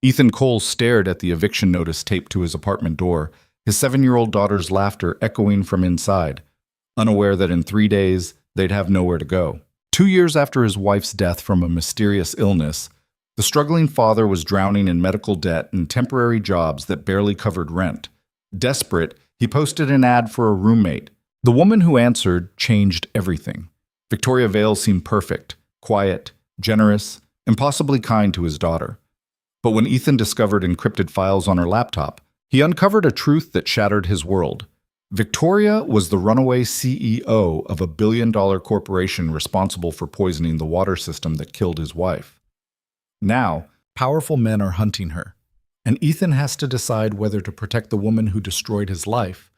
Ethan Cole stared at the eviction notice taped to his apartment door, his 7-year-old daughter's laughter echoing from inside, unaware that in 3 days they'd have nowhere to go. 2 years after his wife's death from a mysterious illness, the struggling father was drowning in medical debt and temporary jobs that barely covered rent. Desperate, he posted an ad for a roommate. The woman who answered changed everything. Victoria Vale seemed perfect, quiet, generous, impossibly kind to his daughter. But when Ethan discovered encrypted files on her laptop, he uncovered a truth that shattered his world. Victoria was the runaway CEO of a billion-dollar corporation responsible for poisoning the water system that killed his wife. Now, powerful men are hunting her, and Ethan has to decide whether to protect the woman who destroyed his life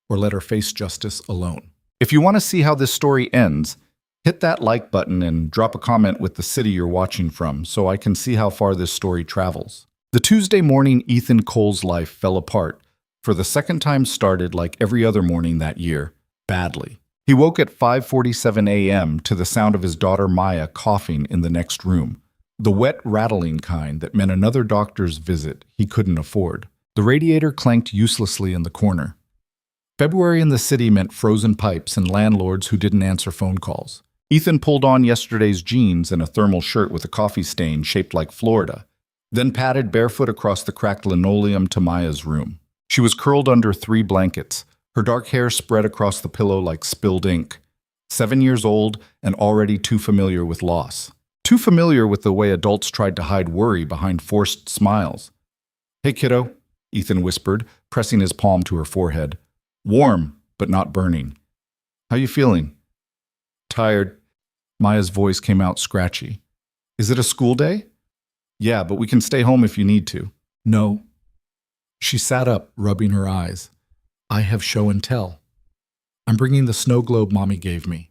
or let her face justice alone. If you want to see how this story ends, hit that like button and drop a comment with the city you're watching from so I can see how far this story travels. The Tuesday morning Ethan Cole's life fell apart, for the second time started like every other morning that year, badly. He woke at 5:47 a.m. to the sound of his daughter Maya coughing in the next room, the wet rattling kind that meant another doctor's visit he couldn't afford. The radiator clanked uselessly in the corner. February in the city meant frozen pipes and landlords who didn't answer phone calls. Ethan pulled on yesterday's jeans and a thermal shirt with a coffee stain shaped like Florida, then padded barefoot across the cracked linoleum to Maya's room. She was curled under 3 blankets, her dark hair spread across the pillow like spilled ink. 7 years old and already too familiar with loss. Too familiar with the way adults tried to hide worry behind forced smiles. "Hey, kiddo," Ethan whispered, pressing his palm to her forehead. Warm, but not burning. "How you feeling?" "Tired." Maya's voice came out scratchy. "Is it a school day?" "Yeah, but we can stay home if you need to." "No." She sat up, rubbing her eyes. "I have show and tell. I'm bringing the snow globe Mommy gave me."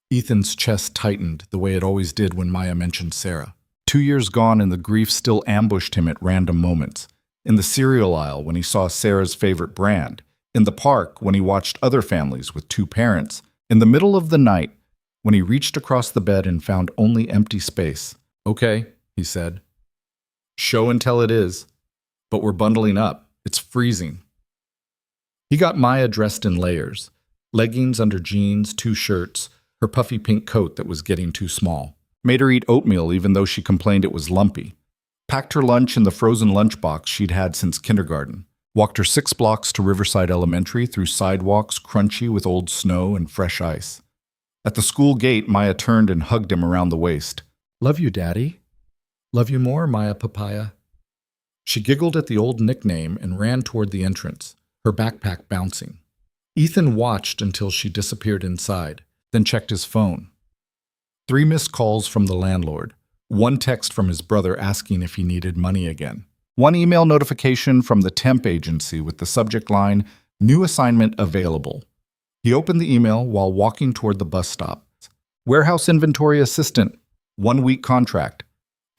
Ethan's chest tightened the way it always did when Maya mentioned Sarah. 2 years gone and the grief still ambushed him at random moments. In the cereal aisle when he saw Sarah's favorite brand. In the park when he watched other families with 2 parents. In the middle of the night when he reached across the bed and found only empty space. "Okay," he said. "Show and tell it is. But we're bundling up. It's freezing." He got Maya dressed in layers. Leggings under jeans, 2 shirts, her puffy pink coat that was getting too small. Made her eat oatmeal even though she complained it was lumpy. Packed her lunch in the frozen lunchbox she'd had since kindergarten. Walked her 6 blocks to Riverside Elementary through sidewalks crunchy with old snow and fresh ice. At the school gate, Maya turned and hugged him around the waist. "Love you, Daddy." "Love you more, Maya Papaya." She giggled at the old nickname and ran toward the entrance, her backpack bouncing. Ethan watched until she disappeared inside, then checked his phone. 3 missed calls from the landlord, 1 text from his brother asking if he needed money again, 1 email notification from the temp agency with the subject line, "New assignment available." He opened the email while walking toward the bus stop. "Warehouse inventory assistant, 1-week contract,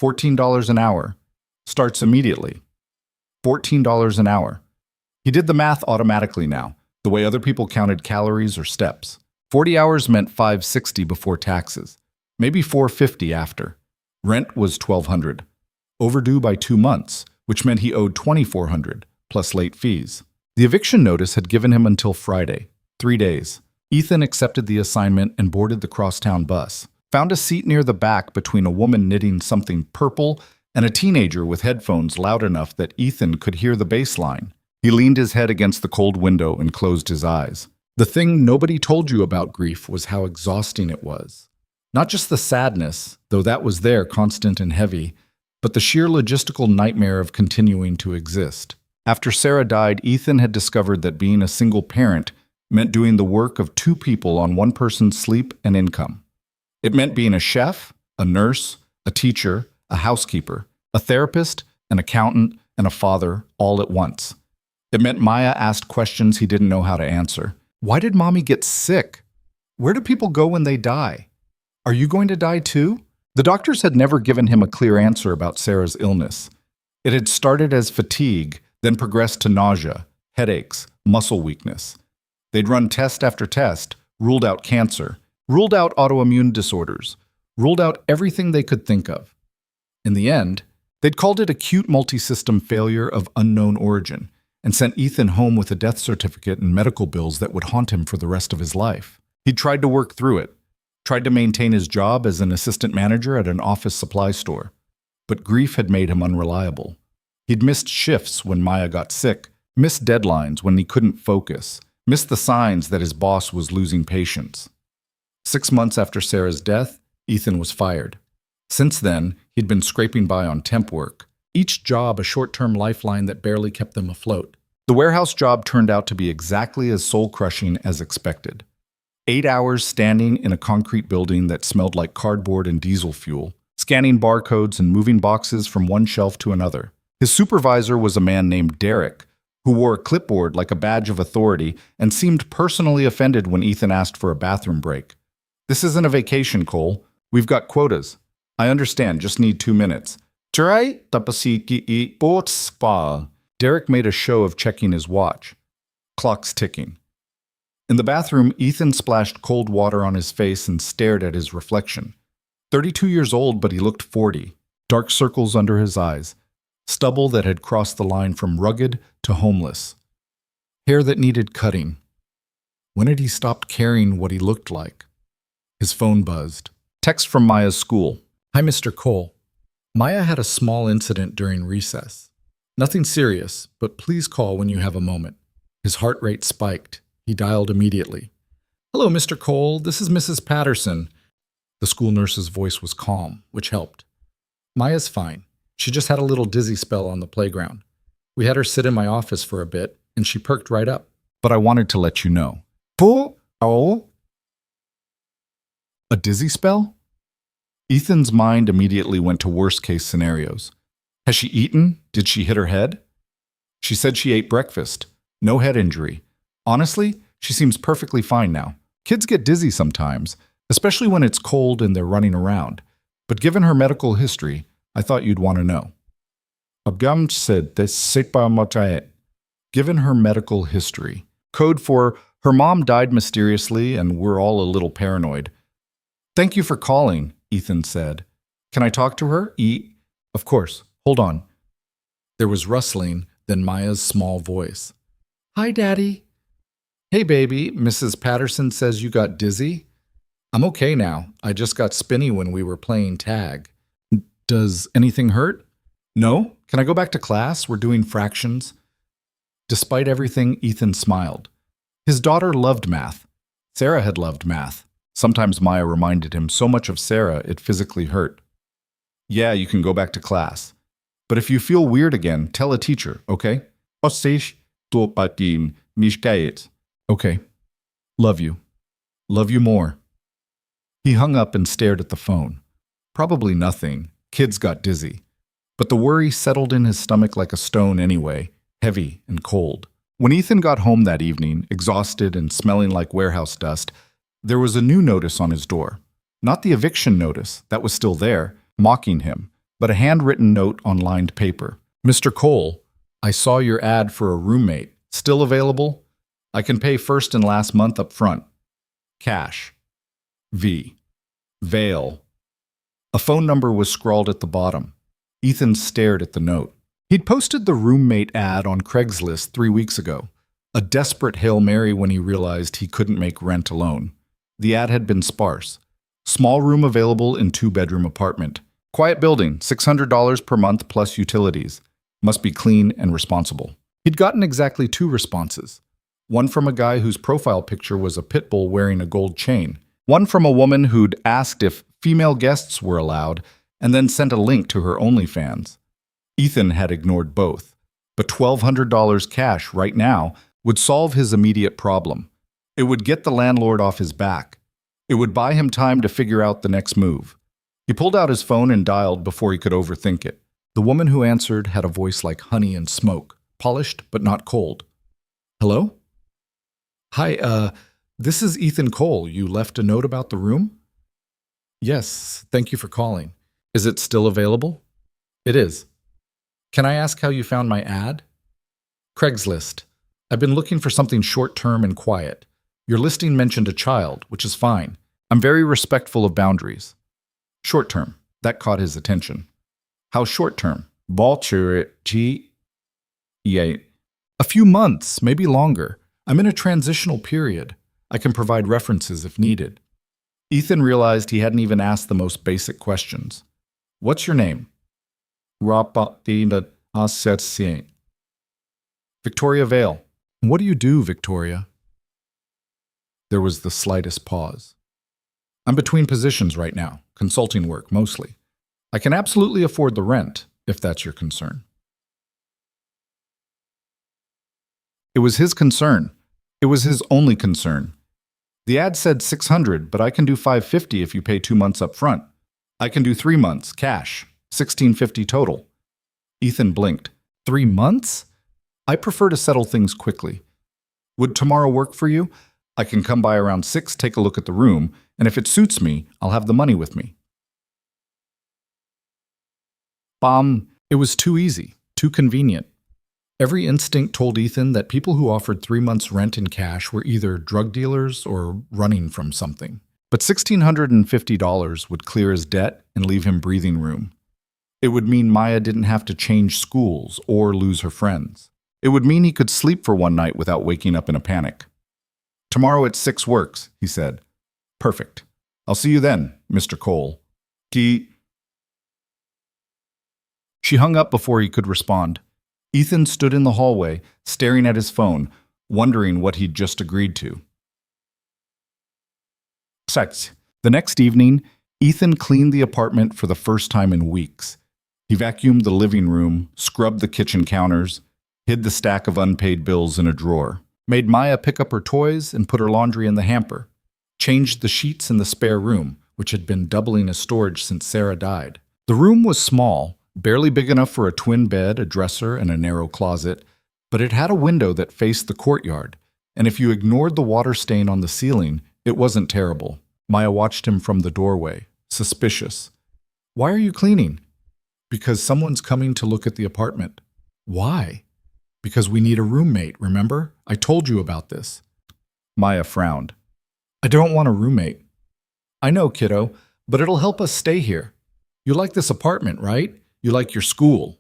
$14 an hour. Starts immediately." $14 an hour. He did the math automatically now, the way other people counted calories or steps. 40 hours meant $560 before taxes, maybe $450 after. Rent was $1,200. Overdue by 2 months, which meant he owed $2,400, plus late fees. The eviction notice had given him until Friday, 3 days. Ethan accepted the assignment and boarded the crosstown bus. Found a seat near the back between a woman knitting something purple and a teenager with headphones loud enough that Ethan could hear the bass line. He leaned his head against the cold window and closed his eyes. The thing nobody told you about grief was how exhausting it was. Not just the sadness, though that was there, constant and heavy, but the sheer logistical nightmare of continuing to exist. After Sarah died, Ethan had discovered that being a single parent meant doing the work of 2 people on one person's sleep and income. It meant being a chef, a nurse, a teacher, a housekeeper, a therapist, an accountant, and a father all at once. It meant Maya asked questions he didn't know how to answer. Why did Mommy get sick? Where do people go when they die? Are you going to die too? The doctors had never given him a clear answer about Sarah's illness. It had started as fatigue, then progressed to nausea, headaches, muscle weakness. They'd run test after test, ruled out cancer, ruled out autoimmune disorders, ruled out everything they could think of. In the end, They'd called it acute multi-system failure of unknown origin and sent Ethan home with a death certificate and medical bills that would haunt him for the rest of his life. He'd tried to work through it, tried to maintain his job as an assistant manager at an office supply store. But grief had made him unreliable. He'd missed shifts when Maya got sick, missed deadlines when he couldn't focus, missed the signs that his boss was losing patience. 6 months after Sarah's death, Ethan was fired. Since then, he'd been scraping by on temp work, each job a short-term lifeline that barely kept them afloat. The warehouse job turned out to be exactly as soul-crushing as expected. 8 hours standing in a concrete building that smelled like cardboard and diesel fuel, scanning barcodes and moving boxes from one shelf to another. His supervisor was a man named Derek, who wore a clipboard like a badge of authority and seemed personally offended when Ethan asked for a bathroom break. "This isn't a vacation, Cole. We've got quotas. I understand, just need 2 minutes." Derek made a show of checking his watch. Clock's ticking. In the bathroom, Ethan splashed cold water on his face and stared at his reflection. 32 years old, but he looked 40. Dark circles under his eyes. Stubble that had crossed the line from rugged to homeless. Hair that needed cutting. When had he stopped caring what he looked like? His phone buzzed. Text from Maya's school. "Hi, Mr. Cole. Maya had a small incident during recess. Nothing serious, but please call when you have a moment." His heart rate spiked. He dialed immediately. "Hello, Mr. Cole. This is Mrs. Patterson." The school nurse's voice was calm, which helped. "Maya's fine. She just had a little dizzy spell on the playground. We had her sit in my office for a bit, and she perked right up. But I wanted to let you know." A dizzy spell? Ethan's mind immediately went to worst-case scenarios. Has she eaten? Did she hit her head? She said she ate breakfast. No head injury. Honestly, she seems perfectly fine now. Kids get dizzy sometimes, especially when it's cold and they're running around. But given her medical history, I thought you'd want to know. Given her medical history. Code for her mom died mysteriously and we're all a little paranoid. "Thank you for calling," Ethan said. "Can I talk to her? Of course. Hold on." There was rustling, then Maya's small voice. "Hi, Daddy." "Hey, baby, Mrs. Patterson says you got dizzy?" "I'm okay now. I just got spinny when we were playing tag." "Does anything hurt?" "No. Can I go back to class? We're doing fractions." Despite everything, Ethan smiled. His daughter loved math. Sarah had loved math. Sometimes Maya reminded him so much of Sarah it physically hurt. "Yeah, you can go back to class. But if you feel weird again, tell a teacher, okay?" "Okay. Love you. Love you more." He hung up and stared at the phone. Probably nothing. Kids got dizzy. But the worry settled in his stomach like a stone anyway, heavy and cold. When Ethan got home that evening, exhausted and smelling like warehouse dust, there was a new notice on his door. Not the eviction notice, that was still there, mocking him, but a handwritten note on lined paper. "Mr. Cole, I saw your ad for a roommate. Still available? I can pay first and last month up front. Cash. V. Vale." A phone number was scrawled at the bottom. Ethan stared at the note. He'd posted the roommate ad on Craigslist 3 weeks ago, a desperate Hail Mary when he realized he couldn't make rent alone. The ad had been sparse. Small room available in 2-bedroom apartment. Quiet building, $600 per month plus utilities. Must be clean and responsible. He'd gotten exactly 2 responses. One from a guy whose profile picture was a pit bull wearing a gold chain. One from a woman who'd asked if female guests were allowed and then sent a link to her OnlyFans. Ethan had ignored both. But $1,200 cash right now would solve his immediate problem. It would get the landlord off his back. It would buy him time to figure out the next move. He pulled out his phone and dialed before he could overthink it. The woman who answered had a voice like honey and smoke, polished but not cold. "Hello? Hi, this is Ethan Cole. You left a note about the room?" "Yes, thank you for calling. Is it still available?" "It is." "Can I ask how you found my ad?" "Craigslist. I've been looking for something short-term and quiet. Your listing mentioned a child, which is fine. I'm very respectful of boundaries." "Short-term." That caught his attention. "How short-term?" Yeah. A few months, maybe longer. I'm in a transitional period. I can provide references if needed. Ethan realized he hadn't even asked the most basic questions. What's your name? Victoria Vale. What do you do, Victoria? There was the slightest pause. I'm between positions right now, consulting work mostly. I can absolutely afford the rent, if that's your concern. It was his concern. It was his only concern. The ad said 600, but I can do 550 if you pay 2 months up front. I can do 3 months, cash, 1650 total. Ethan blinked. 3 months? I prefer to settle things quickly. Would tomorrow work for you? I can come by around 6, take a look at the room, and if it suits me, I'll have the money with me. It was too easy, too convenient. Every instinct told Ethan that people who offered 3 months' rent in cash were either drug dealers or running from something. But $1,650 would clear his debt and leave him breathing room. It would mean Maya didn't have to change schools or lose her friends. It would mean he could sleep for one night without waking up in a panic. Tomorrow at 6 works, he said. Perfect. I'll see you then, Mr. Cole. She hung up before he could respond. Ethan stood in the hallway, staring at his phone, wondering what he'd just agreed to. The next evening, Ethan cleaned the apartment for the first time in weeks. He vacuumed the living room, scrubbed the kitchen counters, hid the stack of unpaid bills in a drawer, made Maya pick up her toys and put her laundry in the hamper, changed the sheets in the spare room, which had been doubling as storage since Sarah died. The room was small, barely big enough for a twin bed, a dresser, and a narrow closet, but it had a window that faced the courtyard, and if you ignored the water stain on the ceiling, it wasn't terrible. Maya watched him from the doorway, suspicious. Why are you cleaning? Because someone's coming to look at the apartment. Why? Because we need a roommate, remember? I told you about this. Maya frowned. I don't want a roommate. I know, kiddo, but it'll help us stay here. You like this apartment, right? You like your school.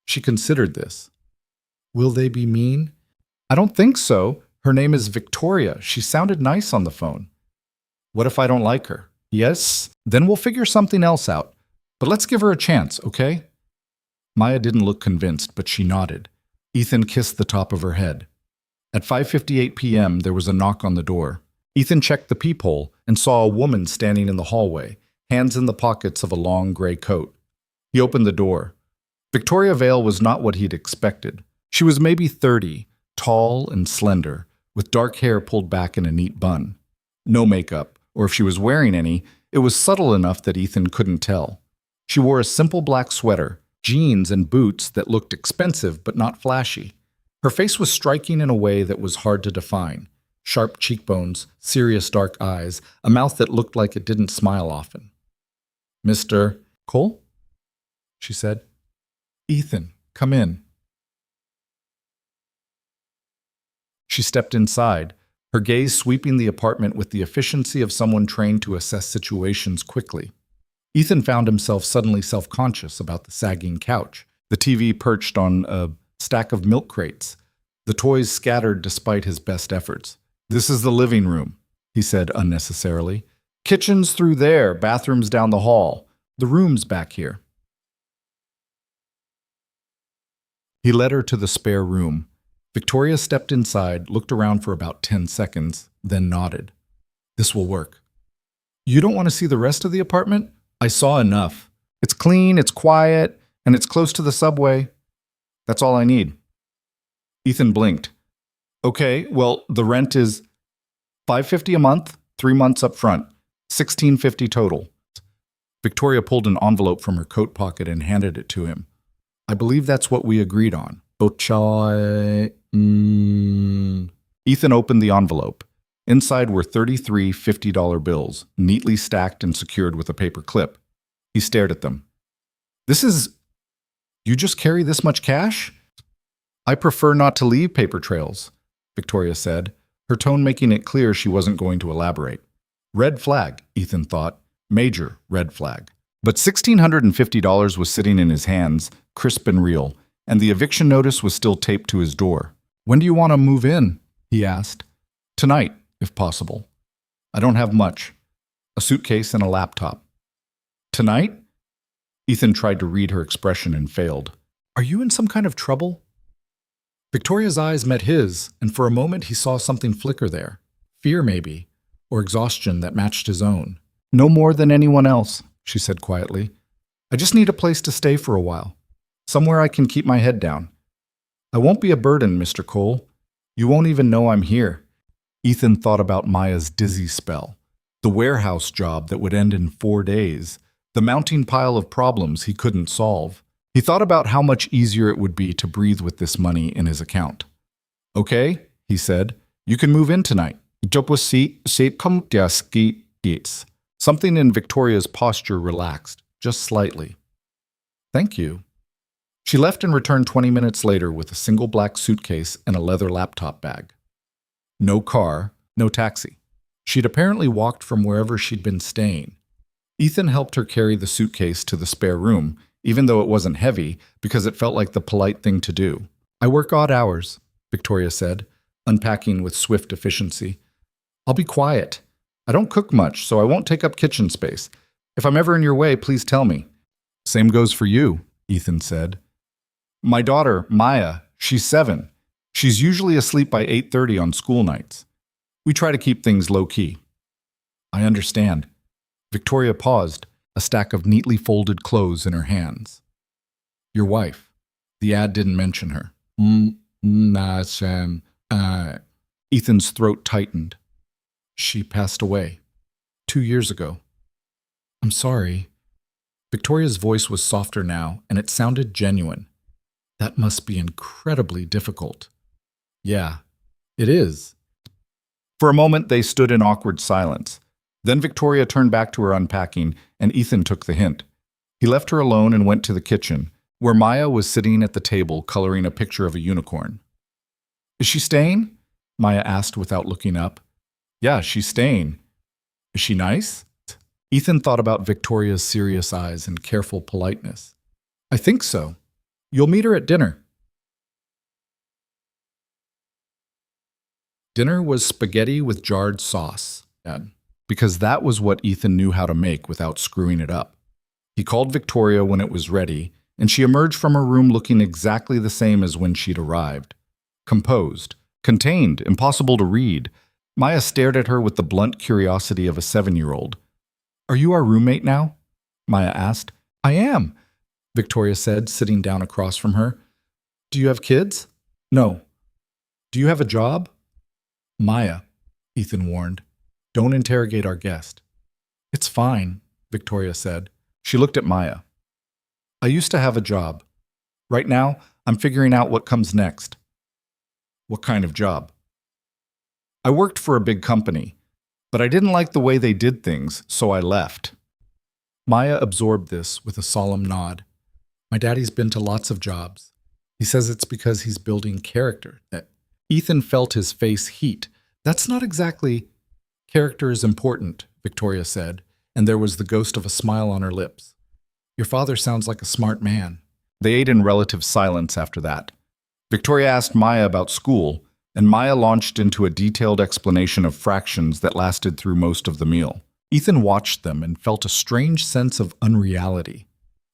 She considered this. Will they be mean? I don't think so. Her name is Victoria. She sounded nice on the phone. What if I don't like her? Yes? Then we'll figure something else out. But let's give her a chance, okay? Maya didn't look convinced, but she nodded. Ethan kissed the top of her head. At 5:58 p.m., there was a knock on the door. Ethan checked the peephole and saw a woman standing in the hallway, hands in the pockets of a long gray coat. He opened the door. Victoria Vale was not what he'd expected. She was maybe 30, tall and slender, with dark hair pulled back in a neat bun. No makeup, or if she was wearing any, it was subtle enough that Ethan couldn't tell. She wore a simple black sweater, jeans and boots that looked expensive but not flashy. Her face was striking in a way that was hard to define. Sharp cheekbones, serious dark eyes, a mouth that looked like it didn't smile often. Mr. Cole? She said. Ethan, come in. She stepped inside, her gaze sweeping the apartment with the efficiency of someone trained to assess situations quickly. Ethan found himself suddenly self-conscious about the sagging couch, the TV perched on a stack of milk crates, the toys scattered despite his best efforts. This is the living room, he said unnecessarily. Kitchen's through there, bathrooms down the hall. The room's back here. He led her to the spare room. Victoria stepped inside, looked around for about 10 seconds, then nodded. This will work. You don't want to see the rest of the apartment? I saw enough. It's clean, it's quiet, and it's close to the subway. That's all I need. Ethan blinked. Okay, well, the rent is $550 a month, 3 months up front, $1,650 total. Victoria pulled an envelope from her coat pocket and handed it to him. I believe that's what we agreed on. Ethan opened the envelope. Inside were 33 $50 bills, neatly stacked and secured with a paper clip. He stared at them. You just carry this much cash? I prefer not to leave paper trails, Victoria said, her tone making it clear she wasn't going to elaborate. Red flag, Ethan thought. Major red flag. But $1,650 was sitting in his hands, crisp and real, and the eviction notice was still taped to his door. "When do you want to move in?" he asked. "Tonight, if possible. I don't have much. A suitcase and a laptop." "Tonight?" Ethan tried to read her expression and failed. "Are you in some kind of trouble?" Victoria's eyes met his, and for a moment he saw something flicker there. Fear, maybe, or exhaustion that matched his own. "No more than anyone else," she said quietly. "I just need a place to stay for a while. Somewhere I can keep my head down. I won't be a burden, Mr. Cole. You won't even know I'm here." Ethan thought about Maya's dizzy spell, the warehouse job that would end in 4 days, the mounting pile of problems he couldn't solve. He thought about how much easier it would be to breathe with this money in his account. "Okay," he said, "you can move in tonight." Something in Victoria's posture relaxed, just slightly. "Thank you." She left and returned 20 minutes later with a single black suitcase and a leather laptop bag. No car, no taxi. She'd apparently walked from wherever she'd been staying. Ethan helped her carry the suitcase to the spare room, even though it wasn't heavy, because it felt like the polite thing to do. "I work odd hours," Victoria said, unpacking with swift efficiency. "I'll be quiet. I don't cook much, so I won't take up kitchen space. If I'm ever in your way, please tell me." "Same goes for you," Ethan said. "My daughter, Maya, she's 7. She's usually asleep by 8:30 on school nights. We try to keep things low-key." "I understand." Victoria paused, a stack of neatly folded clothes in her hands. "Your wife." The ad didn't mention her. Ethan's throat tightened. "She passed away 2 years ago." "I'm sorry." Victoria's voice was softer now, and it sounded genuine. "That must be incredibly difficult." "Yeah, it is." For a moment, they stood in awkward silence. Then Victoria turned back to her unpacking, and Ethan took the hint. He left her alone and went to the kitchen, where Maya was sitting at the table coloring a picture of a unicorn. "Is she staying?" Maya asked without looking up. "Yeah, she's staying." "Is she nice?" Ethan thought about Victoria's serious eyes and careful politeness. "I think so. You'll meet her at dinner." Dinner was spaghetti with jarred sauce, because that was what Ethan knew how to make without screwing it up. He called Victoria when it was ready, and she emerged from her room looking exactly the same as when she'd arrived. Composed, contained, impossible to read. Maya stared at her with the blunt curiosity of a 7-year-old. "Are you our roommate now?" Maya asked. "I am," Victoria said, sitting down across from her. "Do you have kids?" "No." "Do you have a job?" "Maya," Ethan warned, "don't interrogate our guest." "It's fine," Victoria said. She looked at Maya. "I used to have a job. Right now, I'm figuring out what comes next." "What kind of job?" "I worked for a big company, but I didn't like the way they did things, so I left." Maya absorbed this with a solemn nod. "My daddy's been to lots of jobs. He says it's because he's building character." Ethan felt his face heat. "That's not exactly—" "Character is important," Victoria said, and there was the ghost of a smile on her lips. "Your father sounds like a smart man." They ate in relative silence after that. Victoria asked Maya about school, and Maya launched into a detailed explanation of fractions that lasted through most of the meal. Ethan watched them and felt a strange sense of unreality.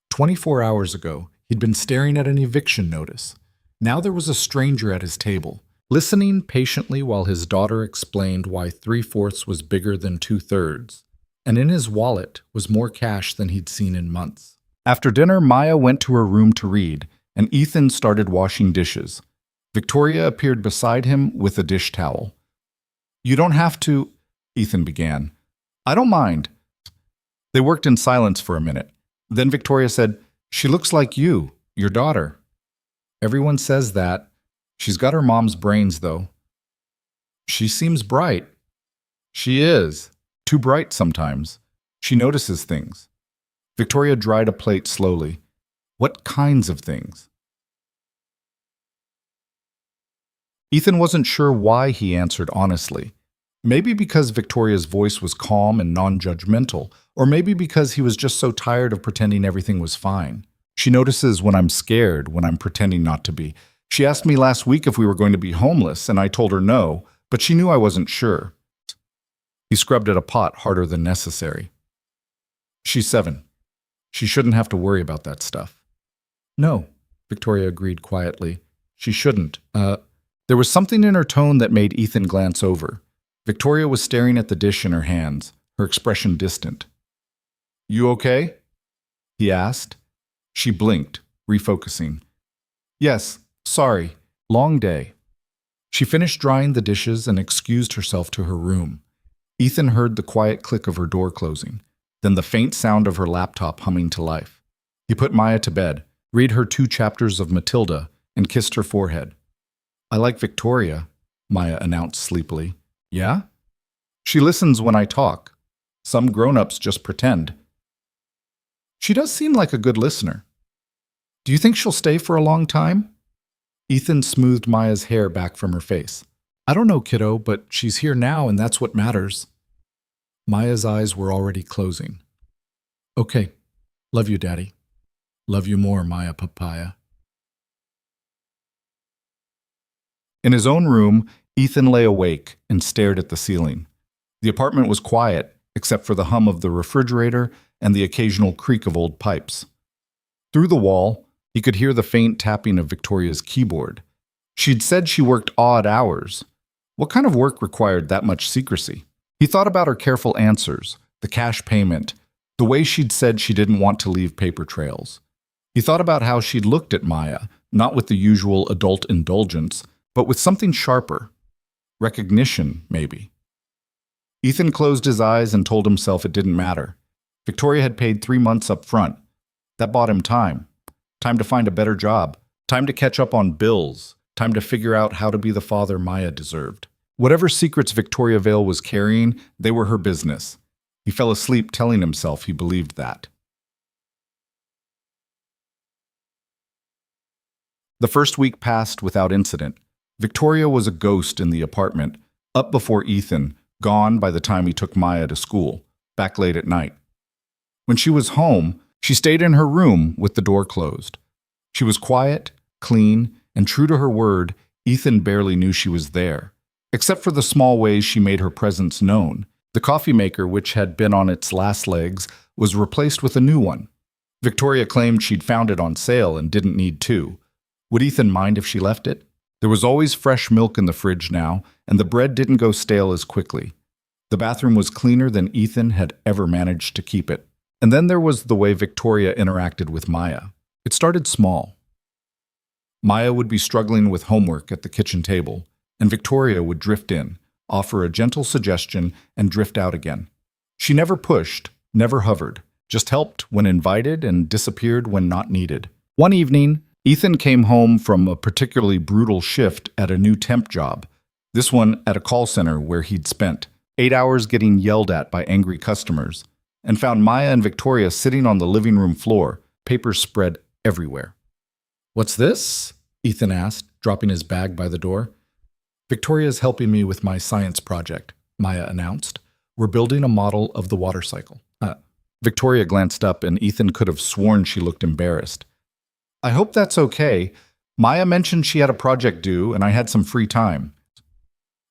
24 hours ago, he'd been staring at an eviction notice. Now there was a stranger at his table, listening patiently while his daughter explained why 3/4 was bigger than 2/3, and in his wallet was more cash than he'd seen in months. After dinner, Maya went to her room to read, and Ethan started washing dishes. Victoria appeared beside him with a dish towel. "You don't have to," Ethan began. "I don't mind." They worked in silence for a minute. Then Victoria said, "She looks like you, your daughter." "Everyone says that. She's got her mom's brains, though." "She seems bright." "She is. Too bright sometimes. She notices things." Victoria dried a plate slowly. "What kinds of things?" Ethan wasn't sure why he answered honestly. Maybe because Victoria's voice was calm and non-judgmental, Or maybe because he was just so tired of pretending everything was fine. She notices when I'm scared, when I'm pretending not to be. She asked me last week if we were going to be homeless, and I told her no, but she knew I wasn't sure. He scrubbed at a pot harder than necessary. She's 7. She shouldn't have to worry about that stuff. No, Victoria agreed quietly. She shouldn't. There was something in her tone that made Ethan glance over. Victoria was staring at the dish in her hands, her expression distant. You okay? He asked. She blinked, refocusing. Yes, sorry. Long day. She finished drying the dishes and excused herself to her room. Ethan heard the quiet click of her door closing, then the faint sound of her laptop humming to life. He put Maya to bed, read her 2 chapters of Matilda, and kissed her forehead. I like Victoria, Maya announced sleepily. Yeah? She listens when I talk. Some grown-ups just pretend. She does seem like a good listener. Do you think she'll stay for a long time? Ethan smoothed Maya's hair back from her face. I don't know, kiddo, but she's here now and that's what matters. Maya's eyes were already closing. Okay. Love you, Daddy. Love you more, Maya Papaya. In his own room, Ethan lay awake and stared at the ceiling. The apartment was quiet, except for the hum of the refrigerator and the occasional creak of old pipes. Through the wall, he could hear the faint tapping of Victoria's keyboard. She'd said she worked odd hours. What kind of work required that much secrecy? He thought about her careful answers, the cash payment, the way she'd said she didn't want to leave paper trails. He thought about how she'd looked at Maya, not with the usual adult indulgence, but with something sharper. Recognition, maybe. Ethan closed his eyes and told himself it didn't matter. Victoria had paid 3 months up front. That bought him time. Time to find a better job. Time to catch up on bills. Time to figure out how to be the father Maya deserved. Whatever secrets Victoria Vale was carrying, they were her business. He fell asleep telling himself he believed that. The first week passed without incident. Victoria was a ghost in the apartment, up before Ethan, gone by the time he took Maya to school, back late at night. When she was home, she stayed in her room with the door closed. She was quiet, clean, and true to her word, Ethan barely knew she was there, except for the small ways she made her presence known. The coffee maker, which had been on its last legs, was replaced with a new one. Victoria claimed she'd found it on sale and didn't need 2. Would Ethan mind if she left it? There was always fresh milk in the fridge now, and the bread didn't go stale as quickly. The bathroom was cleaner than Ethan had ever managed to keep it. And then there was the way Victoria interacted with Maya. It started small. Maya would be struggling with homework at the kitchen table, and Victoria would drift in, offer a gentle suggestion, and drift out again. She never pushed, never hovered, just helped when invited and disappeared when not needed. One evening, Ethan came home from a particularly brutal shift at a new temp job, this one at a call center where he'd spent 8 hours getting yelled at by angry customers, and found Maya and Victoria sitting on the living room floor, papers spread everywhere. What's this? Ethan asked, dropping his bag by the door. Victoria's helping me with my science project, Maya announced. We're building a model of the water cycle. Victoria glanced up, and Ethan could have sworn she looked embarrassed. I hope that's okay. Maya mentioned she had a project due, and I had some free time.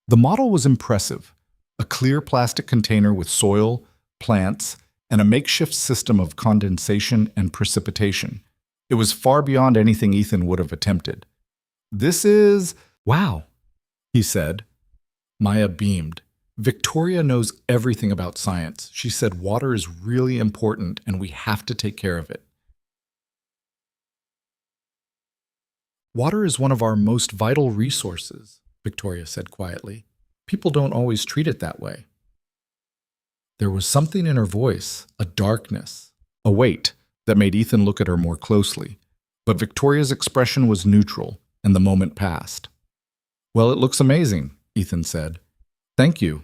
The model was impressive. A clear plastic container with soil, plants, and a makeshift system of condensation and precipitation. It was far beyond anything Ethan would have attempted. This is... Wow, he said. Maya beamed. Victoria knows everything about science. She said water is really important and we have to take care of it. Water is one of our most vital resources, Victoria said quietly. People don't always treat it that way. There was something in her voice, a darkness, a weight, that made Ethan look at her more closely. But Victoria's expression was neutral, and the moment passed. Well, it looks amazing, Ethan said. Thank you.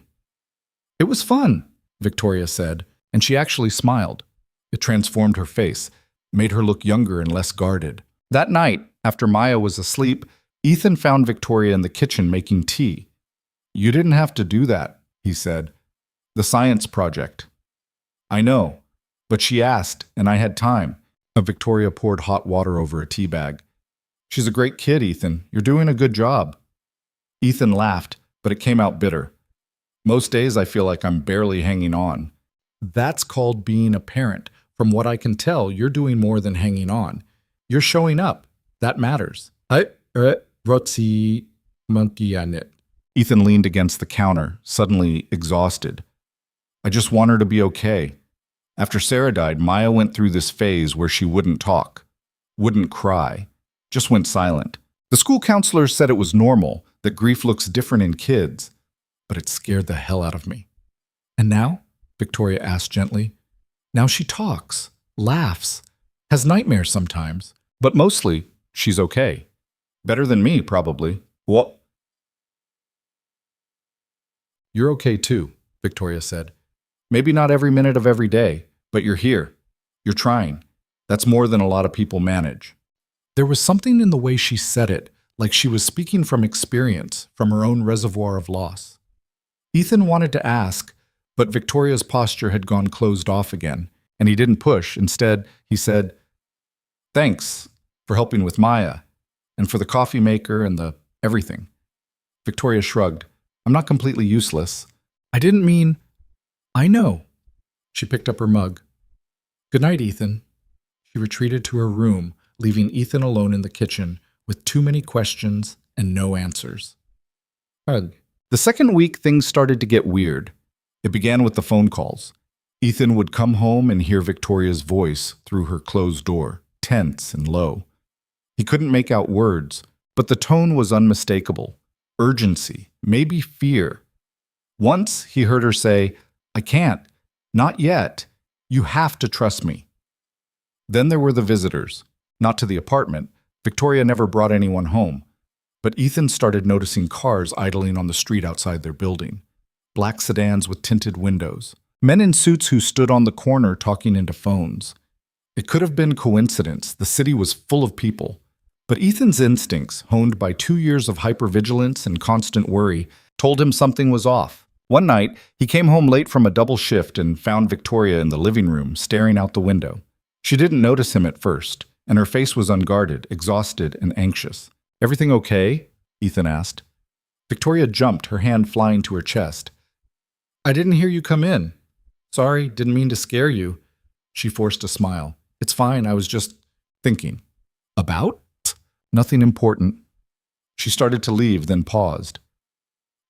It was fun, Victoria said, and she actually smiled. It transformed her face, made her look younger and less guarded. That night, after Maya was asleep, Ethan found Victoria in the kitchen making tea. You didn't have to do that, he said. The science project. I know, but she asked, and I had time. Victoria poured hot water over a tea bag. She's a great kid, Ethan. You're doing a good job. Ethan laughed, but it came out bitter. Most days I feel like I'm barely hanging on. That's called being a parent. From what I can tell, you're doing more than hanging on. You're showing up. That matters. Rotsi monkey on it. Ethan leaned against the counter, suddenly exhausted. I just want her to be okay. After Sarah died, Maya went through this phase where she wouldn't talk, wouldn't cry, just went silent. The school counselor said it was normal, that grief looks different in kids, but it scared the hell out of me. And now? Victoria asked gently. Now she talks, laughs, has nightmares sometimes, but mostly she's okay. Better than me, probably. What? You're okay too, Victoria said. Maybe not every minute of every day, but you're here. You're trying. That's more than a lot of people manage. There was something in the way she said it, like she was speaking from experience, from her own reservoir of loss. Ethan wanted to ask, but Victoria's posture had gone closed off again, and he didn't push. Instead, he said, "Thanks for helping with Maya, and for the coffee maker and the everything." Victoria shrugged. "I'm not completely useless. I didn't mean..." "I know." She picked up her mug. "Good night, Ethan." She retreated to her room, leaving Ethan alone in the kitchen with too many questions and no answers. Hug. The second week, things started to get weird. It began with the phone calls. Ethan would come home and hear Victoria's voice through her closed door, tense and low. He couldn't make out words, but the tone was unmistakable. Urgency, maybe fear. Once he heard her say, "I can't. Not yet. You have to trust me." Then there were the visitors. Not to the apartment. Victoria never brought anyone home. But Ethan started noticing cars idling on the street outside their building. Black sedans with tinted windows. Men in suits who stood on the corner talking into phones. It could have been coincidence. The city was full of people. But Ethan's instincts, honed by 2 years of hypervigilance and constant worry, told him something was off. One night, he came home late from a double shift and found Victoria in the living room, staring out the window. She didn't notice him at first, and her face was unguarded, exhausted, and anxious. "Everything okay?" Ethan asked. Victoria jumped, her hand flying to her chest. "I didn't hear you come in. Sorry, didn't mean to scare you." She forced a smile. "It's fine, I was just thinking." "About?" "Nothing important." She started to leave, then paused.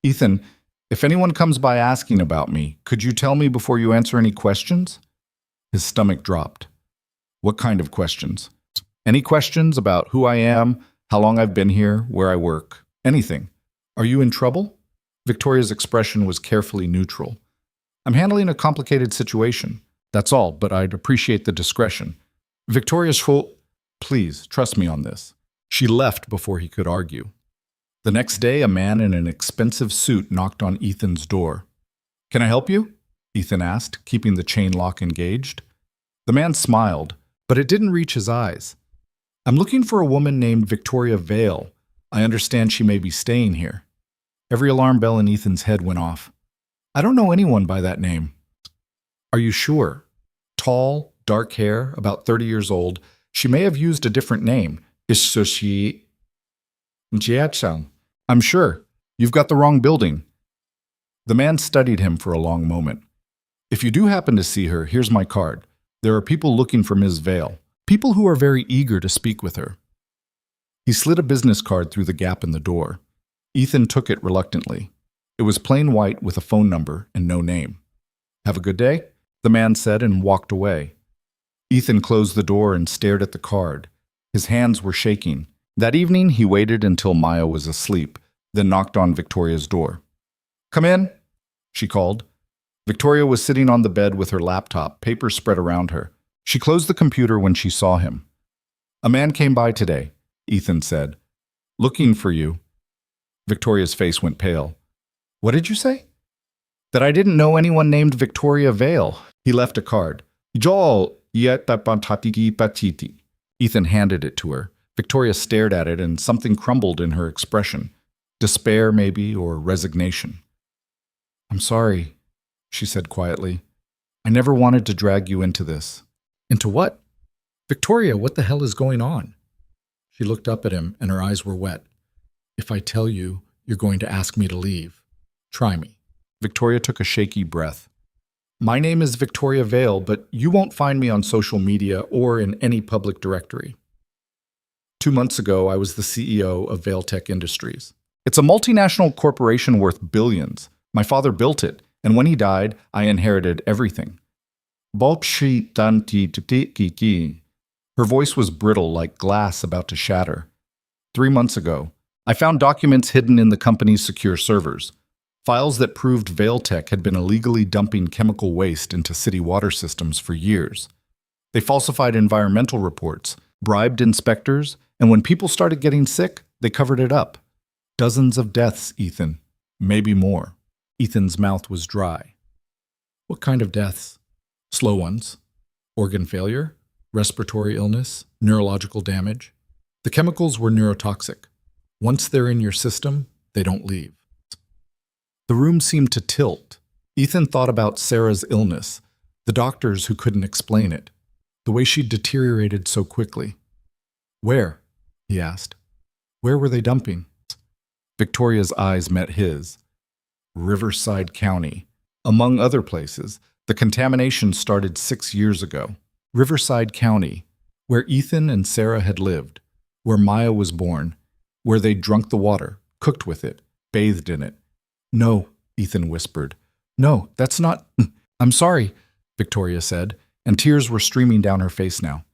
"Ethan, if anyone comes by asking about me, could you tell me before you answer any questions?" His stomach dropped. "What kind of questions?" "Any questions about who I am, how long I've been here, where I work, anything. Are you in trouble?" Victoria's expression was carefully neutral. "I'm handling a complicated situation. That's all, but I'd appreciate the discretion." Victoria's full, "Please, trust me on this." She left before he could argue. The next day, a man in an expensive suit knocked on Ethan's door. "Can I help you?" Ethan asked, keeping the chain lock engaged. The man smiled, but it didn't reach his eyes. "I'm looking for a woman named Victoria Vale. I understand she may be staying here." Every alarm bell in Ethan's head went off. "I don't know anyone by that name." "Are you sure?" Tall, dark hair, about 30 years old. She may have used a different name. "Is she... Jiachang?" "I'm sure. You've got the wrong building." The man studied him for a long moment. "If you do happen to see her, here's my card. There are people looking for Ms. Vale. People who are very eager to speak with her." He slid a business card through the gap in the door. Ethan took it reluctantly. It was plain white with a phone number and no name. "Have a good day," the man said and walked away. Ethan closed the door and stared at the card. His hands were shaking. That evening, he waited until Maya was asleep, then knocked on Victoria's door. "Come in," she called. Victoria was sitting on the bed with her laptop, papers spread around her. She closed the computer when she saw him. "A man came by today," Ethan said. "Looking for you." Victoria's face went pale. "What did you say?" "That I didn't know anyone named Victoria Vale." He left a card. "Joel, Ethan handed it to her. Victoria stared at it and something crumbled in her expression. Despair, maybe, or resignation. "I'm sorry," she said quietly. I never wanted to drag you into this. Into what? Victoria, what the hell is going on? She looked up at him and her eyes were wet. If I tell you, you're going to ask me to leave. Try me. Victoria took a shaky breath. My name is Victoria Vale, but you won't find me on social media or in any public directory. 2 months ago, I was the CEO of Vale Tech Industries. It's a multinational corporation worth billions. My father built it, and when he died, I inherited everything. Her voice was brittle like glass about to shatter. 3 months ago, I found documents hidden in the company's secure servers. Files that proved Vale Tech had been illegally dumping chemical waste into city water systems for years. They falsified environmental reports, bribed inspectors, and when people started getting sick, they covered it up. Dozens of deaths, Ethan. Maybe more. Ethan's mouth was dry. What kind of deaths? Slow ones. Organ failure? Respiratory illness? Neurological damage? The chemicals were neurotoxic. Once they're in your system, they don't leave. The room seemed to tilt. Ethan thought about Sarah's illness, the doctors who couldn't explain it, the way she'd deteriorated so quickly. Where? He asked. Where were they dumping? Victoria's eyes met his. Riverside County. Among other places, the contamination started 6 years ago. Riverside County, where Ethan and Sarah had lived, where Maya was born, where they'd drunk the water, cooked with it, bathed in it. No, Ethan whispered. No, that's not... I'm sorry, Victoria said, and tears were streaming down her face now.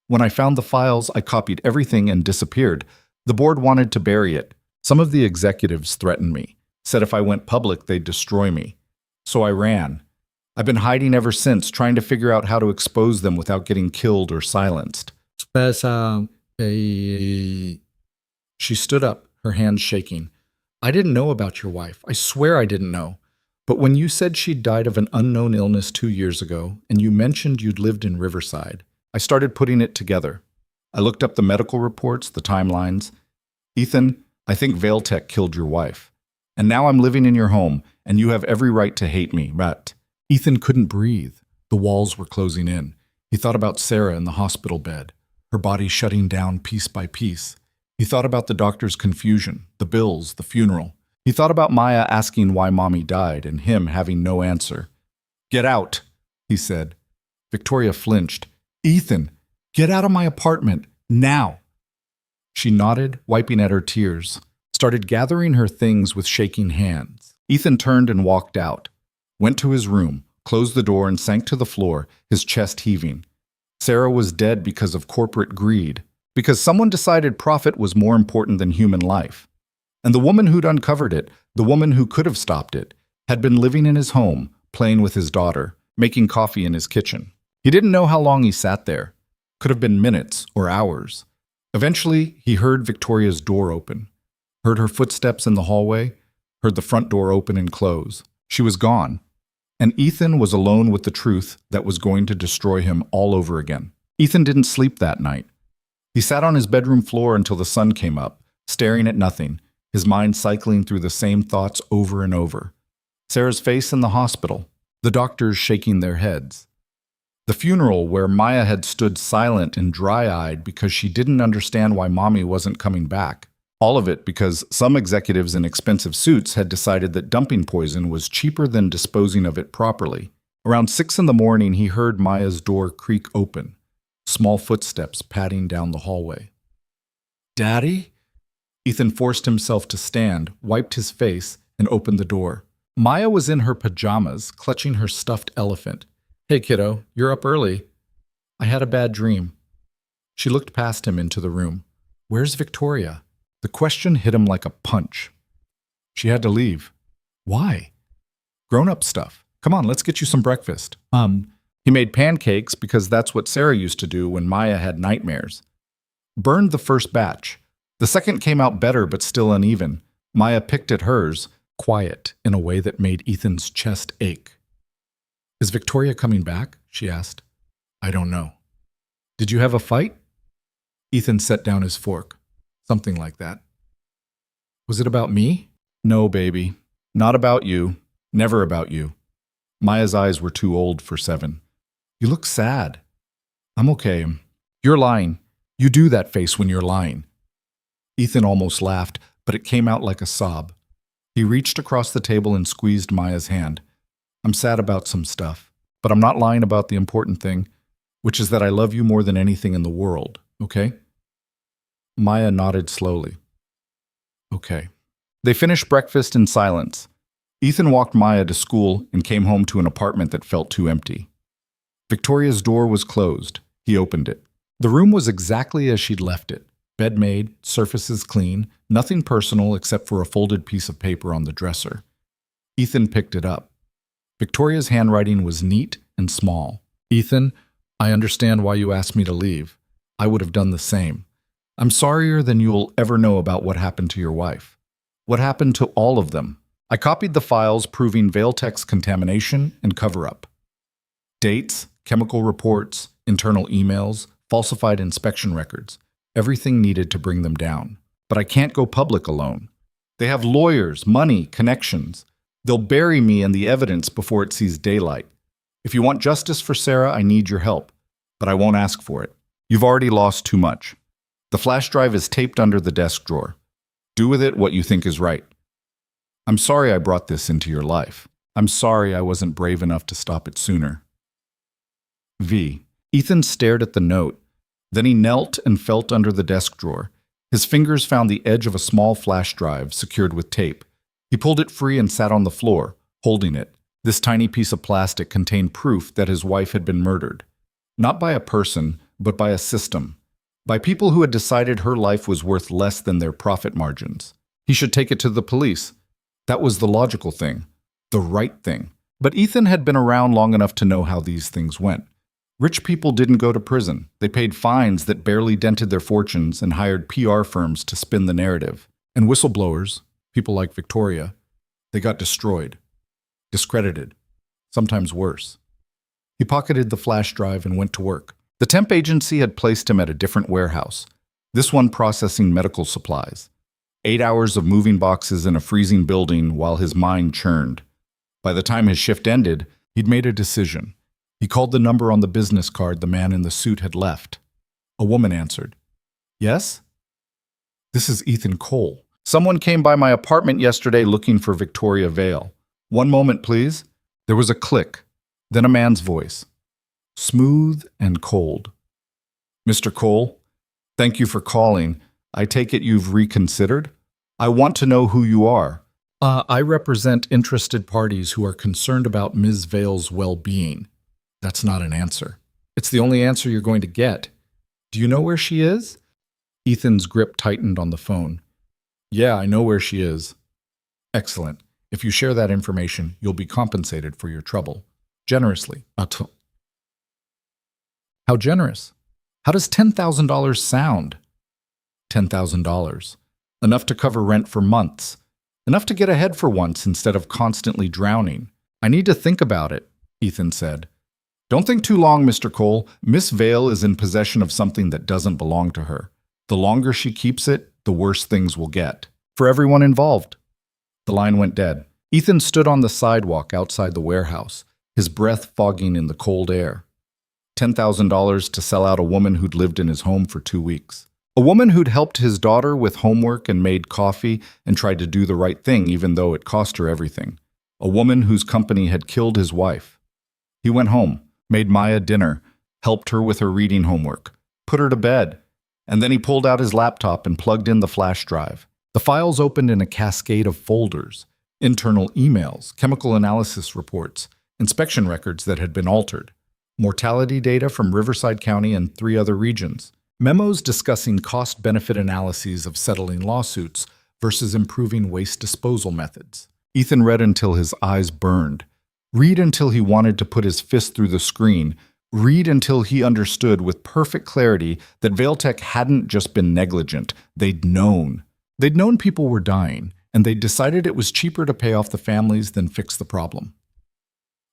When I found the files, I copied everything and disappeared. The board wanted to bury it. Some of the executives threatened me, said if I went public, they'd destroy me. So I ran. I've been hiding ever since, trying to figure out how to expose them without getting killed or silenced. She stood up, her hands shaking. I didn't know about your wife. I swear I didn't know. But when you said she'd died of an unknown illness 2 years ago, and you mentioned you'd lived in Riverside, I started putting it together. I looked up the medical reports, the timelines. Ethan, I think Vale Tech killed your wife. And now I'm living in your home, and you have every right to hate me, but... Ethan couldn't breathe. The walls were closing in. He thought about Sarah in the hospital bed, her body shutting down piece by piece. He thought about the doctor's confusion, the bills, the funeral. He thought about Maya asking why Mommy died and him having no answer. Get out, he said. Victoria flinched. Ethan, get out of my apartment, now. She nodded, wiping at her tears, started gathering her things with shaking hands. Ethan turned and walked out, went to his room, closed the door and sank to the floor, his chest heaving. Sarah was dead because of corporate greed, because someone decided profit was more important than human life. And the woman who'd uncovered it, the woman who could have stopped it, had been living in his home, playing with his daughter, making coffee in his kitchen. He didn't know how long he sat there. Could have been minutes or hours. Eventually, he heard Victoria's door open, heard her footsteps in the hallway, heard the front door open and close. She was gone, and Ethan was alone with the truth that was going to destroy him all over again. Ethan didn't sleep that night. He sat on his bedroom floor until the sun came up, staring at nothing, his mind cycling through the same thoughts over and over. Sarah's face in the hospital, the doctors shaking their heads. The funeral where Maya had stood silent and dry-eyed because she didn't understand why Mommy wasn't coming back. All of it because some executives in expensive suits had decided that dumping poison was cheaper than disposing of it properly. Around 6 a.m, he heard Maya's door creak open, small footsteps padding down the hallway. Daddy? Ethan forced himself to stand, wiped his face, and opened the door. Maya was in her pajamas, clutching her stuffed elephant. Hey, kiddo, you're up early. I had a bad dream. She looked past him into the room. Where's Victoria? The question hit him like a punch. She had to leave. Why? Grown-up stuff. Come on, let's get you some breakfast. He made pancakes because that's what Sarah used to do when Maya had nightmares. Burned the first batch. The second came out better but still uneven. Maya picked at hers, quiet in a way that made Ethan's chest ache. Is Victoria coming back? She asked. I don't know. Did you have a fight? Ethan set down his fork. Something like that. Was it about me? No, baby. Not about you. Never about you. Maya's eyes were too old for 7. You look sad. I'm okay. You're lying. You do that face when you're lying. Ethan almost laughed, but it came out like a sob. He reached across the table and squeezed Maya's hand. I'm sad about some stuff, but I'm not lying about the important thing, which is that I love you more than anything in the world, okay? Maya nodded slowly. Okay. They finished breakfast in silence. Ethan walked Maya to school and came home to an apartment that felt too empty. Victoria's door was closed. He opened it. The room was exactly as she'd left it. Bed made, surfaces clean, nothing personal except for a folded piece of paper on the dresser. Ethan picked it up. Victoria's handwriting was neat and small. Ethan, I understand why you asked me to leave. I would have done the same. I'm sorrier than you'll ever know about what happened to your wife. What happened to all of them? I copied the files proving Vailtech's contamination and cover-up. Dates, chemical reports, internal emails, falsified inspection records. Everything needed to bring them down. But I can't go public alone. They have lawyers, money, connections. They'll bury me and the evidence before it sees daylight. If you want justice for Sarah, I need your help. But I won't ask for it. You've already lost too much. The flash drive is taped under the desk drawer. Do with it what you think is right. I'm sorry I brought this into your life. I'm sorry I wasn't brave enough to stop it sooner. V. Ethan stared at the note. Then he knelt and felt under the desk drawer. His fingers found the edge of a small flash drive secured with tape. He pulled it free and sat on the floor, holding it. This tiny piece of plastic contained proof that his wife had been murdered. Not by a person, but by a system. By people who had decided her life was worth less than their profit margins. He should take it to the police. That was the logical thing, the right thing. But Ethan had been around long enough to know how these things went. Rich people didn't go to prison. They paid fines that barely dented their fortunes and hired PR firms to spin the narrative. And whistleblowers, people like Victoria, they got destroyed, discredited, sometimes worse. He pocketed the flash drive and went to work. The temp agency had placed him at a different warehouse, this one processing medical supplies. 8 hours of moving boxes in a freezing building while his mind churned. By the time his shift ended, he'd made a decision. He called the number on the business card the man in the suit had left. A woman answered. Yes? This is Ethan Cole. Someone came by my apartment yesterday looking for Victoria Vale. One moment, please. There was a click, then a man's voice. Smooth and cold. Mr. Cole, thank you for calling. I take it you've reconsidered? I want to know who you are. I represent interested parties who are concerned about Ms. Vale's well-being. That's not an answer. It's the only answer you're going to get. Do you know where she is? Ethan's grip tightened on the phone. Yeah, I know where she is. Excellent. If you share that information, you'll be compensated for your trouble. Generously. How generous? How does $10,000 sound? $10,000. Enough to cover rent for months. Enough to get ahead for once instead of constantly drowning. I need to think about it, Ethan said. Don't think too long, Mr. Cole. Miss Vale is in possession of something that doesn't belong to her. The longer she keeps it, the worse things will get. For everyone involved. The line went dead. Ethan stood on the sidewalk outside the warehouse, his breath fogging in the cold air. $10,000 to sell out a woman who'd lived in his home for 2 weeks. A woman who'd helped his daughter with homework and made coffee and tried to do the right thing even though it cost her everything. A woman whose company had killed his wife. He went home, made Maya dinner, helped her with her reading homework, put her to bed, and then he pulled out his laptop and plugged in the flash drive. The files opened in a cascade of folders, internal emails, chemical analysis reports, inspection records that had been altered, mortality data from Riverside County and 3 other regions, memos discussing cost-benefit analyses of settling lawsuits versus improving waste disposal methods. Ethan read until his eyes burned. Read until he wanted to put his fist through the screen. Read until he understood with perfect clarity that Vailtech hadn't just been negligent. They'd known. They'd known people were dying, and they'd decided it was cheaper to pay off the families than fix the problem.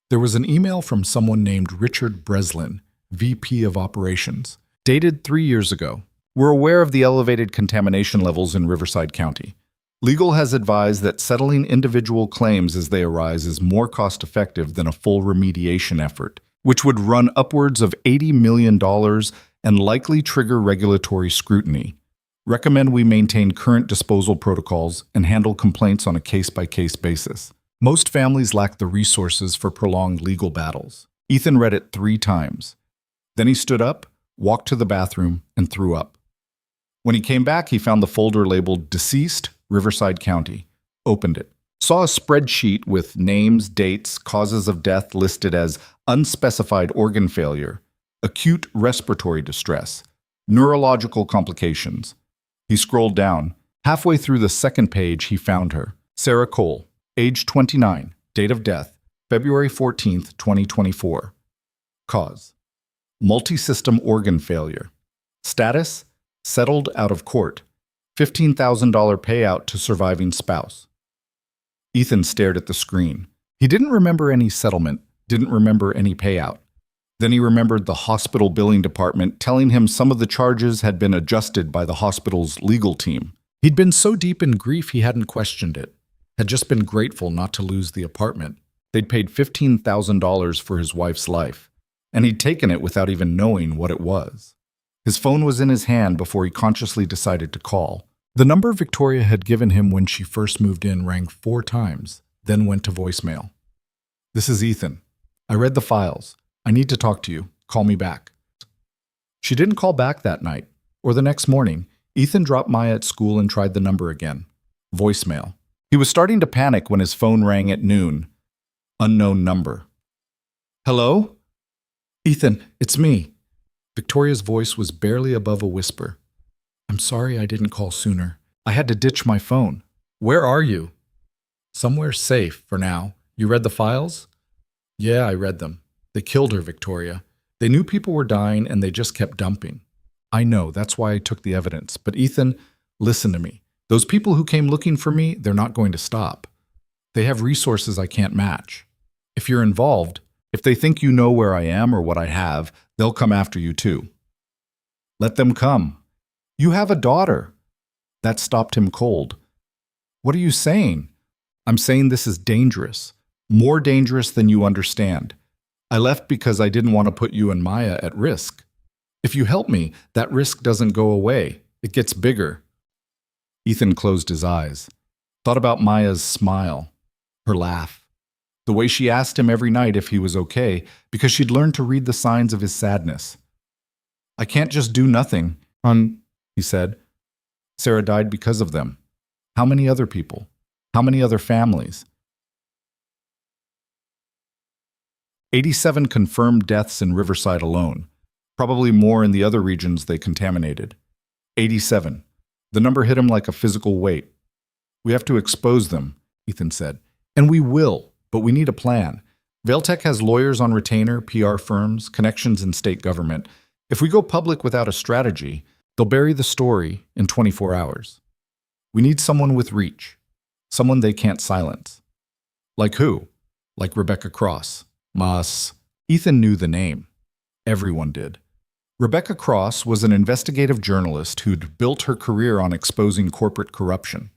There was an email from someone named Richard Breslin, VP of Operations, dated 3 years ago. We're aware of the elevated contamination levels in Riverside County. Legal has advised that settling individual claims as they arise is more cost-effective than a full remediation effort, which would run upwards of $80 million and likely trigger regulatory scrutiny. Recommend we maintain current disposal protocols and handle complaints on a case-by-case basis. Most families lack the resources for prolonged legal battles. Ethan read it 3 times. Then he stood up, walked to the bathroom, and threw up. When he came back, he found the folder labeled Deceased, Riverside County. Opened it. Saw a spreadsheet with names, dates, causes of death listed as unspecified organ failure, acute respiratory distress, neurological complications. He scrolled down. Halfway through the second page, he found her. Sarah Cole, age 29, date of death, February 14th, 2024. Cause: multisystem organ failure. Status: settled out of court. $15,000 payout to surviving spouse. Ethan stared at the screen. He didn't remember any settlement, didn't remember any payout. Then he remembered the hospital billing department telling him some of the charges had been adjusted by the hospital's legal team. He'd been so deep in grief he hadn't questioned it, had just been grateful not to lose the apartment. They'd paid $15,000 for his wife's life, and he'd taken it without even knowing what it was. His phone was in his hand before he consciously decided to call. The number Victoria had given him when she first moved in rang 4 times, then went to voicemail. "This is Ethan. I read the files. I need to talk to you. Call me back." She didn't call back that night, or the next morning. Ethan dropped Maya at school and tried the number again. Voicemail. He was starting to panic when his phone rang at noon. Unknown number. "Hello? Ethan, it's me." Victoria's voice was barely above a whisper. "I'm sorry I didn't call sooner. I had to ditch my phone. Where are you?" "Somewhere safe, for now. You read the files?" "Yeah, I read them. They killed her, Victoria. They knew people were dying and they just kept dumping." "I know, that's why I took the evidence. But Ethan, listen to me. Those people who came looking for me, they're not going to stop. They have resources I can't match. If you're involved, if they think you know where I am or what I have, they'll come after you too." "Let them come. You have a daughter." That stopped him cold. "What are you saying?" "I'm saying this is dangerous. More dangerous than you understand. I left because I didn't want to put you and Maya at risk. If you help me, that risk doesn't go away. It gets bigger." Ethan closed his eyes. Thought about Maya's smile, her laugh, the way she asked him every night if he was okay, because she'd learned to read the signs of his sadness. "I can't just do nothing, he said. "Sarah died because of them. How many other people? How many other families?" 87 confirmed deaths in Riverside alone, probably more in the other regions they contaminated. 87. The number hit him like a physical weight. "We have to expose them," Ethan said. "And we will, but we need a plan. Vailtech has lawyers on retainer, PR firms, connections in state government. If we go public without a strategy, they'll bury the story in 24 hours. We need someone with reach, someone they can't silence." "Like who?" "Like Rebecca Cross." Mas. Ethan knew the name. Everyone did. Rebecca Cross was an investigative journalist who'd built her career on exposing corporate corruption.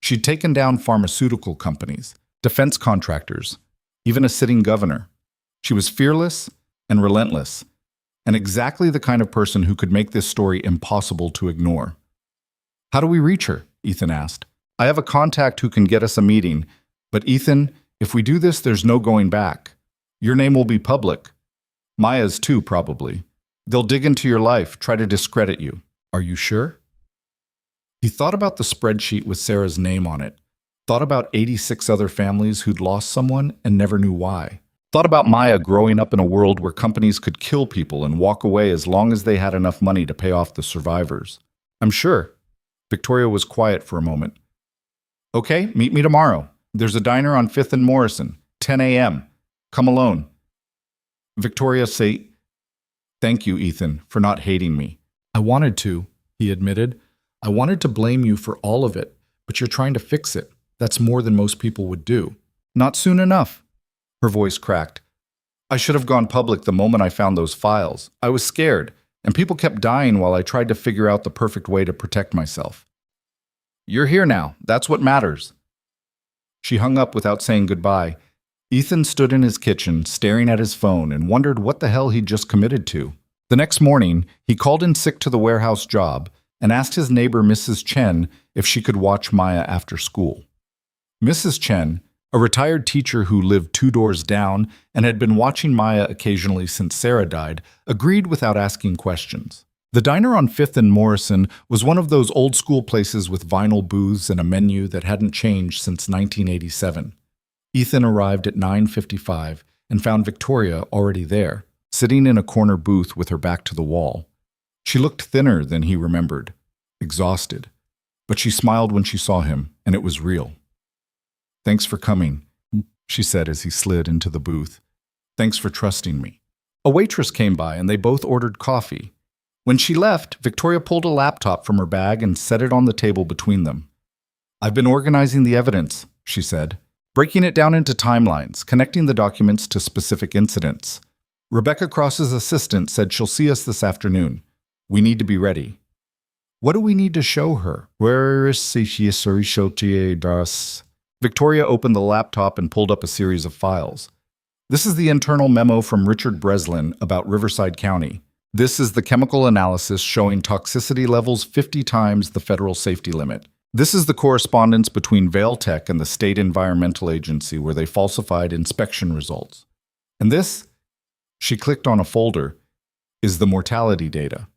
She'd taken down pharmaceutical companies, defense contractors, even a sitting governor. She was fearless and relentless, and exactly the kind of person who could make this story impossible to ignore. "How do we reach her?" Ethan asked. "I have a contact who can get us a meeting, but Ethan, if we do this, there's no going back. Your name will be public. Maya's too, probably. They'll dig into your life, try to discredit you. Are you sure?" He thought about the spreadsheet with Sarah's name on it, thought about 86 other families who'd lost someone and never knew why. Thought about Maya growing up in a world where companies could kill people and walk away as long as they had enough money to pay off the survivors. "I'm sure." Victoria was quiet for a moment. "Okay, meet me tomorrow. There's a diner on 5th and Morrison, 10 a.m. Come alone." Victoria said, "Thank you, Ethan, for not hating me." "I wanted to," he admitted. "I wanted to blame you for all of it, but you're trying to fix it. That's more than most people would do." "Not soon enough." Her voice cracked. "I should have gone public the moment I found those files. I was scared, and people kept dying while I tried to figure out the perfect way to protect myself." You're here now. That's what matters. She hung up without saying goodbye. Ethan stood in his kitchen, staring at his phone, and wondered what the hell he'd just committed to. The next morning, he called in sick to the warehouse job and asked his neighbor, Mrs. Chen, if she could watch Maya after school. Mrs. Chen, a retired teacher who lived 2 doors down and had been watching Maya occasionally since Sarah died, agreed without asking questions. The diner on 5th and Morrison was one of those old-school places with vinyl booths and a menu that hadn't changed since 1987. Ethan arrived at 9:55 and found Victoria already there, sitting in a corner booth with her back to the wall. She looked thinner than he remembered, exhausted, but she smiled when she saw him, and it was real. "Thanks for coming," she said as he slid into the booth. "Thanks for trusting me." A waitress came by and they both ordered coffee. When she left, Victoria pulled a laptop from her bag and set it on the table between them. "I've been organizing the evidence," she said, breaking it down into timelines, connecting the documents to specific incidents. "Rebecca Cross's assistant said she'll see us this afternoon. We need to be ready." "What do we need to show her?" "Where is she? Victoria opened the laptop and pulled up a series of files. "This is the internal memo from Richard Breslin about Riverside County. This is the chemical analysis showing toxicity levels 50 times the federal safety limit. This is the correspondence between Vail Tech and the state environmental agency where they falsified inspection results. And this," she clicked on a folder, "is the mortality data.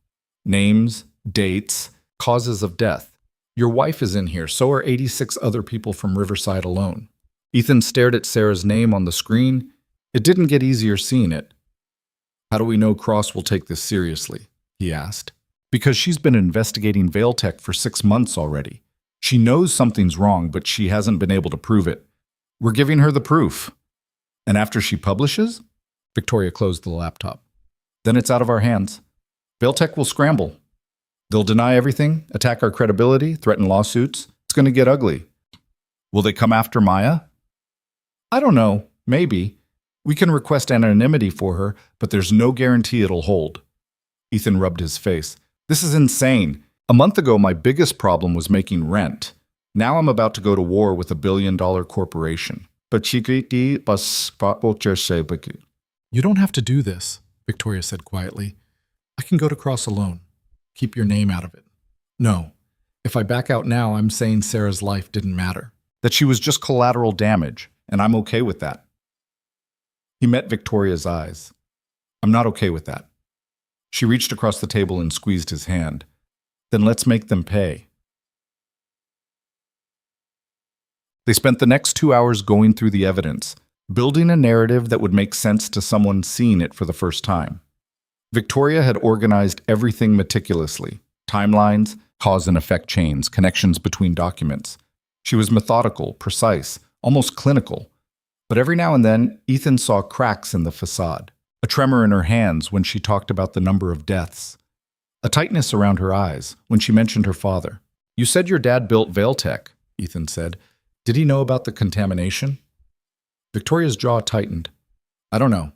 Names, dates, causes of death. Your wife is in here, so are 86 other people from Riverside alone." Ethan stared at Sarah's name on the screen. It didn't get easier seeing it. "How do we know Cross will take this seriously?" he asked. "Because she's been investigating Vail Tech for 6 months already. She knows something's wrong, but she hasn't been able to prove it. We're giving her the proof. And after she publishes?" Victoria closed the laptop. "Then it's out of our hands. Vail Tech will scramble. They'll deny everything, attack our credibility, threaten lawsuits. It's going to get ugly." "Will they come after Maya?" "I don't know. Maybe. We can request anonymity for her, but there's no guarantee it'll hold." Ethan rubbed his face. "This is insane. A month ago, my biggest problem was making rent. Now I'm about to go to war with a billion-dollar corporation." "You don't have to do this," Victoria said quietly. "I can go to Cross alone. Keep your name out of it. No, if I back out now, I'm saying Sarah's life didn't matter. That she was just collateral damage, and I'm okay with that." He met Victoria's eyes. "I'm not okay with that." She reached across the table and squeezed his hand. "Then let's make them pay." They spent the next 2 hours going through the evidence, building a narrative that would make sense to someone seeing it for the first time. Victoria had organized everything meticulously: timelines, cause and effect chains, connections between documents. She was methodical, precise, almost clinical. But every now and then, Ethan saw cracks in the facade, a tremor in her hands when she talked about the number of deaths, a tightness around her eyes when she mentioned her father. "You said your dad built Vail Tech," Ethan said. "Did he know about the contamination?" Victoria's jaw tightened. "I don't know.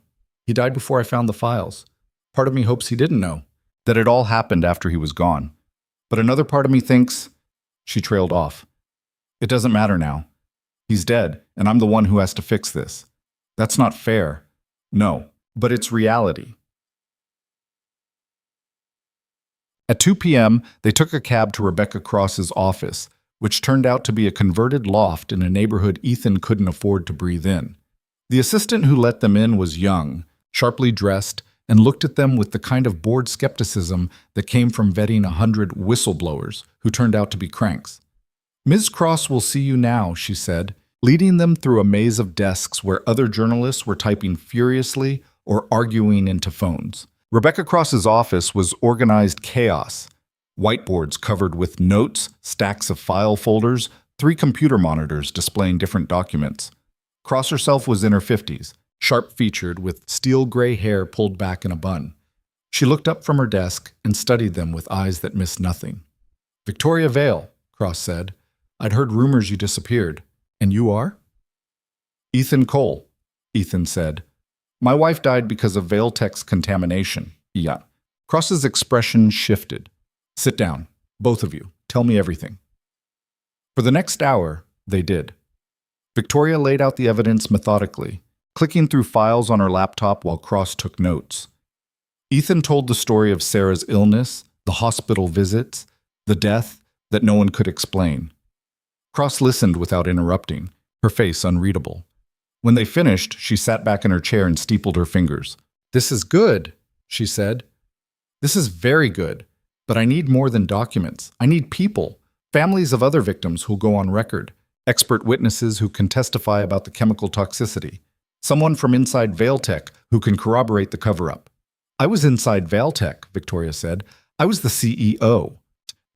He died before I found the files. Part of me hopes he didn't know, that it all happened after he was gone. But another part of me thinks—" She trailed off. "It doesn't matter now. He's dead, and I'm the one who has to fix this. That's not fair. No, but it's reality." At 2 p.m., they took a cab to Rebecca Cross's office, which turned out to be a converted loft in a neighborhood Ethan couldn't afford to breathe in. The assistant who let them in was young, sharply dressed, and looked at them with the kind of bored skepticism that came from vetting 100 whistleblowers who turned out to be cranks. "Ms. Cross will see you now," she said, leading them through a maze of desks where other journalists were typing furiously or arguing into phones. Rebecca Cross's office was organized chaos. Whiteboards covered with notes, stacks of file folders, 3 computer monitors displaying different documents. Cross herself was in her 50s, sharp-featured, with steel gray hair pulled back in a bun. She looked up from her desk and studied them with eyes that missed nothing. "Victoria Vail," Cross said. "I'd heard rumors you disappeared. And you are?" "Ethan Cole," Ethan said. "My wife died because of Vail Tech's contamination." "Yeah." Cross's expression shifted. "Sit down, both of you. Tell me everything." For the next hour, they did. Victoria laid out the evidence methodically, clicking through files on her laptop while Cross took notes. Ethan told the story of Sarah's illness, the hospital visits, the death that no one could explain. Cross listened without interrupting, her face unreadable. When they finished, she sat back in her chair and steepled her fingers. "This is good," she said. "This is very good, but I need more than documents. I need people, families of other victims who'll go on record, expert witnesses who can testify about the chemical toxicity, someone from inside Vailtech who can corroborate the cover-up." "I was inside Vailtech," Victoria said. "I was the CEO.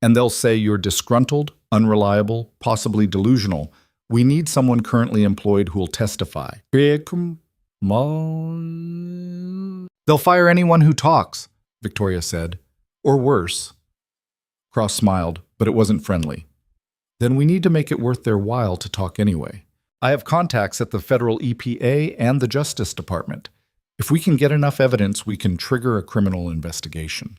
And they'll say you're disgruntled, unreliable, possibly delusional. We need someone currently employed who will testify." "They'll fire anyone who talks," Victoria said. "Or worse." Cross smiled, but it wasn't friendly. "Then we need to make it worth their while to talk anyway. I have contacts at the federal EPA and the Justice Department. If we can get enough evidence, we can trigger a criminal investigation.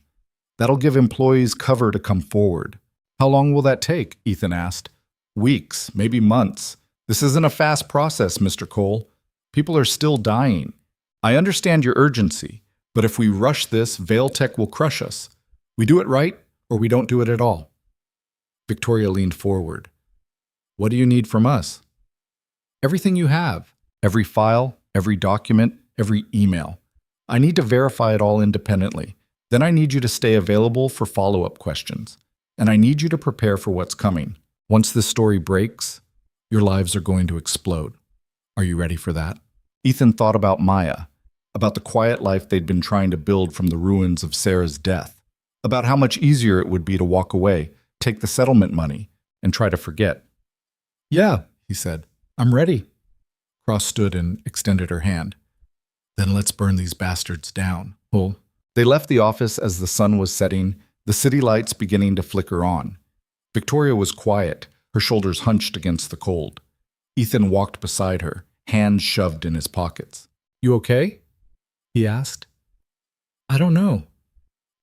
That'll give employees cover to come forward." "How long will that take?" Ethan asked. "Weeks, maybe months. This isn't a fast process, Mr. Cole. People are still dying. I understand your urgency, but if we rush this, Vailtech will crush us. We do it right, or we don't do it at all." Victoria leaned forward. "What do you need from us?" "Everything you have. Every file, every document, every email. I need to verify it all independently. Then I need you to stay available for follow-up questions. And I need you to prepare for what's coming. Once this story breaks, your lives are going to explode. Are you ready for that?" Ethan thought about Maya, about the quiet life they'd been trying to build from the ruins of Sarah's death, about how much easier it would be to walk away, take the settlement money, and try to forget. "Yeah," he said. "I'm ready." Cross stood and extended her hand. "Then let's burn these bastards down." They left the office as the sun was setting, the city lights beginning to flicker on. Victoria was quiet, her shoulders hunched against the cold. Ethan walked beside her, hands shoved in his pockets. "You okay?" he asked. "I don't know.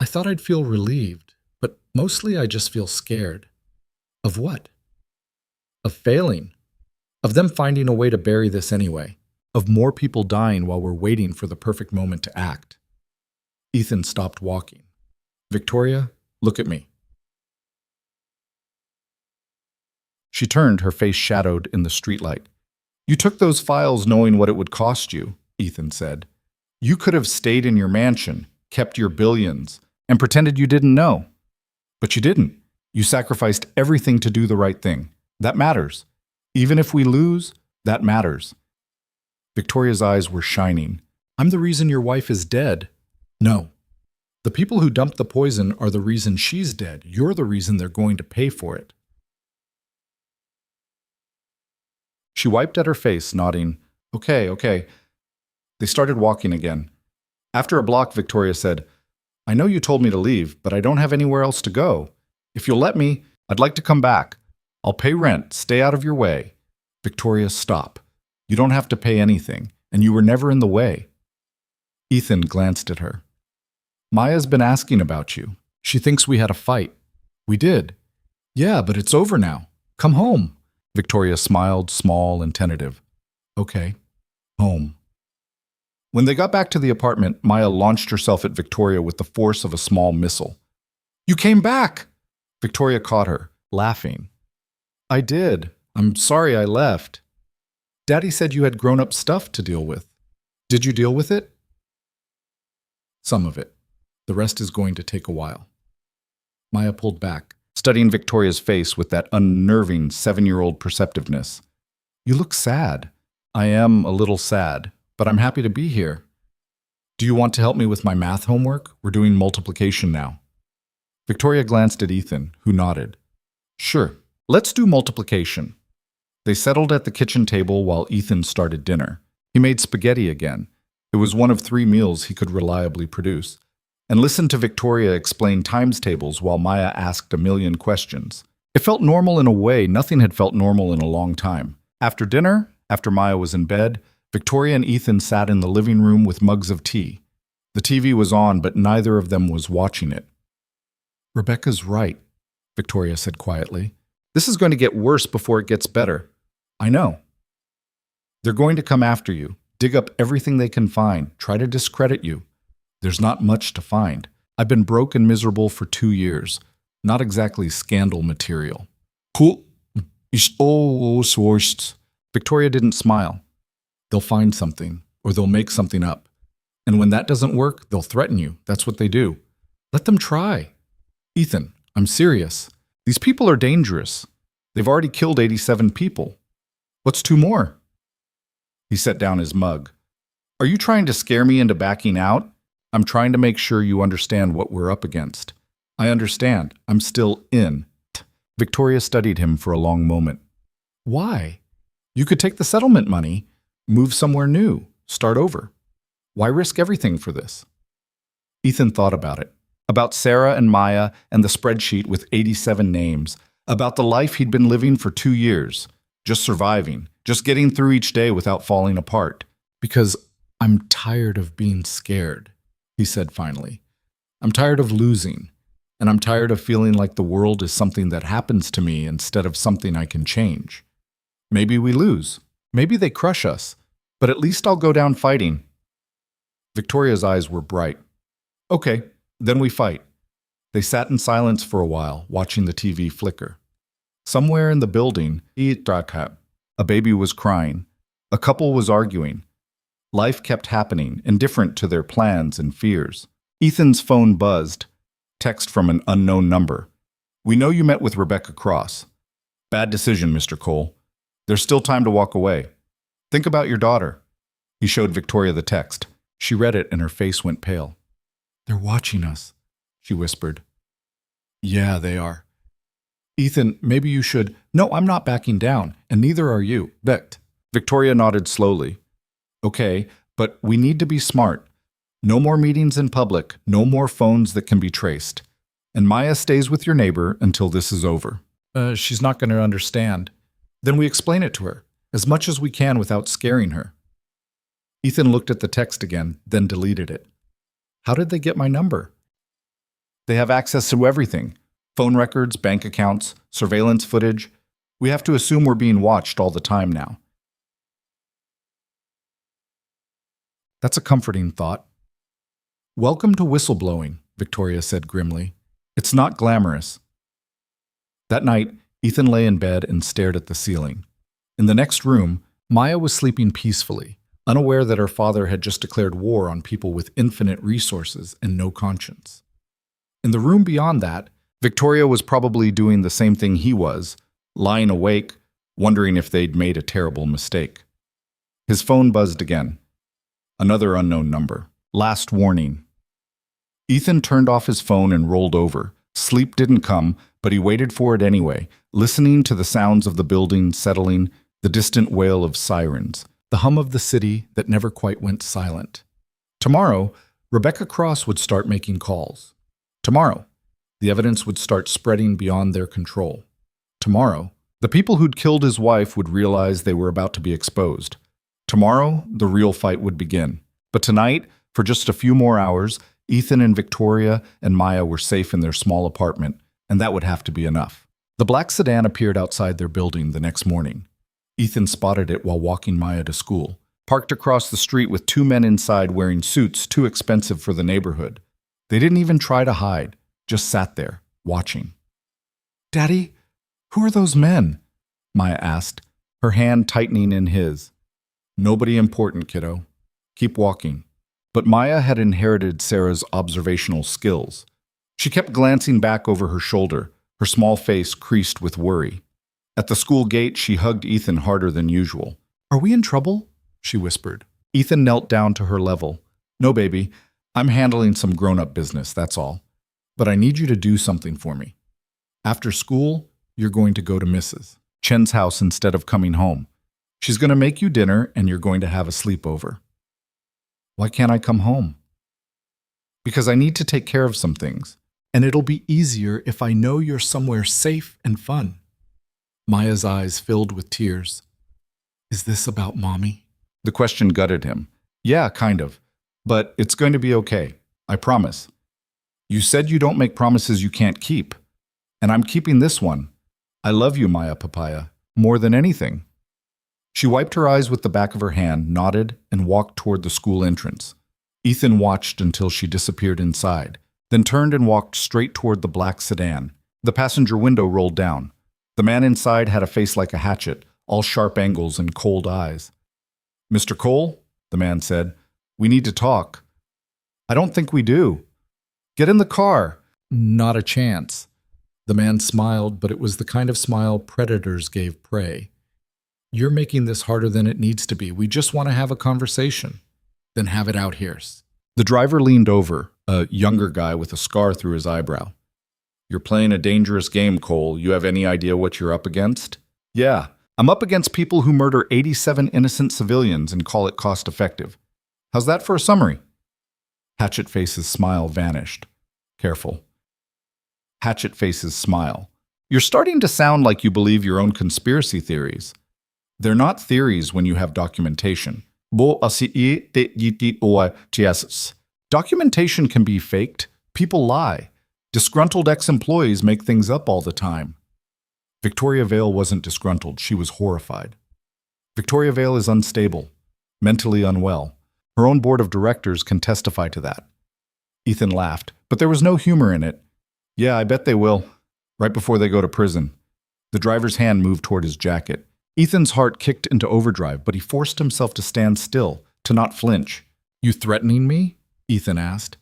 I thought I'd feel relieved, but mostly I just feel scared." "Of what?" "Of failing. Of them finding a way to bury this anyway. Of more people dying while we're waiting for the perfect moment to act." Ethan stopped walking. "Victoria, look at me." She turned, her face shadowed in the streetlight. "You took those files knowing what it would cost you," Ethan said. "You could have stayed in your mansion, kept your billions, and pretended you didn't know. But you didn't. You sacrificed everything to do the right thing. That matters. Even if we lose, that matters." Victoria's eyes were shining. "I'm the reason your wife is dead." "No. The people who dumped the poison are the reason she's dead. You're the reason they're going to pay for it." She wiped at her face, nodding. Okay. They started walking again. After a block, Victoria said, "I know you told me to leave, but I don't have anywhere else to go. If you'll let me, I'd like to come back. I'll pay rent. Stay out of your way." "Victoria, stop. You don't have to pay anything, and you were never in the way." Ethan glanced at her. "Maya's been asking about you. She thinks we had a fight." "We did." "Yeah, but it's over now. Come home." Victoria smiled, small and tentative. "Okay, home." When they got back to the apartment, Maya launched herself at Victoria with the force of a small missile. "You came back!" Victoria caught her, laughing. "I did. I'm sorry I left. Daddy said you had grown-up stuff to deal with. Did you deal with it?" "Some of it. The rest is going to take a while." Maya pulled back, studying Victoria's face with that unnerving 7-year-old perceptiveness. "You look sad." "I am a little sad, but I'm happy to be here. Do you want to help me with my math homework? We're doing multiplication now." Victoria glanced at Ethan, who nodded. "Sure, let's do multiplication." They settled at the kitchen table while Ethan started dinner. He made spaghetti again. It was one of 3 meals he could reliably produce. And listened to Victoria explain times tables while Maya asked a million questions. It felt normal in a way nothing had felt normal in a long time. After dinner, after Maya was in bed, Victoria and Ethan sat in the living room with mugs of tea. The TV was on, but neither of them was watching it. "Rebecca's right," Victoria said quietly. This is going to get worse before it gets better. I know. They're going to come after you, dig up everything they can find, try to discredit you. There's not much to find. I've been broke and miserable for 2 years. Not exactly scandal material. Who is always worst? Victoria didn't smile. They'll find something, or they'll make something up. And when that doesn't work, they'll threaten you. That's what they do. Let them try. Ethan, I'm serious. These people are dangerous. They've already killed 87 people. What's 2 more? He set down his mug. Are you trying to scare me into backing out? I'm trying to make sure you understand what we're up against. I understand. I'm still in. Victoria studied him for a long moment. Why? You could take the settlement money, move somewhere new, start over. Why risk everything for this? Ethan thought about it. About Sarah and Maya and the spreadsheet with 87 names. About the life he'd been living for 2 years. Just surviving. Just getting through each day without falling apart. Because I'm tired of being scared, he said finally. I'm tired of losing. And I'm tired of feeling like the world is something that happens to me instead of something I can change. Maybe we lose. Maybe they crush us. But at least I'll go down fighting. Victoria's eyes were bright. Okay, then we fight. They sat in silence for a while, watching the TV flicker. Somewhere in the building, a baby was crying. A couple was arguing. Life kept happening, indifferent to their plans and fears. Ethan's phone buzzed. Text from an unknown number. We know you met with Rebecca Cross. Bad decision, Mr. Cole. There's still time to walk away. Think about your daughter. He showed Victoria the text. She read it and her face went pale. They're watching us, she whispered. Yeah, they are. Ethan, maybe you should. No, I'm not backing down, and neither are you. Bet. Victoria nodded slowly. Okay, but we need to be smart. No more meetings in public, no more phones that can be traced. And Maya stays with your neighbor until this is over. She's not going to understand. Then we explain it to her, as much as we can without scaring her. Ethan looked at the text again, then deleted it. How did they get my number? They have access to everything. Phone records, bank accounts, surveillance footage. We have to assume we're being watched all the time now. That's a comforting thought. Welcome to whistleblowing, Victoria said grimly. It's not glamorous. That night, Ethan lay in bed and stared at the ceiling. In the next room, Maya was sleeping peacefully, unaware that her father had just declared war on people with infinite resources and no conscience. In the room beyond that, Victoria was probably doing the same thing he was, lying awake, wondering if they'd made a terrible mistake. His phone buzzed again. Another unknown number. Last warning. Ethan turned off his phone and rolled over. Sleep didn't come, but he waited for it anyway, listening to the sounds of the building settling, the distant wail of sirens, the hum of the city that never quite went silent. Tomorrow, Rebecca Cross would start making calls. Tomorrow, the evidence would start spreading beyond their control. Tomorrow, the people who'd killed his wife would realize they were about to be exposed. Tomorrow, the real fight would begin. But tonight, for just a few more hours, Ethan and Victoria and Maya were safe in their small apartment, and that would have to be enough. The black sedan appeared outside their building the next morning. Ethan spotted it while walking Maya to school, parked across the street with 2 men inside wearing suits too expensive for the neighborhood. They didn't even try to hide, just sat there, watching. Daddy, who are those men? Maya asked, her hand tightening in his. Nobody important, kiddo. Keep walking. But Maya had inherited Sarah's observational skills. She kept glancing back over her shoulder, her small face creased with worry. At the school gate, she hugged Ethan harder than usual. Are we in trouble? She whispered. Ethan knelt down to her level. No, baby. I'm handling some grown-up business, that's all. But I need you to do something for me. After school, you're going to go to Mrs. Chen's house instead of coming home. She's going to make you dinner and you're going to have a sleepover. Why can't I come home? Because I need to take care of some things, and it'll be easier if I know you're somewhere safe and fun. Maya's eyes filled with tears. Is this about Mommy? The question gutted him. Yeah, kind of. But it's going to be okay. I promise. You said you don't make promises you can't keep. And I'm keeping this one. I love you, Maya Papaya, more than anything. She wiped her eyes with the back of her hand, nodded, and walked toward the school entrance. Ethan watched until she disappeared inside, then turned and walked straight toward the black sedan. The passenger window rolled down. The man inside had a face like a hatchet, all sharp angles and cold eyes. "Mr. Cole," the man said, "we need to talk." "I don't think we do." "Get in the car." "Not a chance." The man smiled, but it was the kind of smile predators gave prey. "You're making this harder than it needs to be. We just want to have a conversation." "Then have it out here." The driver leaned over, a younger guy with a scar through his eyebrow. "You're playing a dangerous game, Cole. You have any idea what you're up against?" "Yeah, I'm up against people who murder 87 innocent civilians and call it cost-effective. How's that for a summary?" Hatchet Face's smile vanished. "Careful." Hatchet Face's smile. "You're starting to sound like you believe your own conspiracy theories." "They're not theories when you have documentation." Documentation can be faked. People lie. Disgruntled ex-employees make things up all the time. Victoria Vale wasn't disgruntled. She was horrified. Victoria Vale is unstable, mentally unwell. Her own board of directors can testify to that. Ethan laughed, but there was no humor in it. "Yeah, I bet they will. Right before they go to prison." The driver's hand moved toward his jacket. Ethan's heart kicked into overdrive, but he forced himself to stand still, to not flinch. "You threatening me?" Ethan asked.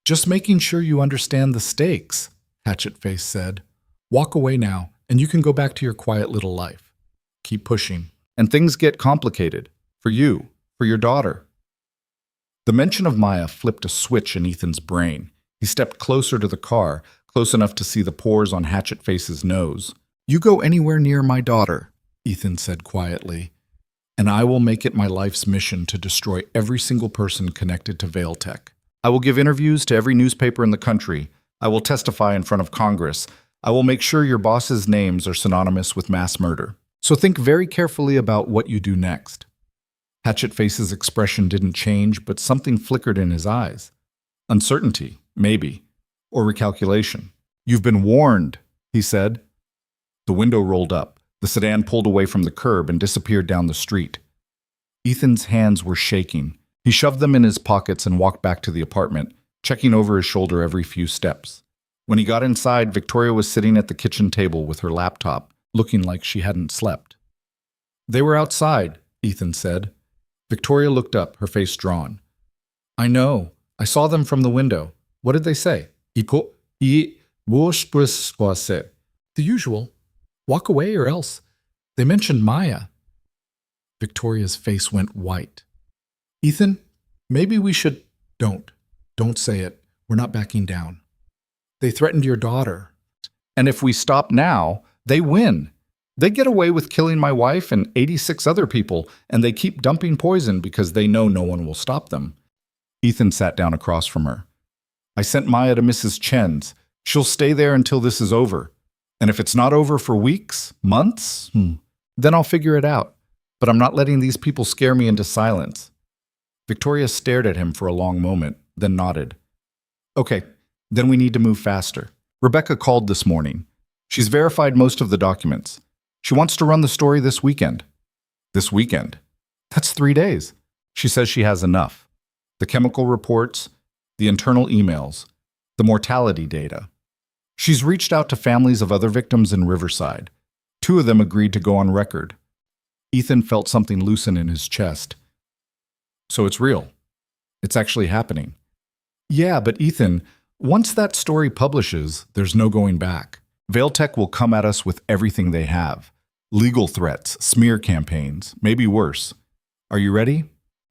"Just making sure you understand the stakes," Hatchet Face said. "Walk away now, and you can go back to your quiet little life. Keep pushing. And things get complicated. For you, for your daughter." The mention of Maya flipped a switch in Ethan's brain. He stepped closer to the car, close enough to see the pores on Hatchet Face's nose. "You go anywhere near my daughter," Ethan said quietly, "and I will make it my life's mission to destroy every single person connected to Vale Tech. I will give interviews to every newspaper in the country. I will testify in front of Congress. I will make sure your bosses' names are synonymous with mass murder. So think very carefully about what you do next." Hatchet Face's expression didn't change, but something flickered in his eyes. Uncertainty, maybe, or recalculation. "You've been warned," he said. The window rolled up. The sedan pulled away from the curb and disappeared down the street. Ethan's hands were shaking. He shoved them in his pockets and walked back to the apartment, checking over his shoulder every few steps. When he got inside, Victoria was sitting at the kitchen table with her laptop, looking like she hadn't slept. "They were outside," Ethan said. Victoria looked up, her face drawn. "I know. I saw them from the window. What did they say?" The usual. Walk away or else. They mentioned Maya." Victoria's face went white. "Ethan, maybe we should—" Don't say it. We're not backing down." "They threatened your daughter." "And if we stop now, they win. They get away with killing my wife and 86 other people, and they keep dumping poison because they know no one will stop them." Ethan sat down across from her. "I sent Maya to Mrs. Chen's. She'll stay there until this is over. And if it's not over for weeks, months, then I'll figure it out. But I'm not letting these people scare me into silence." Victoria stared at him for a long moment, then nodded. "Okay, then we need to move faster. Rebecca called this morning. She's verified most of the documents. She wants to run the story this weekend." "This weekend? That's 3 days." "She says she has enough. The chemical reports, the internal emails, the mortality data. She's reached out to families of other victims in Riverside. 2 of them agreed to go on record." Ethan felt something loosen in his chest. "So it's real. It's actually happening." "Yeah, but Ethan, once that story publishes, there's no going back. Vale Tech will come at us with everything they have. Legal threats, smear campaigns, maybe worse. Are you ready?"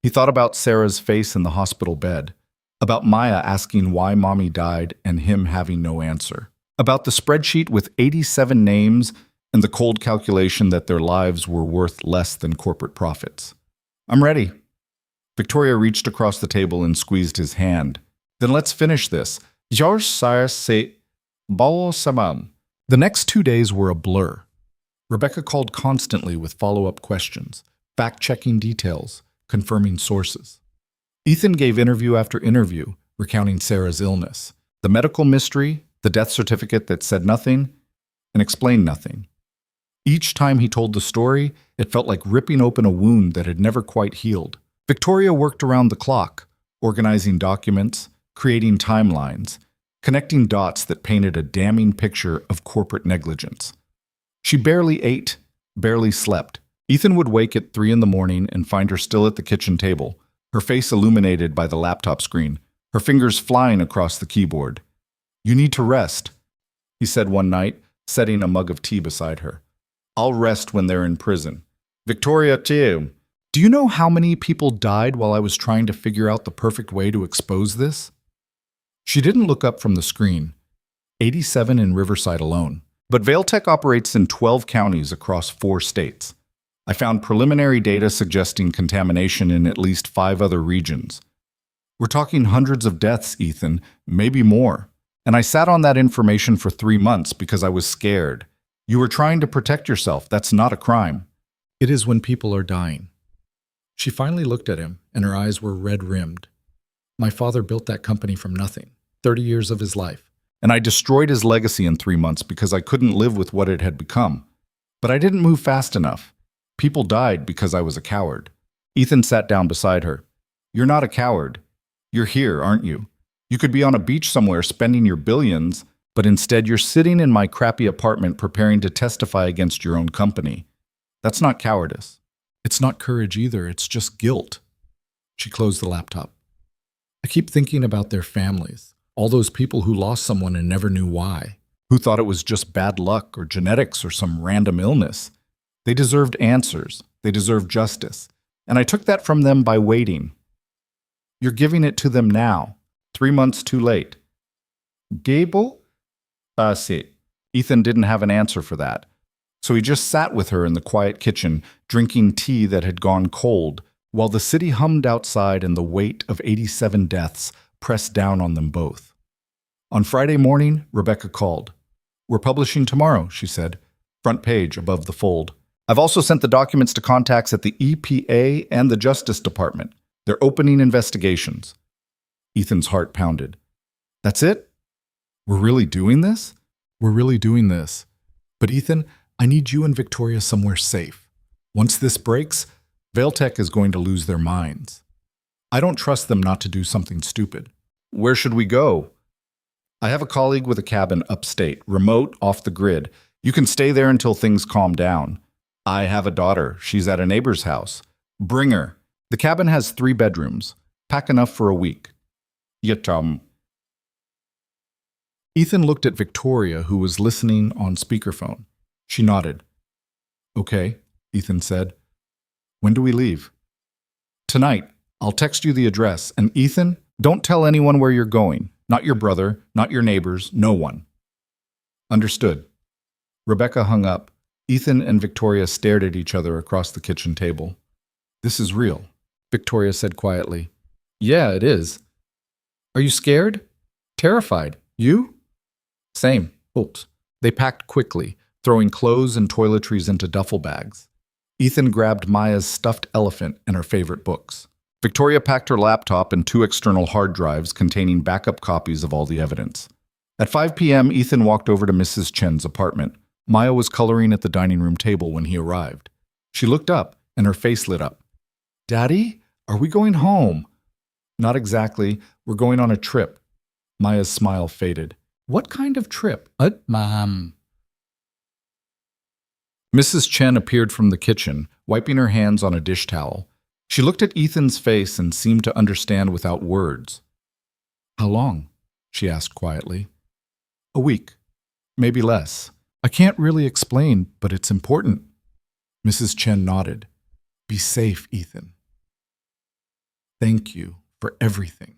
He thought about Sarah's face in the hospital bed, about Maya asking why Mommy died and him having no answer, about the spreadsheet with 87 names and the cold calculation that their lives were worth less than corporate profits. "I'm ready." Victoria reached across the table and squeezed his hand. "Then let's finish this." The next 2 days were a blur. Rebecca called constantly with follow-up questions, fact-checking details, confirming sources. Ethan gave interview after interview, recounting Sarah's illness, the medical mystery, the death certificate that said nothing, and explained nothing. Each time he told the story, it felt like ripping open a wound that had never quite healed. Victoria worked around the clock, organizing documents, creating timelines, connecting dots that painted a damning picture of corporate negligence. She barely ate, barely slept. Ethan would wake at 3 in the morning and find her still at the kitchen table, her face illuminated by the laptop screen, her fingers flying across the keyboard. "You need to rest," he said one night, setting a mug of tea beside her. "I'll rest when they're in prison. Victoria, too. Do you know how many people died while I was trying to figure out the perfect way to expose this?" She didn't look up from the screen. 87 in Riverside alone. But Vailtech operates in 12 counties across 4 states. I found preliminary data suggesting contamination in at least 5 other regions. We're talking hundreds of deaths, Ethan, maybe more. And I sat on that information for 3 months because I was scared. You were trying to protect yourself. That's not a crime. It is when people are dying. She finally looked at him, and her eyes were red-rimmed. My father built that company from nothing, 30 years of his life. And I destroyed his legacy in 3 months because I couldn't live with what it had become. But I didn't move fast enough. People died because I was a coward. Ethan sat down beside her. "You're not a coward. You're here, aren't you? You could be on a beach somewhere spending your billions, but instead you're sitting in my crappy apartment preparing to testify against your own company. That's not cowardice. It's not courage either, it's just guilt." She closed the laptop. "I keep thinking about their families. All those people who lost someone and never knew why, who thought it was just bad luck or genetics or some random illness. They deserved answers. They deserved justice. And I took that from them by waiting. You're giving it to them now, 3 months too late." "Gable?" See. Ethan didn't have an answer for that. So he just sat with her in the quiet kitchen, drinking tea that had gone cold, while the city hummed outside and the weight of 87 deaths pressed down on them both. On Friday morning, Rebecca called. "We're publishing tomorrow," she said, front page above the fold. "I've also sent the documents to contacts at the EPA and the Justice Department. They're opening investigations." Ethan's heart pounded. "That's it? We're really doing this?" "We're really doing this. But Ethan, I need you and Victoria somewhere safe. Once this breaks, Vailtech is going to lose their minds. I don't trust them not to do something stupid." "Where should we go?" "I have a colleague with a cabin upstate, remote, off the grid. You can stay there until things calm down. I have a daughter. She's at a neighbor's house. Bring her. The cabin has 3 bedrooms. Pack enough for a week." "Tom." Ethan looked at Victoria, who was listening on speakerphone. She nodded. "Okay," Ethan said. "When do we leave?" "Tonight. I'll text you the address. And Ethan, don't tell anyone where you're going. Not your brother, not your neighbors, no one." "Understood." Rebecca hung up. Ethan and Victoria stared at each other across the kitchen table. "This is real," Victoria said quietly. "Yeah, it is." "Are you scared?" "Terrified. You?" "Same." Oops. They packed quickly, throwing clothes and toiletries into duffel bags. Ethan grabbed Maya's stuffed elephant and her favorite books. Victoria packed her laptop and 2 external hard drives containing backup copies of all the evidence. At 5 p.m., Ethan walked over to Mrs. Chen's apartment. Maya was coloring at the dining room table when he arrived. She looked up, and her face lit up. "Daddy, are we going home?" "Not exactly. We're going on a trip." Maya's smile faded. "What kind of trip?" Mom." Mrs. Chen appeared from the kitchen, wiping her hands on a dish towel. She looked at Ethan's face and seemed to understand without words. "How long?" she asked quietly. "A week. Maybe less. I can't really explain, but it's important." Mrs. Chen nodded. "Be safe, Ethan." "Thank you for everything."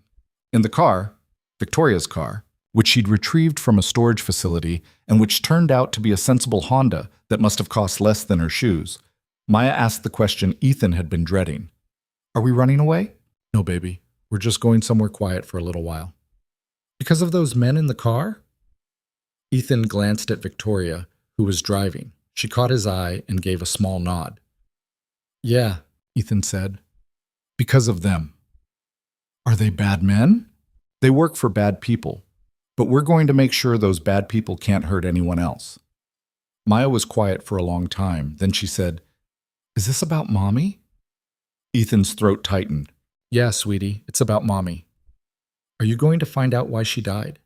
In the car, Victoria's car, which she'd retrieved from a storage facility and which turned out to be a sensible Honda that must have cost less than her shoes, Maya asked the question Ethan had been dreading. "Are we running away?" "No, baby. We're just going somewhere quiet for a little while." "Because of those men in the car?" Ethan glanced at Victoria, who was driving. She caught his eye and gave a small nod. "Yeah," Ethan said. "Because of them." "Are they bad men?" "They work for bad people. But we're going to make sure those bad people can't hurt anyone else." Maya was quiet for a long time. Then she said, "Is this about Mommy?" Ethan's throat tightened. "Yeah, sweetie, it's about Mommy." "Are you going to find out why she died?"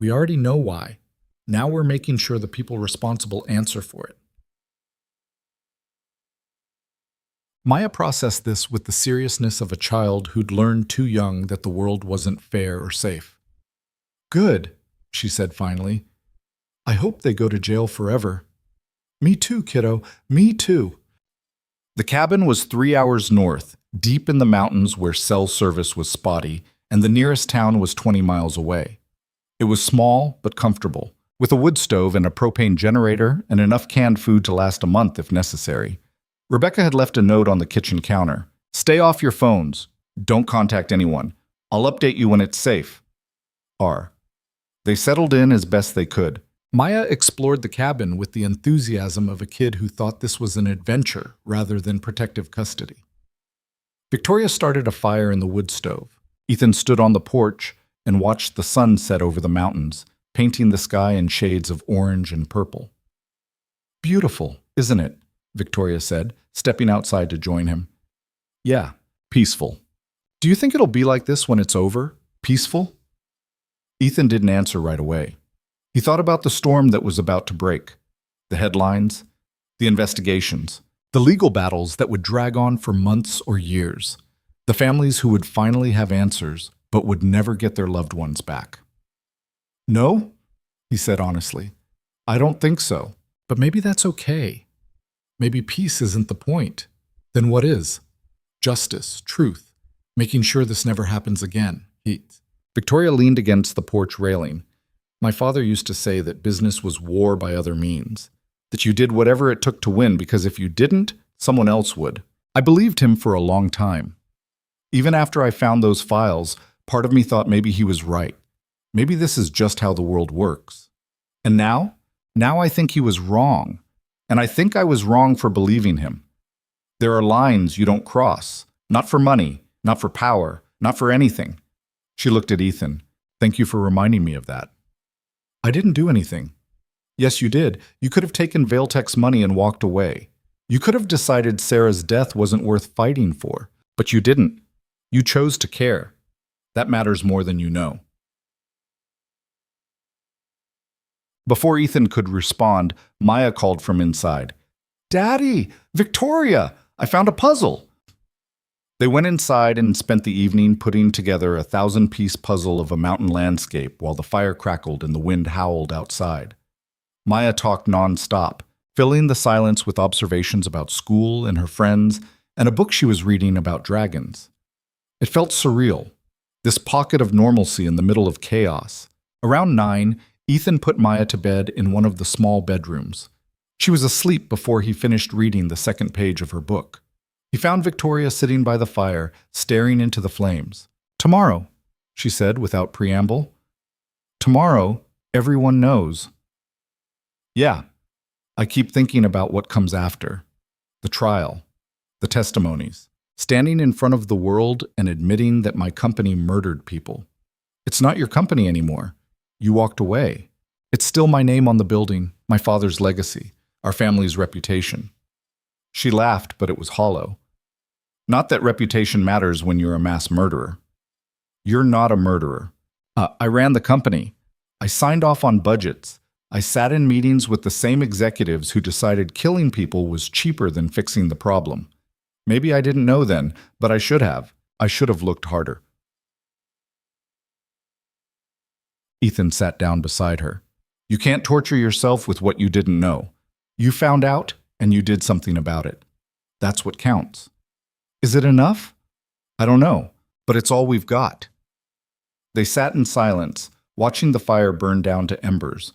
"We already know why. Now we're making sure the people responsible answer for it." Maya processed this with the seriousness of a child who'd learned too young that the world wasn't fair or safe. "Good," she said finally. "I hope they go to jail forever." "Me too, kiddo. Me too." The cabin was 3 hours north, deep in the mountains where cell service was spotty, and the nearest town was 20 miles away. It was small but comfortable, with a wood stove and a propane generator and enough canned food to last a month if necessary. Rebecca had left a note on the kitchen counter. "Stay off your phones. Don't contact anyone. I'll update you when it's safe. R." They settled in as best they could. Maya explored the cabin with the enthusiasm of a kid who thought this was an adventure rather than protective custody. Victoria started a fire in the wood stove. Ethan stood on the porch and watched the sun set over the mountains, painting the sky in shades of orange and purple. "Beautiful, isn't it?" Victoria said, stepping outside to join him. "Yeah, peaceful. Do you think it'll be like this when it's over? Peaceful?" Ethan didn't answer right away. He thought about the storm that was about to break, the headlines, the investigations, the legal battles that would drag on for months or years, the families who would finally have answers but would never get their loved ones back. "No," he said honestly. "I don't think so. But maybe that's okay. Maybe peace isn't the point. Then what is? Justice, truth, making sure this never happens again." Victoria leaned against the porch railing. "My father used to say that business was war by other means, that you did whatever it took to win because if you didn't, someone else would. I believed him for a long time. Even after I found those files, part of me thought maybe he was right. Maybe this is just how the world works. And now I think he was wrong. And I think I was wrong for believing him. There are lines you don't cross, not for money, not for power, not for anything." She looked at Ethan. "Thank you for reminding me of that." "I didn't do anything." "Yes, you did. You could have taken Vailtech's money and walked away. You could have decided Sarah's death wasn't worth fighting for, but you didn't. You chose to care. That matters more than you know." Before Ethan could respond, Maya called from inside. "Daddy! Victoria! I found a puzzle!" They went inside and spent the evening putting together a 1,000-piece puzzle of a mountain landscape while the fire crackled and the wind howled outside. Maya talked non-stop, filling the silence with observations about school and her friends and a book she was reading about dragons. It felt surreal, this pocket of normalcy in the middle of chaos. Around 9, Ethan put Maya to bed in one of the small bedrooms. She was asleep before he finished reading the second page of her book. He found Victoria sitting by the fire, staring into the flames. "Tomorrow," she said without preamble. "Tomorrow, everyone knows." "Yeah, I keep thinking about what comes after. The trial, the testimonies, standing in front of the world and admitting that my company murdered people. It's not your company anymore. You walked away. It's still my name on the building, my father's legacy, our family's reputation." She laughed, but it was hollow. "Not that reputation matters when you're a mass murderer. You're not a murderer. I ran the company. I signed off on budgets. I sat in meetings with the same executives who decided killing people was cheaper than fixing the problem. Maybe I didn't know then, but I should have. I should have looked harder." Ethan sat down beside her. "You can't torture yourself with what you didn't know. You found out, and you did something about it. That's what counts. Is it enough? I don't know, but it's all we've got." They sat in silence, watching the fire burn down to embers.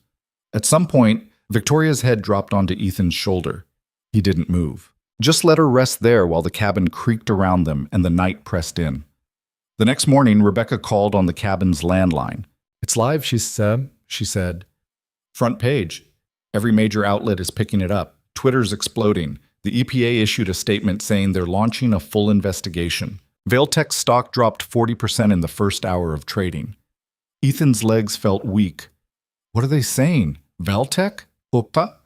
At some point, Victoria's head dropped onto Ethan's shoulder. He didn't move. Just let her rest there while the cabin creaked around them and the night pressed in. The next morning, Rebecca called on the cabin's landline. "It's live," she said. "Front page. Every major outlet is picking it up. Twitter's exploding. The EPA issued a statement saying they're launching a full investigation. Vailtech's stock dropped 40% in the first hour of trading." Ethan's legs felt weak. "What are they saying? Vailtech? Opa?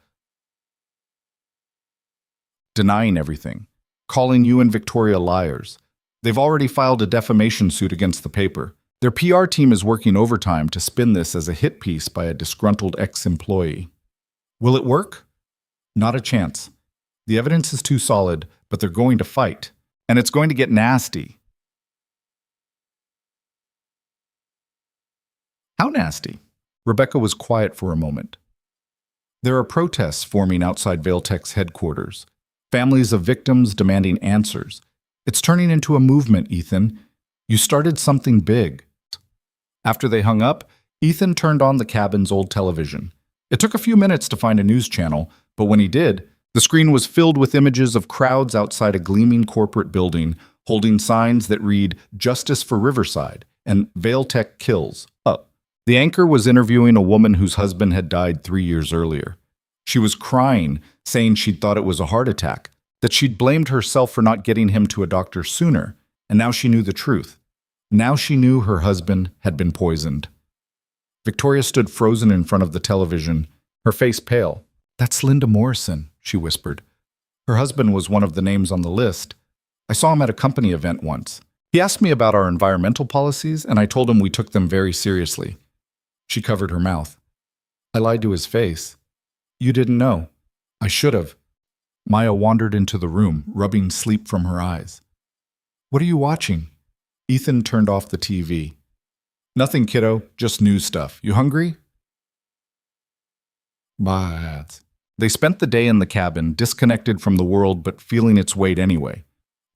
denying everything, calling you and Victoria liars. They've already filed a defamation suit against the paper. Their PR team is working overtime to spin this as a hit piece by a disgruntled ex-employee. Will it work? Not a chance. The evidence is too solid, but they're going to fight. And it's going to get nasty. How nasty? Rebecca was quiet for a moment. There are protests forming outside Vailtech's headquarters. Families of victims demanding answers. It's turning into a movement, Ethan. You started something big. After they hung up, Ethan turned on the cabin's old television. It took a few minutes to find a news channel, but when he did, the screen was filled with images of crowds outside a gleaming corporate building, holding signs that read, "Justice for Riverside," and "Vailtech kills." The anchor was interviewing a woman whose husband had died 3 years earlier. She was crying, saying she'd thought it was a heart attack, that she'd blamed herself for not getting him to a doctor sooner, and now she knew the truth. Now she knew her husband had been poisoned. Victoria stood frozen in front of the television, her face pale. "That's Linda Morrison," she whispered. Her husband was one of the names on the list. I saw him at a company event once. He asked me about our environmental policies, and I told him we took them very seriously. She covered her mouth. I lied to his face. "You didn't know." "I should have." Maya wandered into the room, rubbing sleep from her eyes. "What are you watching?" Ethan turned off the TV. "Nothing, kiddo, just news stuff. You hungry?" But they spent the day in the cabin, disconnected from the world but feeling its weight anyway.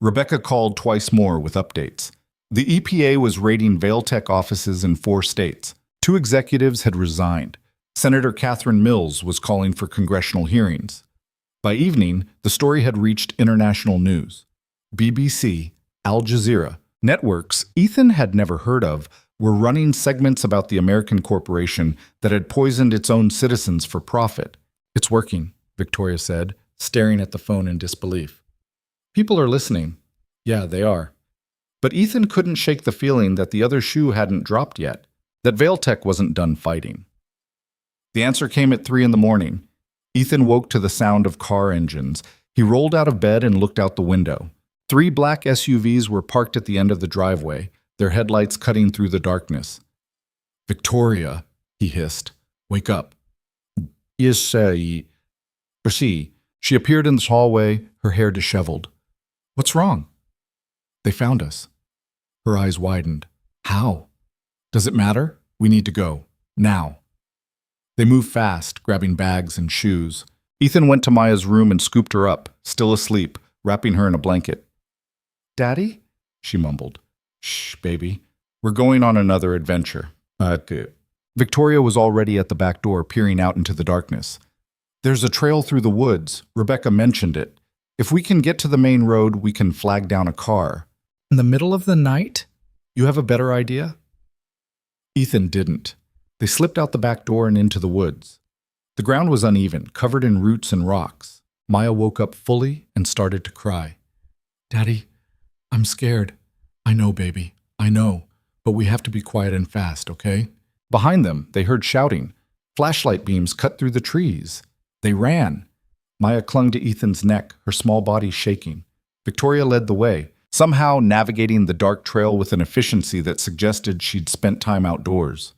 Rebecca called twice more with updates. The EPA was raiding Vailtech offices in 4 states. 2 executives had resigned. Senator Catherine Mills was calling for congressional hearings. By evening, the story had reached international news. BBC, Al Jazeera, networks Ethan had never heard of were running segments about the American corporation that had poisoned its own citizens for profit. "It's working," Victoria said, staring at the phone in disbelief. "People are listening." "Yeah, they are." But Ethan couldn't shake the feeling that the other shoe hadn't dropped yet, that Vailtech wasn't done fighting. The answer came at 3 in the morning. Ethan woke to the sound of car engines. He rolled out of bed and looked out the window. 3 black SUVs were parked at the end of the driveway, their headlights cutting through the darkness. "Victoria," he hissed. "Wake up." "Yes, see." She appeared in the hallway, her hair disheveled. "What's wrong?" "They found us." Her eyes widened. "How?" "Does it matter? We need to go. Now." They moved fast, grabbing bags and shoes. Ethan went to Maya's room and scooped her up, still asleep, wrapping her in a blanket. "Daddy?" she mumbled. "Shh, baby. We're going on another adventure." Victoria was already at the back door, peering out into the darkness. "There's a trail through the woods. Rebecca mentioned it. If we can get to the main road, we can flag down a car." "In the middle of the night? You have a better idea?" Ethan didn't. They slipped out the back door and into the woods. The ground was uneven, covered in roots and rocks. Maya woke up fully and started to cry. "Daddy, I'm scared." "I know, baby. I know. But we have to be quiet and fast, okay?" Behind them, they heard shouting. Flashlight beams cut through the trees. They ran. Maya clung to Ethan's neck, her small body shaking. Victoria led the way, somehow navigating the dark trail with an efficiency that suggested she'd spent time outdoors.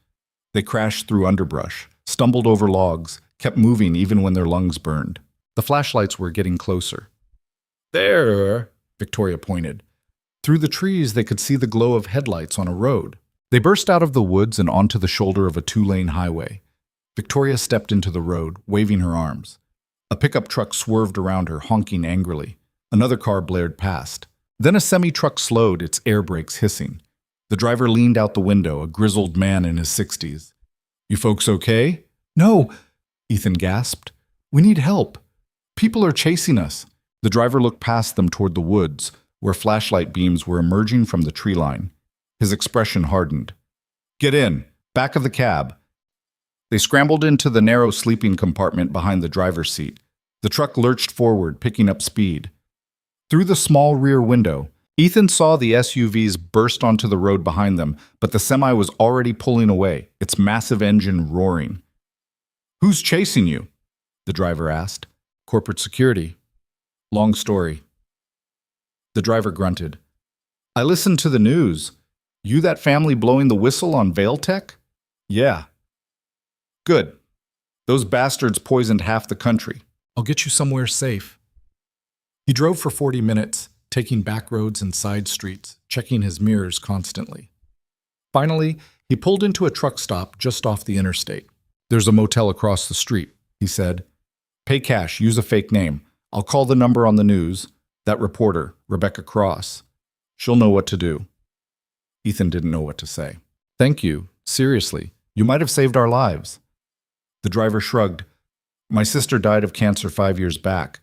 They crashed through underbrush, stumbled over logs, kept moving even when their lungs burned. The flashlights were getting closer. "There," Victoria pointed. Through the trees, they could see the glow of headlights on a road. They burst out of the woods and onto the shoulder of a 2-lane highway. Victoria stepped into the road, waving her arms. A pickup truck swerved around her, honking angrily. Another car blared past. Then a semi-truck slowed, its air brakes hissing. The driver leaned out the window, a grizzled man in his 60s. "You folks okay?" "No," Ethan gasped. "We need help. People are chasing us." The driver looked past them toward the woods, where flashlight beams were emerging from the tree line. His expression hardened. "Get in, back of the cab." They scrambled into the narrow sleeping compartment behind the driver's seat. The truck lurched forward, picking up speed. Through the small rear window, Ethan saw the SUVs burst onto the road behind them, but the semi was already pulling away, its massive engine roaring. "Who's chasing you?" the driver asked. "Corporate security." Long story. The driver grunted. I listened to the news. You that family blowing the whistle on Vailtech? Yeah. Good. Those bastards poisoned half the country. I'll get you somewhere safe. He drove for 40 minutes, taking back roads and side streets, checking his mirrors constantly. Finally, he pulled into a truck stop just off the interstate. There's a motel across the street, he said. Pay cash, use a fake name. I'll call the number on the news. That reporter, Rebecca Cross. She'll know what to do. Ethan didn't know what to say. Thank you. Seriously, you might have saved our lives. The driver shrugged. My sister died of cancer 5 years back.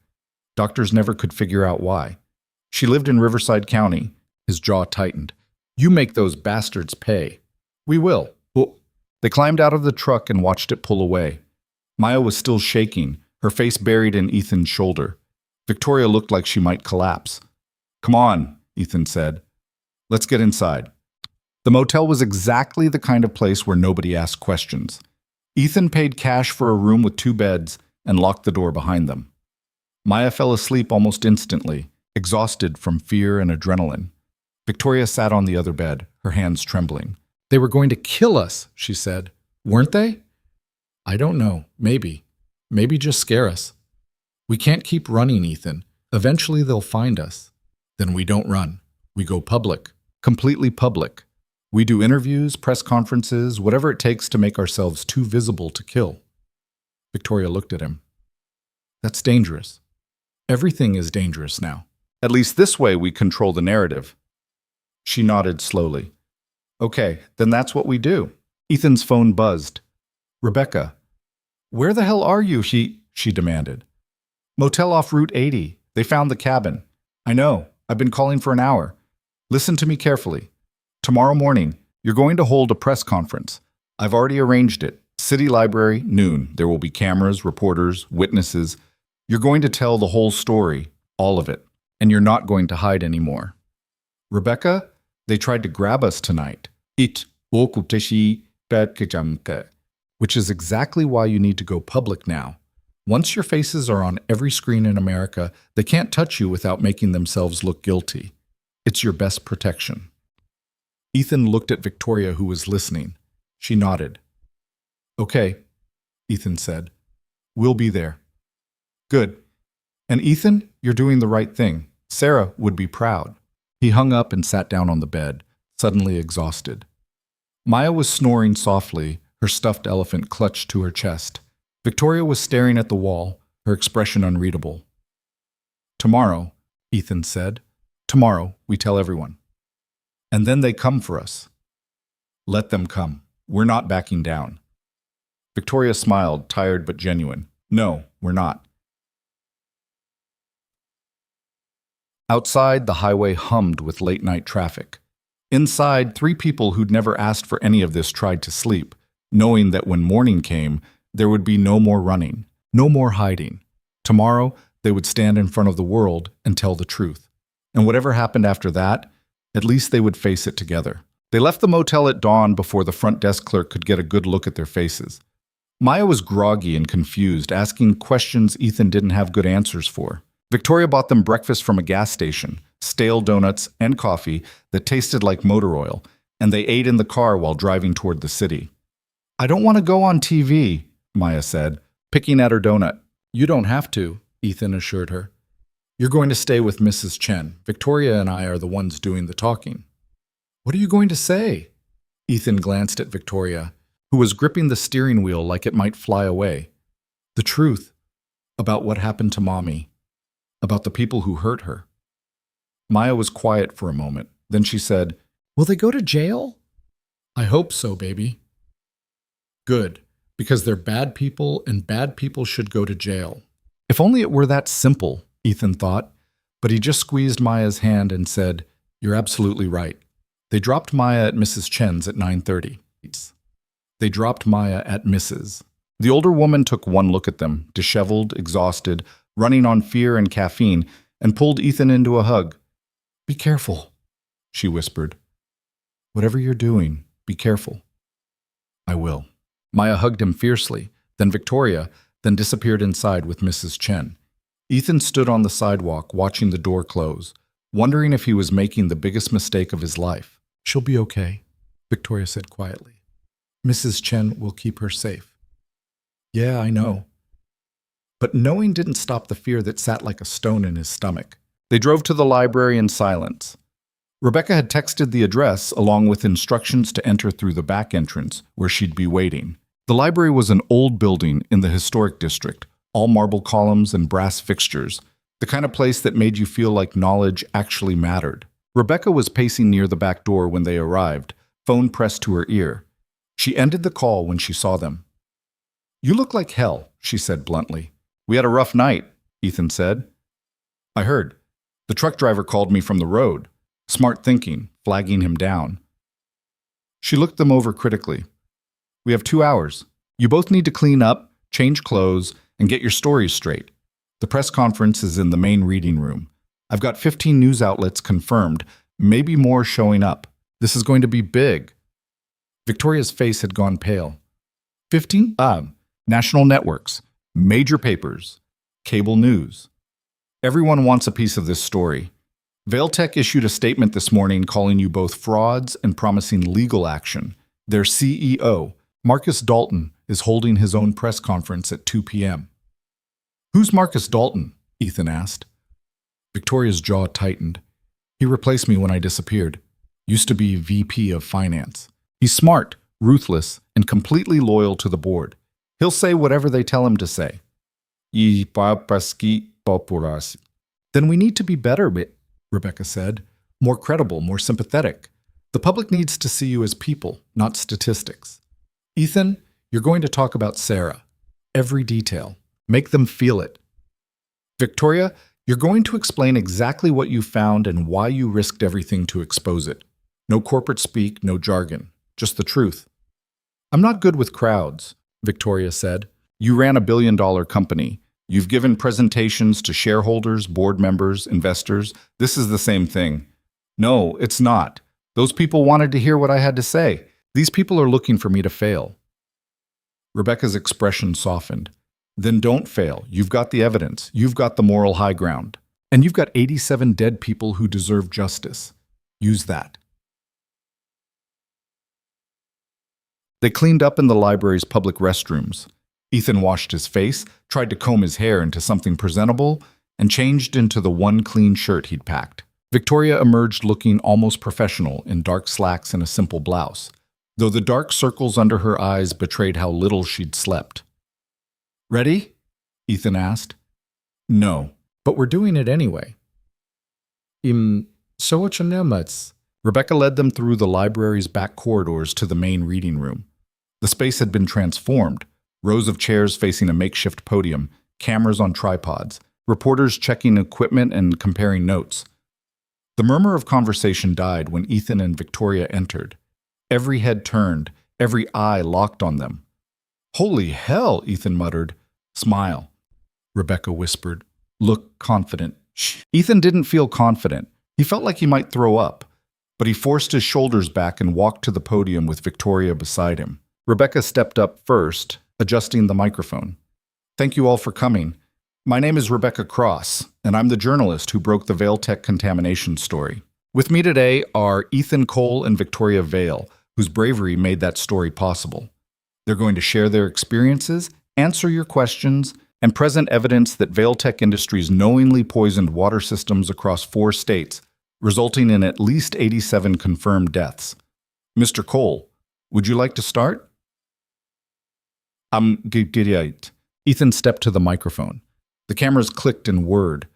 Doctors never could figure out why. She lived in Riverside County. His jaw tightened. You make those bastards pay. We will. They climbed out of the truck and watched it pull away. Maya was still shaking, her face buried in Ethan's shoulder. Victoria looked like she might collapse. Come on, Ethan said. Let's get inside. The motel was exactly the kind of place where nobody asked questions. Ethan paid cash for a room with 2 beds and locked the door behind them. Maya fell asleep almost instantly, exhausted from fear and adrenaline. Victoria sat on the other bed, her hands trembling. They were going to kill us, she said. Weren't they? I don't know. Maybe. Maybe just scare us. We can't keep running, Ethan. Eventually they'll find us. Then we don't run. We go public. Completely public. We do interviews, press conferences, whatever it takes to make ourselves too visible to kill. Victoria looked at him. That's dangerous. Everything is dangerous now. At least this way we control the narrative. She nodded slowly. Okay, then that's what we do. Ethan's phone buzzed. Rebecca. Where the hell are you? She demanded. Motel off Route 80. They found the cabin. I know. I've been calling for an hour. Listen to me carefully. Tomorrow morning, you're going to hold a press conference. I've already arranged it. City Library, noon. There will be cameras, reporters, witnesses. You're going to tell the whole story, all of it, and you're not going to hide anymore. Rebecca, they tried to grab us tonight. Which is exactly why you need to go public now. Once your faces are on every screen in America, they can't touch you without making themselves look guilty. It's your best protection. Ethan looked at Victoria, who was listening. She nodded. Okay, Ethan said. We'll be there. Good. And Ethan, you're doing the right thing. Sarah would be proud. He hung up and sat down on the bed, suddenly exhausted. Maya was snoring softly, her stuffed elephant clutched to her chest. Victoria was staring at the wall, her expression unreadable. Tomorrow, Ethan said. Tomorrow, we tell everyone. And then they come for us. Let them come. We're not backing down. Victoria smiled, tired but genuine. No, we're not. Outside, the highway hummed with late-night traffic. Inside, 3 people who'd never asked for any of this tried to sleep, knowing that when morning came, there would be no more running, no more hiding. Tomorrow, they would stand in front of the world and tell the truth. And whatever happened after that, at least they would face it together. They left the motel at dawn before the front desk clerk could get a good look at their faces. Maya was groggy and confused, asking questions Ethan didn't have good answers for. Victoria bought them breakfast from a gas station, stale donuts and coffee that tasted like motor oil, and they ate in the car while driving toward the city. I don't want to go on TV, Maya said, picking at her donut. You don't have to, Ethan assured her. You're going to stay with Mrs. Chen. Victoria and I are the ones doing the talking. What are you going to say? Ethan glanced at Victoria, who was gripping the steering wheel like it might fly away. The truth about what happened to Mommy, about the people who hurt her. Maya was quiet for a moment. Then she said, Will they go to jail? I hope so, baby. Good, because they're bad people and bad people should go to jail. If only it were that simple, Ethan thought, but he just squeezed Maya's hand and said, You're absolutely right. They dropped Maya at Mrs. Chen's at 9:30. They dropped Maya at Mrs. The older woman took one look at them, disheveled, exhausted, running on fear and caffeine, and pulled Ethan into a hug. Be careful, she whispered. Whatever you're doing, be careful. I will. Maya hugged him fiercely, then Victoria, then disappeared inside with Mrs. Chen. Ethan stood on the sidewalk watching the door close, wondering if he was making the biggest mistake of his life. "She'll be okay," Victoria said quietly. "Mrs. Chen will keep her safe." "Yeah, I know." But knowing didn't stop the fear that sat like a stone in his stomach. They drove to the library in silence. Rebecca had texted the address along with instructions to enter through the back entrance, where she'd be waiting. The library was an old building in the historic district, all marble columns and brass fixtures, the kind of place that made you feel like knowledge actually mattered. Rebecca was pacing near the back door when they arrived, phone pressed to her ear. She ended the call when she saw them. "You look like hell," she said bluntly. "We had a rough night," Ethan said. "I heard. The truck driver called me from the road." Smart thinking, flagging him down. She looked them over critically. "We have 2 hours. You both need to clean up, change clothes, and get your stories straight. The press conference is in the main reading room. I've got 15 news outlets confirmed, maybe more showing up. This is going to be big." Victoria's face had gone pale. 15? National networks, major papers, cable news. Everyone wants a piece of this story. Vailtech issued a statement this morning calling you both frauds and promising legal action. Their CEO, Marcus Dalton, is holding his own press conference at 2 p.m. "Who's Marcus Dalton?" Ethan asked. Victoria's jaw tightened. "He replaced me when I disappeared. Used to be VP of Finance. He's smart, ruthless, and completely loyal to the board. He'll say whatever they tell him to say." "Then we need to be better," Rebecca said. "More credible, more sympathetic. The public needs to see you as people, not statistics. Ethan, you're going to talk about Sarah. Every detail. Make them feel it. Victoria, you're going to explain exactly what you found and why you risked everything to expose it. No corporate speak, no jargon. Just the truth." "I'm not good with crowds," Victoria said. "You ran a billion-dollar company. You've given presentations to shareholders, board members, investors. This is the same thing." "No, it's not. Those people wanted to hear what I had to say. These people are looking for me to fail." Rebecca's expression softened. "Then don't fail. You've got the evidence. You've got the moral high ground. And you've got 87 dead people who deserve justice. Use that." They cleaned up in the library's public restrooms. Ethan washed his face, tried to comb his hair into something presentable, and changed into the one clean shirt he'd packed. Victoria emerged looking almost professional in dark slacks and a simple blouse, though the dark circles under her eyes betrayed how little she'd slept. "Ready?" Ethan asked. "No, but we're doing it anyway." So what's your name? Rebecca led them through the library's back corridors to the main reading room. The space had been transformed. Rows of chairs facing a makeshift podium, cameras on tripods, reporters checking equipment and comparing notes. The murmur of conversation died when Ethan and Victoria entered. Every head turned, every eye locked on them. "Holy hell," Ethan muttered. "Smile," Rebecca whispered. "Look confident." Ethan didn't feel confident. He felt like he might throw up, but he forced his shoulders back and walked to the podium with Victoria beside him. Rebecca stepped up first, adjusting the microphone. "Thank you all for coming. My name is Rebecca Cross, and I'm the journalist who broke the Vailtech contamination story. With me today are Ethan Cole and Victoria Vale, whose bravery made that story possible. They're going to share their experiences, answer your questions, and present evidence that Vailtech Industries knowingly poisoned water systems across 4 states, resulting in at least 87 confirmed deaths. Mr. Cole, would you like to start?" Ethan stepped to the microphone. The cameras clicked and whirred.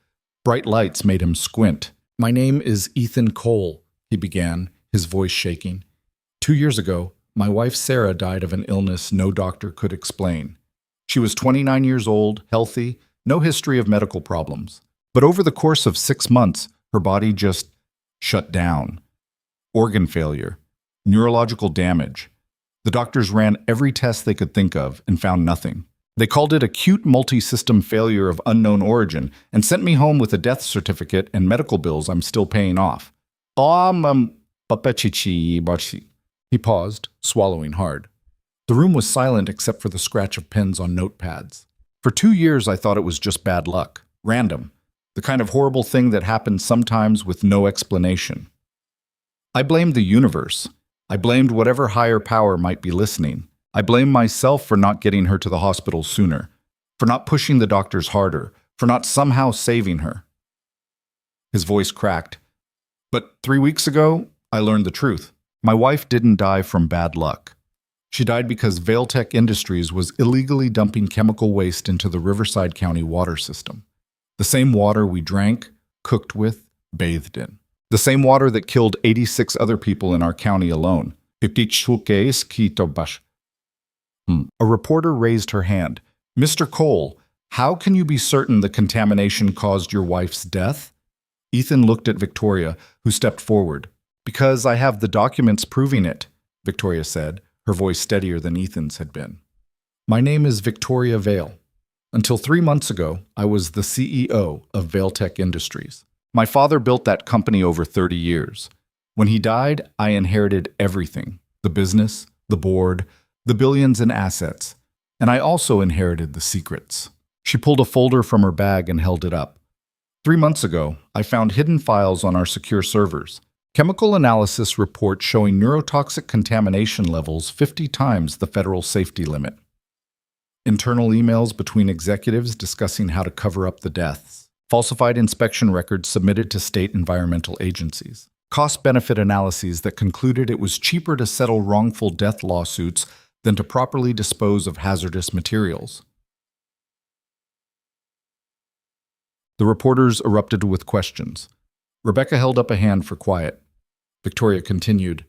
Bright lights made him squint. "My name is Ethan Cole," he began, his voice shaking. 2 years ago, my wife Sarah died of an illness no doctor could explain. She was 29 years old, healthy, no history of medical problems. But over the course of 6 months, her body just shut down. Organ failure, neurological damage. The doctors ran every test they could think of and found nothing. They called it acute multi-system failure of unknown origin and sent me home with a death certificate and medical bills I'm still paying off. He paused, swallowing hard. The room was silent except for the scratch of pens on notepads. For 2 years, I thought it was just bad luck. Random. The kind of horrible thing that happens sometimes with no explanation. I blamed the universe. I blamed whatever higher power might be listening. I blamed myself for not getting her to the hospital sooner, for not pushing the doctors harder, for not somehow saving her. His voice cracked. But 3 weeks ago, I learned the truth. My wife didn't die from bad luck. She died because Vailtech Industries was illegally dumping chemical waste into the Riverside County water system. The same water we drank, cooked with, bathed in. The same water that killed 86 other people in our county alone. A reporter raised her hand. Mr. Cole, how can you be certain the contamination caused your wife's death? Ethan looked at Victoria, who stepped forward. Because I have the documents proving it, Victoria said, her voice steadier than Ethan's had been. My name is Victoria Vale. Until 3 months ago, I was the CEO of Vailtech Industries. My father built that company over 30 years. When he died, I inherited everything. The business, the board, the billions in assets. And I also inherited the secrets. She pulled a folder from her bag and held it up. 3 months ago, I found hidden files on our secure servers. Chemical analysis reports showing neurotoxic contamination levels 50 times the federal safety limit. Internal emails between executives discussing how to cover up the deaths. Falsified inspection records submitted to state environmental agencies. Cost-benefit analyses that concluded it was cheaper to settle wrongful death lawsuits than to properly dispose of hazardous materials. The reporters erupted with questions. Rebecca held up a hand for quiet. Victoria continued,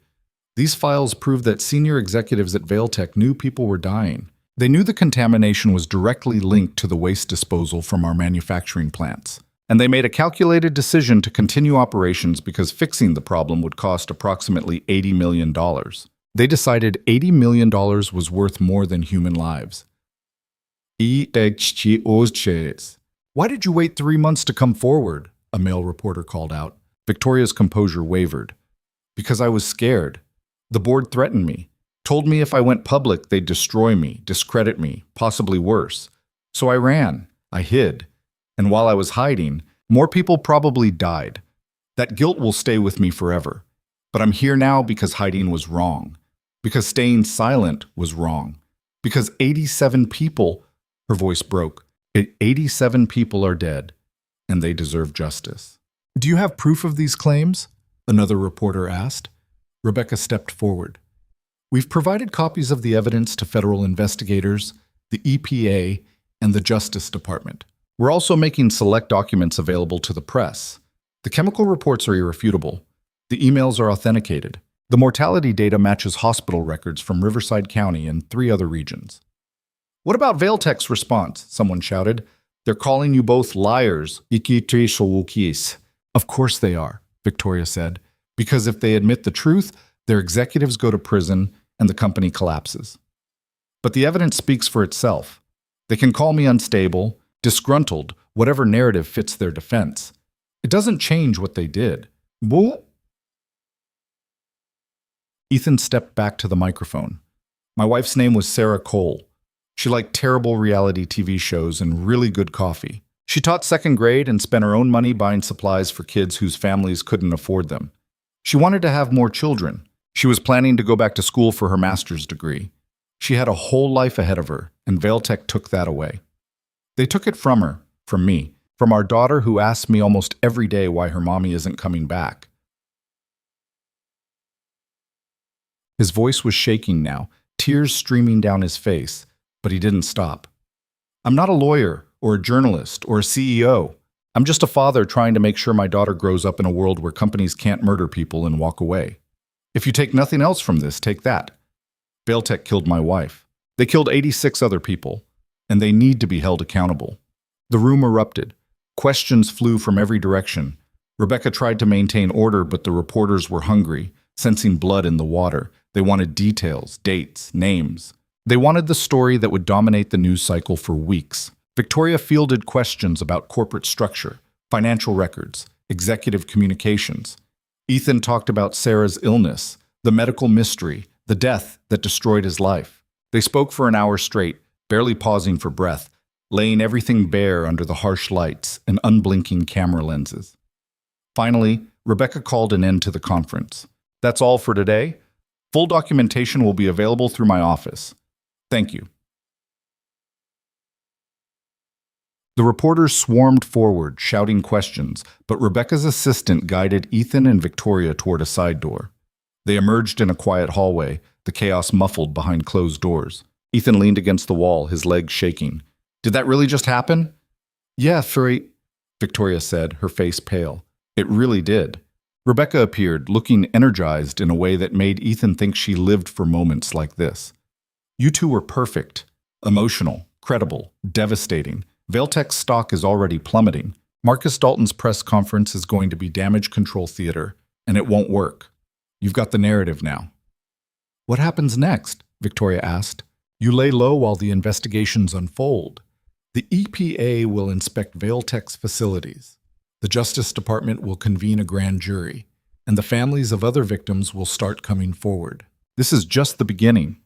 These files prove that senior executives at Vailtech knew people were dying. They knew the contamination was directly linked to the waste disposal from our manufacturing plants. And they made a calculated decision to continue operations because fixing the problem would cost approximately $80 million. They decided $80 million was worth more than human lives. Why did you wait 3 months to come forward? A male reporter called out. Victoria's composure wavered. Because I was scared. The board threatened me. Told me if I went public, they'd destroy me, discredit me, possibly worse. So I ran. I hid. And while I was hiding, more people probably died. That guilt will stay with me forever. But I'm here now because hiding was wrong. Because staying silent was wrong. Because 87 people, her voice broke, 87 people are dead, and they deserve justice. Do you have proof of these claims? Another reporter asked. Rebecca stepped forward. We've provided copies of the evidence to federal investigators, the EPA, and the Justice Department. We're also making select documents available to the press. The chemical reports are irrefutable. The emails are authenticated. The mortality data matches hospital records from Riverside County and 3 other regions. What about Vailtech's response? Someone shouted. They're calling you both liars. Of course they are, Victoria said, because if they admit the truth, their executives go to prison and the company collapses. But the evidence speaks for itself. They can call me unstable, disgruntled, whatever narrative fits their defense. It doesn't change what they did. Boo! Ethan stepped back to the microphone. My wife's name was Sarah Cole. She liked terrible reality TV shows and really good coffee. She taught 2nd grade and spent her own money buying supplies for kids whose families couldn't afford them. She wanted to have more children. She was planning to go back to school for her master's degree. She had a whole life ahead of her, and Vailtech took that away. They took it from her, from me, from our daughter who asks me almost every day why her mommy isn't coming back. His voice was shaking now, tears streaming down his face, but he didn't stop. I'm not a lawyer, or a journalist, or a CEO. I'm just a father trying to make sure my daughter grows up in a world where companies can't murder people and walk away. If you take nothing else from this, take that. Vailtech killed my wife. They killed 86 other people, and they need to be held accountable. The room erupted. Questions flew from every direction. Rebecca tried to maintain order, but the reporters were hungry, sensing blood in the water. They wanted details, dates, names. They wanted the story that would dominate the news cycle for weeks. Victoria fielded questions about corporate structure, financial records, executive communications. Ethan talked about Sarah's illness, the medical mystery, the death that destroyed his life. They spoke for an hour straight, barely pausing for breath, laying everything bare under the harsh lights and unblinking camera lenses. Finally, Rebecca called an end to the conference. That's all for today. Full documentation will be available through my office. Thank you. The reporters swarmed forward, shouting questions, but Rebecca's assistant guided Ethan and Victoria toward a side door. They emerged in a quiet hallway, the chaos muffled behind closed doors. Ethan leaned against the wall, his legs shaking. Did that really just happen? Yeah, Victoria said, her face pale. It really did. Rebecca appeared, looking energized in a way that made Ethan think she lived for moments like this. You two were perfect, emotional, credible, devastating. Vailtech's stock is already plummeting. Marcus Dalton's press conference is going to be damage control theater, and it won't work. You've got the narrative now. What happens next? Victoria asked. You lay low while the investigations unfold. The EPA will inspect Vailtech's facilities. The Justice Department will convene a grand jury, and the families of other victims will start coming forward. This is just the beginning.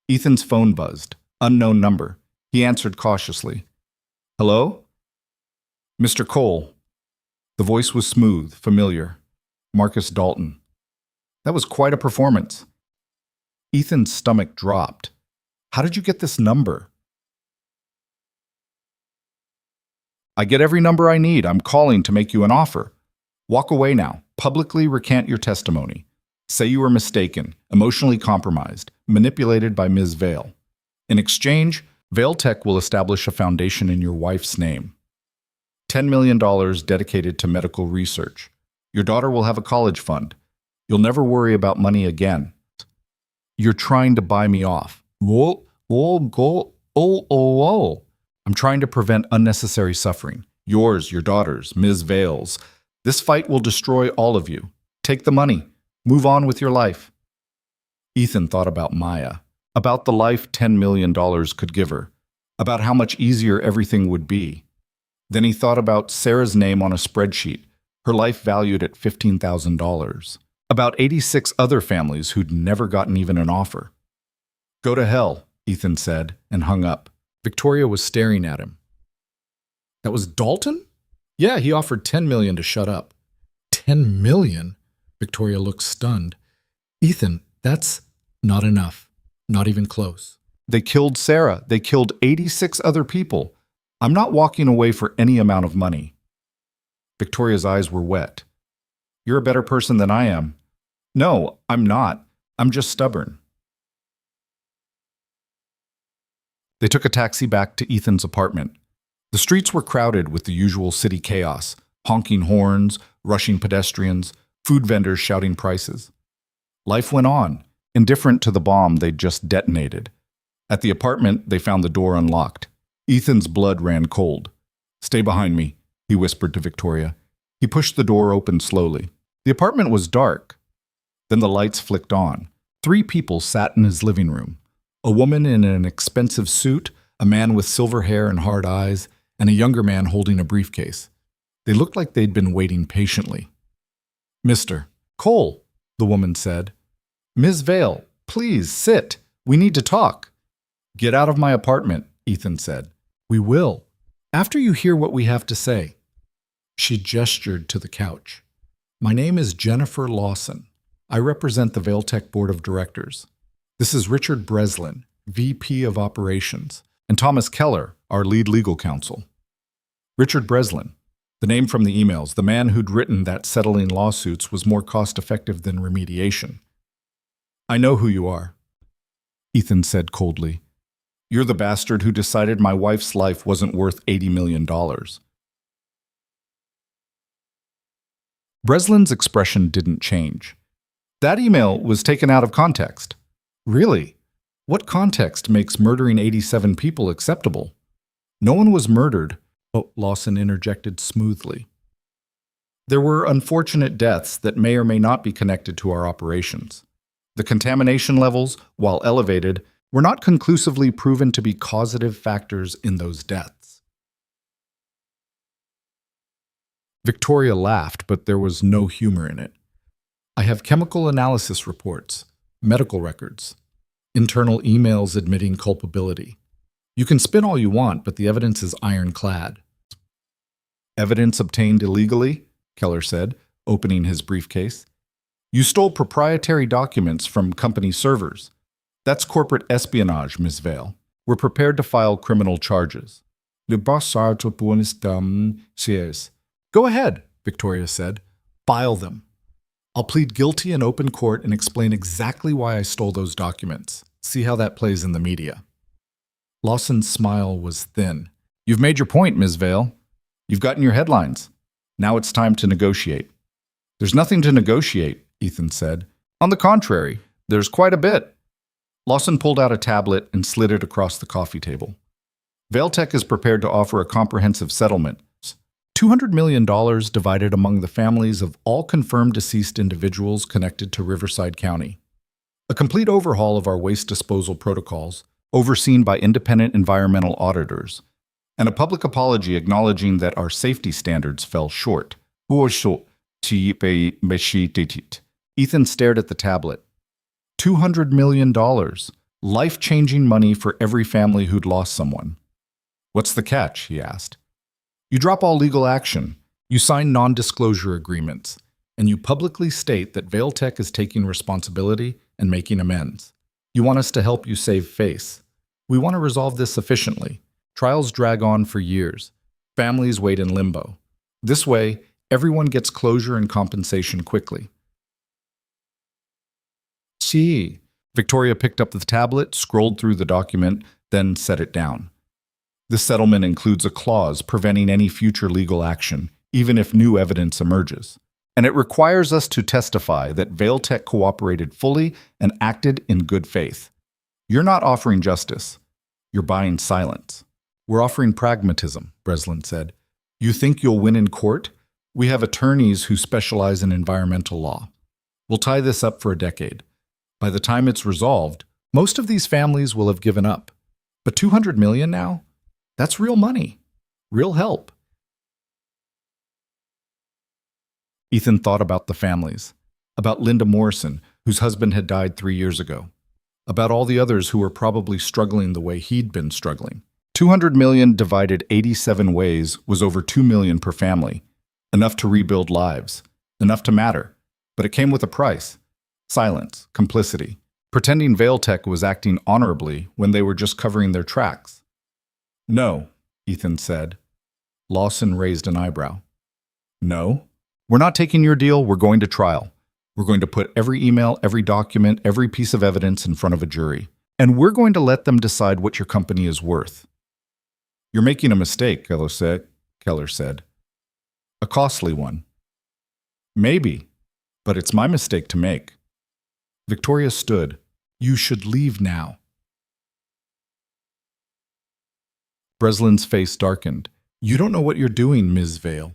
Ethan's phone buzzed. Unknown number. He answered cautiously. Hello? Mr. Cole. The voice was smooth, familiar. Marcus Dalton. That was quite a performance. Ethan's stomach dropped. How did you get this number? I get every number I need. I'm calling to make you an offer. Walk away now. Publicly recant your testimony. Say you were mistaken, emotionally compromised, manipulated by Ms. Vail. In exchange, Vailtech will establish a foundation in your wife's name. $10 million dedicated to medical research. Your daughter will have a college fund. You'll never worry about money again. You're trying to buy me off. Whoa. I'm trying to prevent unnecessary suffering. Yours, your daughter's, Ms. Vail's. This fight will destroy all of you. Take the money. Move on with your life. Ethan thought about Maya, about the life $10 million could give her, about how much easier everything would be. Then he thought about Sarah's name on a spreadsheet, her life valued at $15,000, about 86 other families who'd never gotten even an offer. Go to hell, Ethan said, and hung up. Victoria was staring at him. That was Dalton? Yeah, he offered $10 million to shut up. $10 million? Victoria looked stunned. Ethan, that's not enough. Not even close. They killed Sarah. They killed 86 other people. I'm not walking away for any amount of money. Victoria's eyes were wet. You're a better person than I am. No, I'm not. I'm just stubborn. They took a taxi back to Ethan's apartment. The streets were crowded with the usual city chaos, honking horns, rushing pedestrians, food vendors shouting prices. Life went on, indifferent to the bomb they'd just detonated. At the apartment, they found the door unlocked. Ethan's blood ran cold. Stay behind me, he whispered to Victoria. He pushed the door open slowly. The apartment was dark. Then the lights flicked on. 3 people sat in his living room. A woman in an expensive suit, a man with silver hair and hard eyes, and a younger man holding a briefcase. They looked like they'd been waiting patiently. Mr. Cole, the woman said. Ms. Vail, please sit. We need to talk. Get out of my apartment, Ethan said. We will, after you hear what we have to say. She gestured to the couch. My name is Jennifer Lawson. I represent the Vailtech Board of Directors. This is Richard Breslin, VP of Operations, and Thomas Keller, our lead legal counsel. Richard Breslin, the name from the emails, the man who'd written that settling lawsuits was more cost-effective than remediation. I know who you are, Ethan said coldly. You're the bastard who decided my wife's life wasn't worth $80 million. Breslin's expression didn't change. That email was taken out of context. Really? What context makes murdering 87 people acceptable? No one was murdered, Lawson interjected smoothly. There were unfortunate deaths that may or may not be connected to our operations. The contamination levels, while elevated, were not conclusively proven to be causative factors in those deaths. Victoria laughed, but there was no humor in it. I have chemical analysis reports, medical records, internal emails admitting culpability. You can spin all you want, but the evidence is ironclad. Evidence obtained illegally, Keller said, opening his briefcase. You stole proprietary documents from company servers. That's corporate espionage, Ms. Vale. We're prepared to file criminal charges. Go ahead, Victoria said. File them. I'll plead guilty in open court and explain exactly why I stole those documents. See how that plays in the media. Lawson's smile was thin. You've made your point, Ms. Vale. You've gotten your headlines. Now it's time to negotiate. There's nothing to negotiate, Ethan said. On the contrary, there's quite a bit. Lawson pulled out a tablet and slid it across the coffee table. Vailtech is prepared to offer a comprehensive settlement. $200 million divided among the families of all confirmed deceased individuals connected to Riverside County. A complete overhaul of our waste disposal protocols, overseen by independent environmental auditors, and a public apology acknowledging that our safety standards fell short. Ethan stared at the tablet. $200 million. Life-changing money for every family who'd lost someone. What's the catch? He asked. You drop all legal action, you sign non-disclosure agreements, and you publicly state that Vailtech is taking responsibility and making amends. You want us to help you save face. We want to resolve this efficiently. Trials drag on for years. Families wait in limbo. This way, everyone gets closure and compensation quickly. See. Victoria picked up the tablet, scrolled through the document, then set it down. This settlement includes a clause preventing any future legal action, even if new evidence emerges. And it requires us to testify that Vailtech cooperated fully and acted in good faith. You're not offering justice. You're buying silence. We're offering pragmatism, Breslin said. You think you'll win in court? We have attorneys who specialize in environmental law. We'll tie this up for a decade. By the time it's resolved, most of these families will have given up. But $200 million now? That's real money. Real help. Ethan thought about the families. About Linda Morrison, whose husband had died 3 years ago. About all the others who were probably struggling the way he'd been struggling. $200 million divided 87 ways was over $2 million per family. Enough to rebuild lives. Enough to matter. But it came with a price. Silence. Complicity. Pretending Vailtech was acting honorably when they were just covering their tracks. No, Ethan said. Lawson raised an eyebrow. No? We're not taking your deal, we're going to trial. We're going to put every email, every document, every piece of evidence in front of a jury. And we're going to let them decide what your company is worth. You're making a mistake, Keller said. A costly one. Maybe, but it's my mistake to make. Victoria stood. You should leave now. Breslin's face darkened. You don't know what you're doing, Ms. Vale.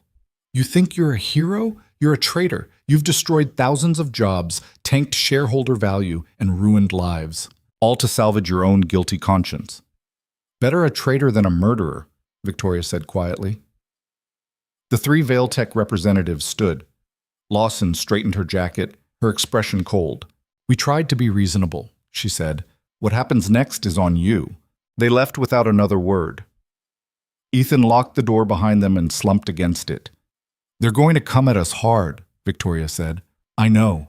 You think you're a hero? You're a traitor. You've destroyed thousands of jobs, tanked shareholder value, and ruined lives, all to salvage your own guilty conscience. Better a traitor than a murderer, Victoria said quietly. The three Vailtech representatives stood. Lawson straightened her jacket, her expression cold. We tried to be reasonable, she said. What happens next is on you. They left without another word. Ethan locked the door behind them and slumped against it. They're going to come at us hard, Victoria said. I know.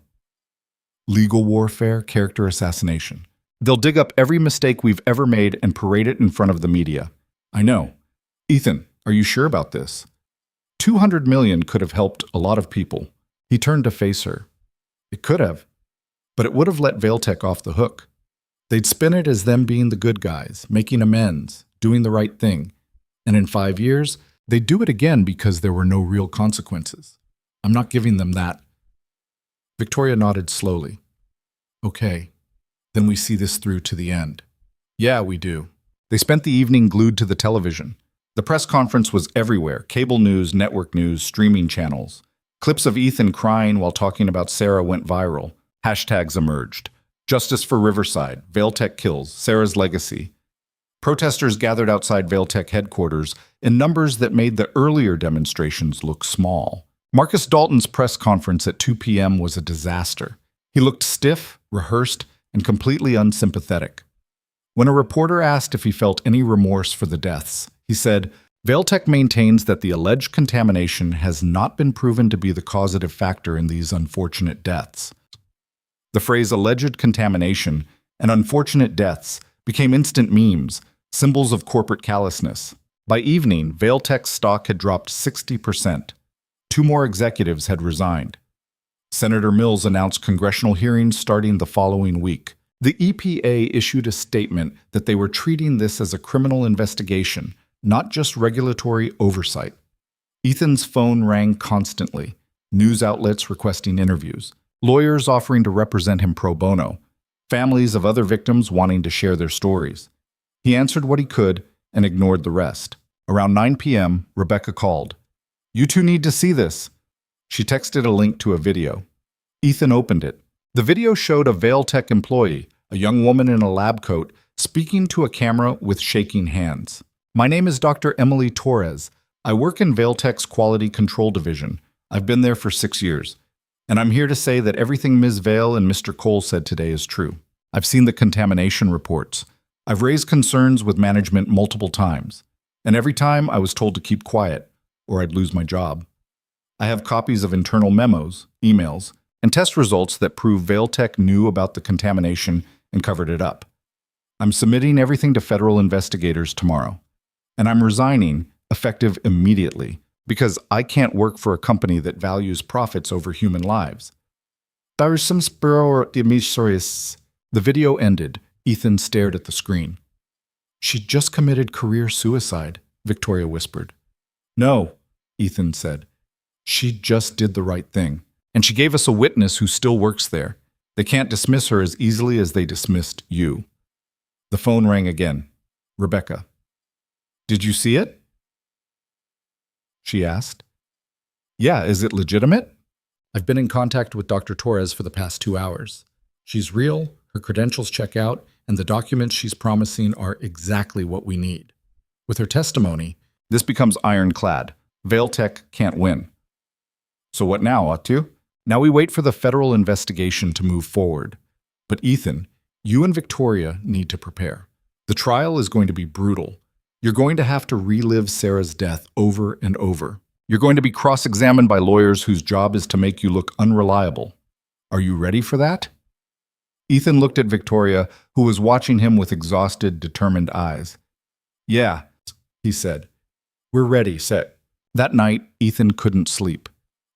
Legal warfare, character assassination. They'll dig up every mistake we've ever made and parade it in front of the media. I know. Ethan, are you sure about this? $200 million could have helped a lot of people. He turned to face her. It could have, but it would have let Vailtech off the hook. They'd spin it as them being the good guys, making amends, doing the right thing. And in 5 years, they'd do it again because there were no real consequences. I'm not giving them that. Victoria nodded slowly. Okay, then we see this through to the end. Yeah, we do. They spent the evening glued to the television. The press conference was everywhere, cable news, network news, streaming channels. Clips of Ethan crying while talking about Sarah went viral. Hashtags emerged. Justice for Riverside, Vailtech kills, Sarah's legacy. Protesters gathered outside Vailtech headquarters in numbers that made the earlier demonstrations look small. Marcus Dalton's press conference at 2 p.m. was a disaster. He looked stiff, rehearsed, and completely unsympathetic. When a reporter asked if he felt any remorse for the deaths, he said, Vailtech maintains that the alleged contamination has not been proven to be the causative factor in these unfortunate deaths. The phrase alleged contamination and unfortunate deaths became instant memes, symbols of corporate callousness. By evening, Vailtech's stock had dropped 60%. 2 more executives had resigned. Senator Mills announced congressional hearings starting the following week. The EPA issued a statement that they were treating this as a criminal investigation, not just regulatory oversight. Ethan's phone rang constantly, news outlets requesting interviews, lawyers offering to represent him pro bono, families of other victims wanting to share their stories. He answered what he could and ignored the rest. Around 9 p.m., Rebecca called. "You two need to see this." She texted a link to a video. Ethan opened it. The video showed a Vailtech employee, a young woman in a lab coat, speaking to a camera with shaking hands. "My name is Dr. Emily Torres. I work in Vailtech's Quality Control Division. I've been there for 6 years. And I'm here to say that everything Ms. Vail and Mr. Cole said today is true. I've seen the contamination reports. I've raised concerns with management multiple times. And every time I was told to keep quiet, or I'd lose my job. I have copies of internal memos, emails, and test results that prove Vailtech knew about the contamination and covered it up. I'm submitting everything to federal investigators tomorrow. And I'm resigning, effective immediately, because I can't work for a company that values profits over human lives." The video ended. Ethan stared at the screen. "She just committed career suicide," Victoria whispered. "No," Ethan said. "She just did the right thing. And she gave us a witness who still works there. They can't dismiss her as easily as they dismissed you." The phone rang again. Rebecca. "Did you see it?" she asked. "Yeah, is it legitimate?" "I've been in contact with Dr. Torres for the past 2 hours. She's real, her credentials check out, and the documents she's promising are exactly what we need. With her testimony, this becomes ironclad. Vailtech can't win. So what now, Atu? Now we wait for the federal investigation to move forward. But Ethan, you and Victoria need to prepare. The trial is going to be brutal. You're going to have to relive Sarah's death over and over. You're going to be cross-examined by lawyers whose job is to make you look unreliable. Are you ready for that?" Ethan looked at Victoria, who was watching him with exhausted, determined eyes. "Yeah," he said. "We're ready, set." That night, Ethan couldn't sleep.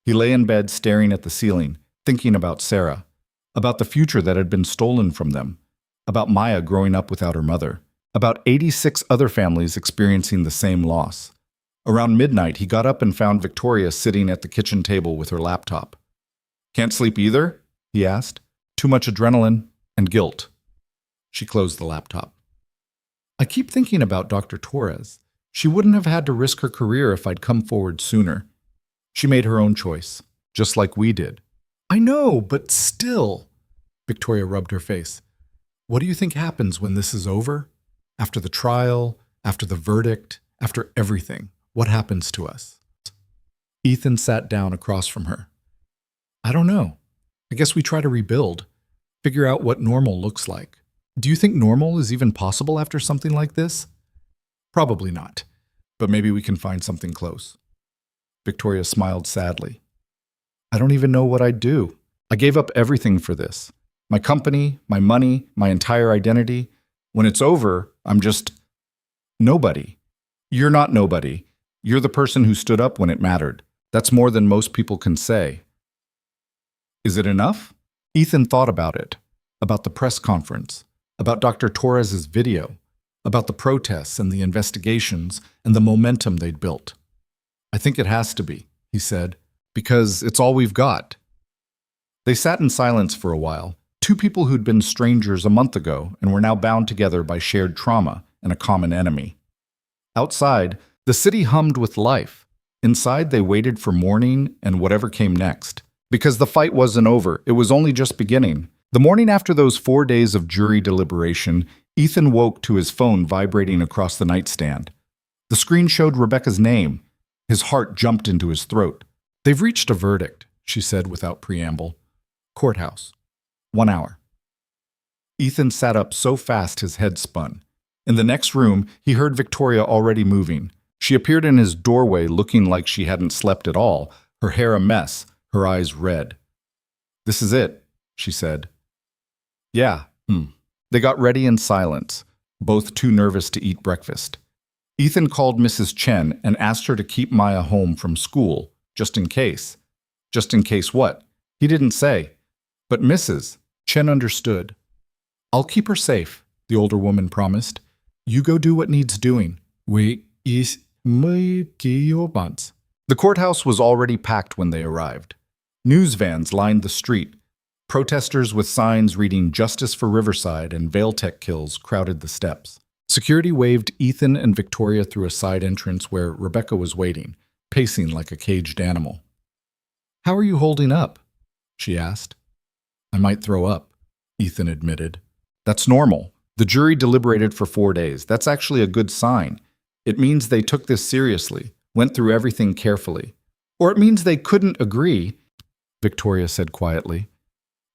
He lay in bed staring at the ceiling, thinking about Sarah, about the future that had been stolen from them, about Maya growing up without her mother, about 86 other families experiencing the same loss. Around midnight, he got up and found Victoria sitting at the kitchen table with her laptop. "Can't sleep either?" he asked. "Too much adrenaline and guilt." She closed the laptop. "I keep thinking about Dr. Torres. She wouldn't have had to risk her career if I'd come forward sooner. She made her own choice, just like we did." "I know, but still." Victoria rubbed her face. "What do you think happens when this is over? After the trial, after the verdict, after everything, what happens to us?" Ethan sat down across from her. "I don't know. I guess we try to rebuild, figure out what normal looks like. Do you think normal is even possible after something like this?" "Probably not, but maybe we can find something close." Victoria smiled sadly. "I don't even know what I'd do. I gave up everything for this. My company, my money, my entire identity. When it's over, I'm just nobody." "You're not nobody. You're the person who stood up when it mattered. That's more than most people can say." "Is it enough?" Ethan thought about it, about the press conference, about Dr. Torres's video, about the protests and the investigations and the momentum they'd built. "I think it has to be," he said, "because it's all we've got." They sat in silence for a while, two people who'd been strangers a month ago and were now bound together by shared trauma and a common enemy. Outside, the city hummed with life. Inside, they waited for morning and whatever came next. Because the fight wasn't over, it was only just beginning. The morning after those 4 days of jury deliberation, Ethan woke to his phone vibrating across the nightstand. The screen showed Rebecca's name. His heart jumped into his throat. "They've reached a verdict," she said without preamble. "Courthouse. 1 hour." Ethan sat up so fast his head spun. In the next room, he heard Victoria already moving. She appeared in his doorway looking like she hadn't slept at all, her hair a mess, her eyes red. "This is it," she said. "Yeah." They got ready in silence, both too nervous to eat breakfast. Ethan called Mrs. Chen and asked her to keep Maya home from school, just in case. Just in case what? He didn't say. But Mrs. Chen understood. "I'll keep her safe," the older woman promised. "You go do what needs doing." The courthouse was already packed when they arrived. News vans lined the street. Protesters with signs reading "Justice for Riverside" and "Vailtech kills" crowded the steps. Security waved Ethan and Victoria through a side entrance where Rebecca was waiting, pacing like a caged animal. "How are you holding up?" she asked. "I might throw up," Ethan admitted. "That's normal. The jury deliberated for 4 days. That's actually a good sign. It means they took this seriously, went through everything carefully. Or it means they couldn't agree," Victoria said quietly.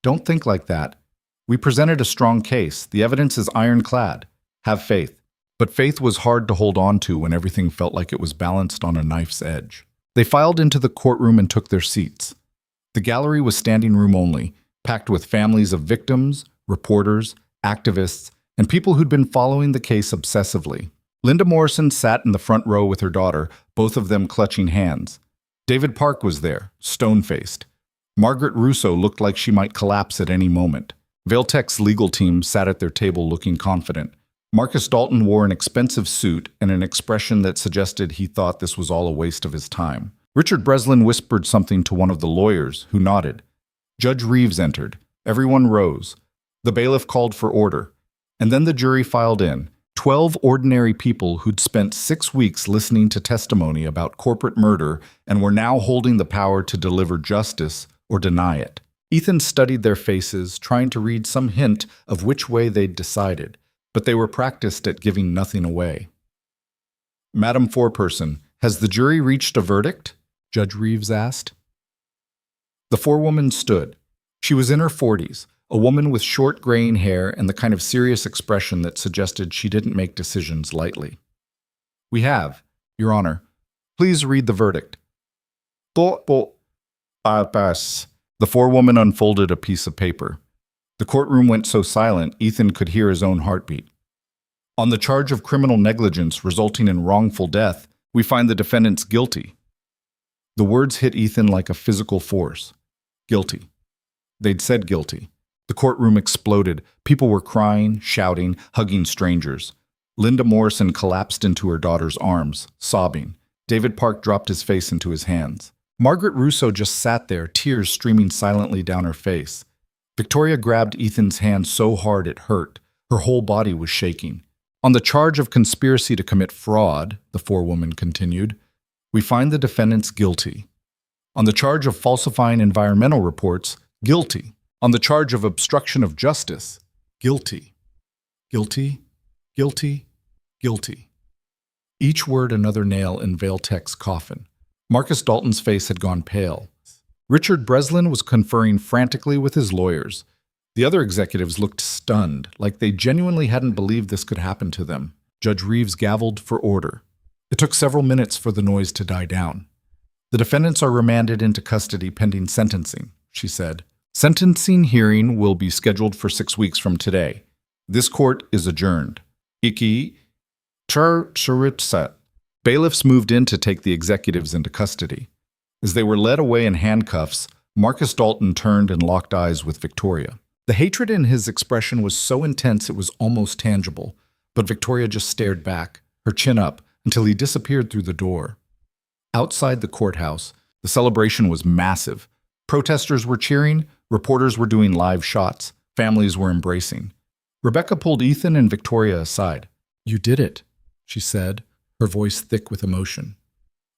"Don't think like that. We presented a strong case. The evidence is ironclad. Have faith." But faith was hard to hold on to when everything felt like it was balanced on a knife's edge. They filed into the courtroom and took their seats. The gallery was standing room only, packed with families of victims, reporters, activists, and people who'd been following the case obsessively. Linda Morrison sat in the front row with her daughter, both of them clutching hands. David Park was there, stone-faced. Margaret Russo looked like she might collapse at any moment. Vailtech's legal team sat at their table looking confident. Marcus Dalton wore an expensive suit and an expression that suggested he thought this was all a waste of his time. Richard Breslin whispered something to one of the lawyers, who nodded. Judge Reeves entered. Everyone rose. The bailiff called for order. And then the jury filed in. 12 ordinary people who'd spent 6 weeks listening to testimony about corporate murder and were now holding the power to deliver justice or deny it. Ethan studied their faces, trying to read some hint of which way they'd decided, but they were practiced at giving nothing away. "Madam Foreperson, has the jury reached a verdict?" Judge Reeves asked. The forewoman stood. She was in her 40s, a woman with short graying hair and the kind of serious expression that suggested she didn't make decisions lightly. "We have, Your Honor. Please read the verdict." The forewoman unfolded a piece of paper. The courtroom went so silent, Ethan could hear his own heartbeat. "On the charge of criminal negligence resulting in wrongful death, we find the defendants guilty." The words hit Ethan like a physical force. Guilty. They'd said guilty. The courtroom exploded. People were crying, shouting, hugging strangers. Linda Morrison collapsed into her daughter's arms, sobbing. David Park dropped his face into his hands. Margaret Russo just sat there, tears streaming silently down her face. Victoria grabbed Ethan's hand so hard it hurt. Her whole body was shaking. "On the charge of conspiracy to commit fraud," the forewoman continued, "we find the defendants guilty. On the charge of falsifying environmental reports, guilty. On the charge of obstruction of justice, guilty. Guilty, guilty, guilty." Each word another nail in Vailtech's coffin. Marcus Dalton's face had gone pale. Richard Breslin was conferring frantically with his lawyers. The other executives looked stunned, like they genuinely hadn't believed this could happen to them. Judge Reeves gavelled for order. It took several minutes for the noise to die down. "The defendants are remanded into custody pending sentencing," she said. "Sentencing hearing will be scheduled for 6 weeks from today. This court is adjourned." Bailiffs moved in to take the executives into custody. As they were led away in handcuffs, Marcus Dalton turned and locked eyes with Victoria. The hatred in his expression was so intense it was almost tangible, but Victoria just stared back, her chin up, until he disappeared through the door. Outside the courthouse, the celebration was massive. Protesters were cheering, reporters were doing live shots, families were embracing. Rebecca pulled Ethan and Victoria aside. "You did it," she said, her voice thick with emotion.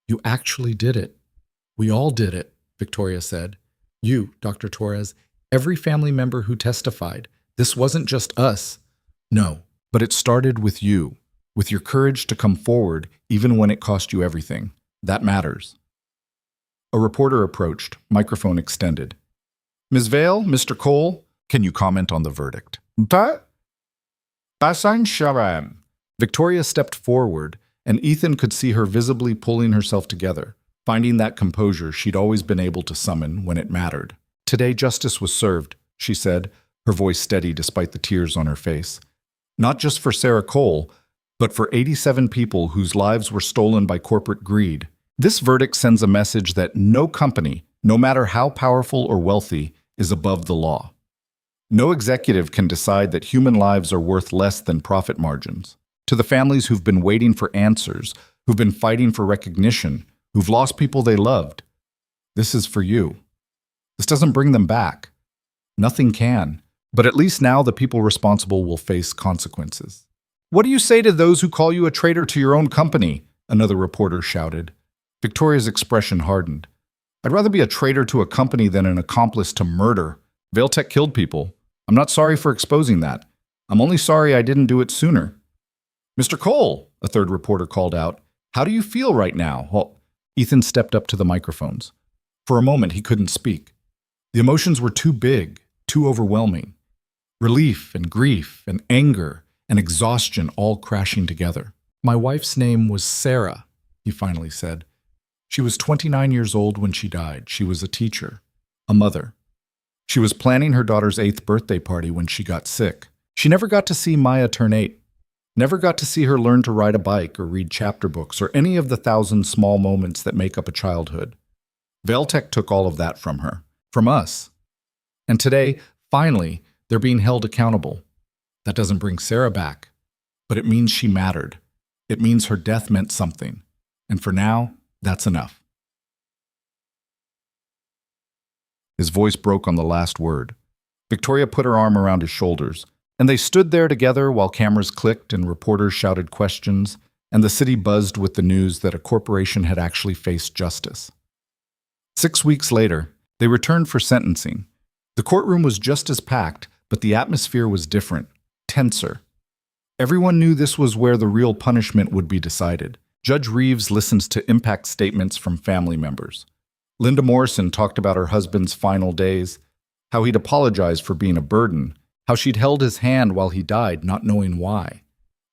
"You actually did it." "We all did it," Victoria said. "You, Dr. Torres, every family member who testified. This wasn't just us." "No, but it started with you, with your courage to come forward even when it cost you everything. That matters." A reporter approached, microphone extended. "Ms. Vale, Mr. Cole, can you comment on the verdict?" But Basan Sharam. Victoria stepped forward, and Ethan could see her visibly pulling herself together, finding that composure she'd always been able to summon when it mattered. Today justice was served, she said, her voice steady despite the tears on her face. Not just for Sarah Cole, but for 87 people whose lives were stolen by corporate greed. This verdict sends a message that no company, no matter how powerful or wealthy, is above the law. No executive can decide that human lives are worth less than profit margins. To the families who've been waiting for answers, who've been fighting for recognition, who've lost people they loved, this is for you. This doesn't bring them back. Nothing can. But at least now the people responsible will face consequences. What do you say to those who call you a traitor to your own company? Another reporter shouted. Victoria's expression hardened. I'd rather be a traitor to a company than an accomplice to murder. Vailtech killed people. I'm not sorry for exposing that. I'm only sorry I didn't do it sooner. Mr. Cole, a third reporter called out. How do you feel right now? Well, Ethan stepped up to the microphones. For a moment, he couldn't speak. The emotions were too big, too overwhelming. Relief and grief and anger and exhaustion all crashing together. My wife's name was Sarah, he finally said. She was 29 years old when she died. She was a teacher, a mother. She was planning her daughter's 8th birthday party when she got sick. She never got to see Maya turn 8. Never got to see her learn to ride a bike or read chapter books or any of the 1,000 small moments that make up a childhood. Vailtech took all of that from her, from us. And today, finally, they're being held accountable. That doesn't bring Sarah back, but it means she mattered. It means her death meant something. And for now, that's enough. His voice broke on the last word. Victoria put her arm around his shoulders, and they stood there together while cameras clicked and reporters shouted questions, and the city buzzed with the news that a corporation had actually faced justice. 6 weeks later, they returned for sentencing. The courtroom was just as packed, but the atmosphere was different, tenser. Everyone knew this was where the real punishment would be decided. Judge Reeves listens to impact statements from family members. Linda Morrison talked about her husband's final days, how he'd apologized for being a burden, how she'd held his hand while he died, not knowing why.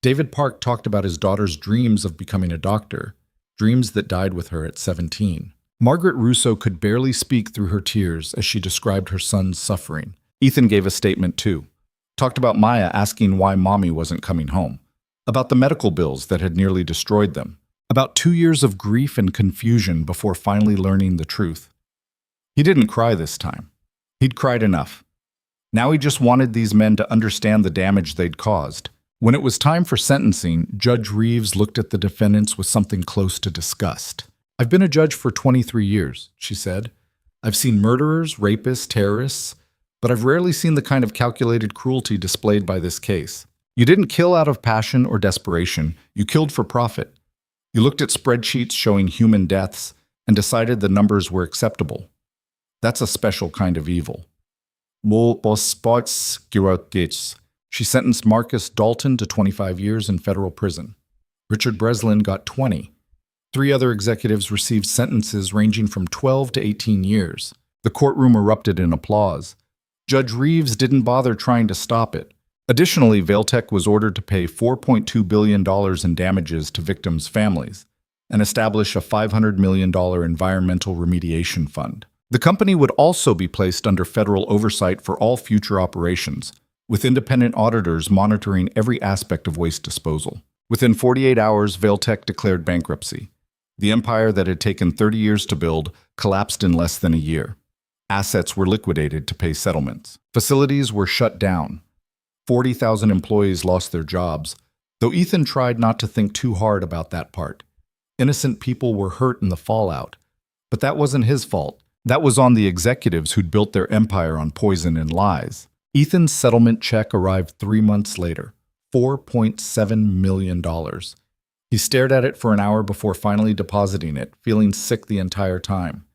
David Park talked about his daughter's dreams of becoming a doctor, dreams that died with her at 17. Margaret Russo could barely speak through her tears as she described her son's suffering. Ethan gave a statement too. Talked about Maya asking why mommy wasn't coming home. About the medical bills that had nearly destroyed them. About 2 years of grief and confusion before finally learning the truth. He didn't cry this time. He'd cried enough. Now he just wanted these men to understand the damage they'd caused. When it was time for sentencing, Judge Reeves looked at the defendants with something close to disgust. I've been a judge for 23 years, she said. I've seen murderers, rapists, terrorists, but I've rarely seen the kind of calculated cruelty displayed by this case. You didn't kill out of passion or desperation. You killed for profit. You looked at spreadsheets showing human deaths and decided the numbers were acceptable. That's a special kind of evil. She sentenced Marcus Dalton to 25 years in federal prison. Richard Breslin got 20. 3 other executives received sentences ranging from 12 to 18 years. The courtroom erupted in applause. Judge Reeves didn't bother trying to stop it. Additionally, Vailtech was ordered to pay $4.2 billion in damages to victims' families and establish a $500 million environmental remediation fund. The company would also be placed under federal oversight for all future operations, with independent auditors monitoring every aspect of waste disposal. Within 48 hours, Vailtech declared bankruptcy. The empire that had taken 30 years to build collapsed in less than a year. Assets were liquidated to pay settlements. Facilities were shut down. 40,000 employees lost their jobs, though Ethan tried not to think too hard about that part. Innocent people were hurt in the fallout, but that wasn't his fault. That was on the executives who'd built their empire on poison and lies. Ethan's settlement check arrived 3 months later, $4.7 million. He stared at it for an hour before finally depositing it, feeling sick the entire time.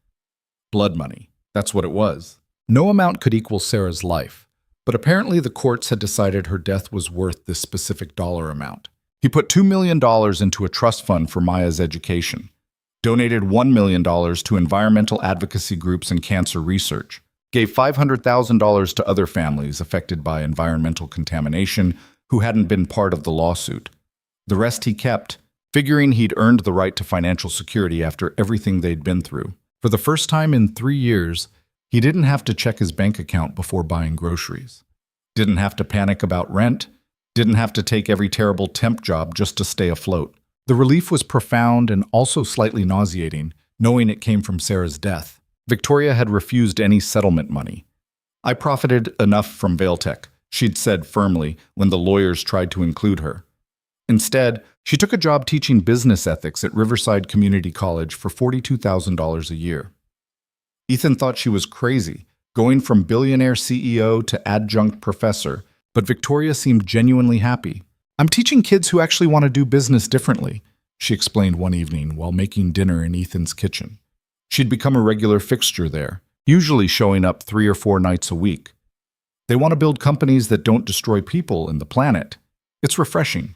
Blood money, that's what it was. No amount could equal Sarah's life. But apparently the courts had decided her death was worth this specific dollar amount. He put $2 million into a trust fund for Maya's education, donated $1 million to environmental advocacy groups and cancer research, gave $500,000 to other families affected by environmental contamination who hadn't been part of the lawsuit. The rest he kept, figuring he'd earned the right to financial security after everything they'd been through. For the first time in 3 years, he didn't have to check his bank account before buying groceries. Didn't have to panic about rent. Didn't have to take every terrible temp job just to stay afloat. The relief was profound and also slightly nauseating, knowing it came from Sarah's death. Victoria had refused any settlement money. "I profited enough from Vailtech," she'd said firmly when the lawyers tried to include her. Instead, she took a job teaching business ethics at Riverside Community College for $42,000 a year. Ethan thought she was crazy, going from billionaire CEO to adjunct professor, but Victoria seemed genuinely happy. "I'm teaching kids who actually want to do business differently," she explained one evening while making dinner in Ethan's kitchen. She'd become a regular fixture there, usually showing up 3 or 4 nights a week. "They want to build companies that don't destroy people and the planet. It's refreshing.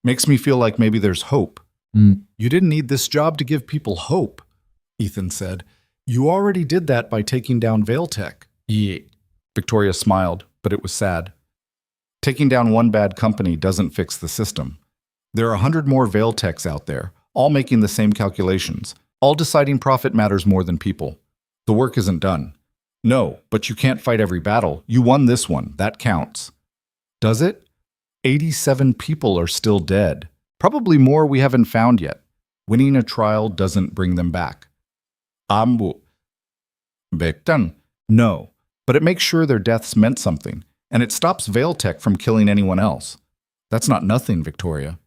Makes me feel like maybe there's hope." "You didn't need this job to give people hope," Ethan said. "You already did that by taking down Vailtech." "Yeah." Victoria smiled, but it was sad. Taking down one bad company doesn't fix the system. There are 100 more Vailtechs out there, all making the same calculations, all deciding profit matters more than people. The work isn't done. "No, but you can't fight every battle. You won this one. That counts." "Does it? 87 people are still dead. Probably more we haven't found yet. Winning a trial doesn't bring them back." "Ambu." "Bektan." "No, but it makes sure their deaths meant something, and it stops Vailtech from killing anyone else. That's not nothing, Victoria."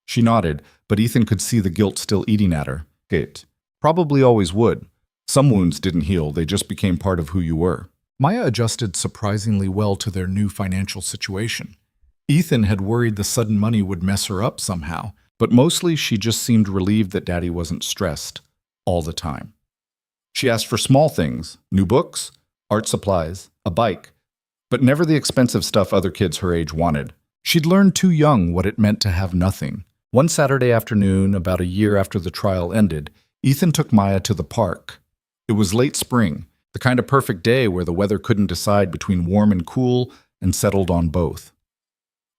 She nodded, but Ethan could see the guilt still eating at her. It probably always would. Some wounds didn't heal, they just became part of who you were. Maya adjusted surprisingly well to their new financial situation. Ethan had worried the sudden money would mess her up somehow, but mostly she just seemed relieved that Daddy wasn't stressed all the time. She asked for small things, new books, art supplies, a bike, but never the expensive stuff other kids her age wanted. She'd learned too young what it meant to have nothing. One Saturday afternoon, about a year after the trial ended, Ethan took Maya to the park. It was late spring, the kind of perfect day where the weather couldn't decide between warm and cool and settled on both.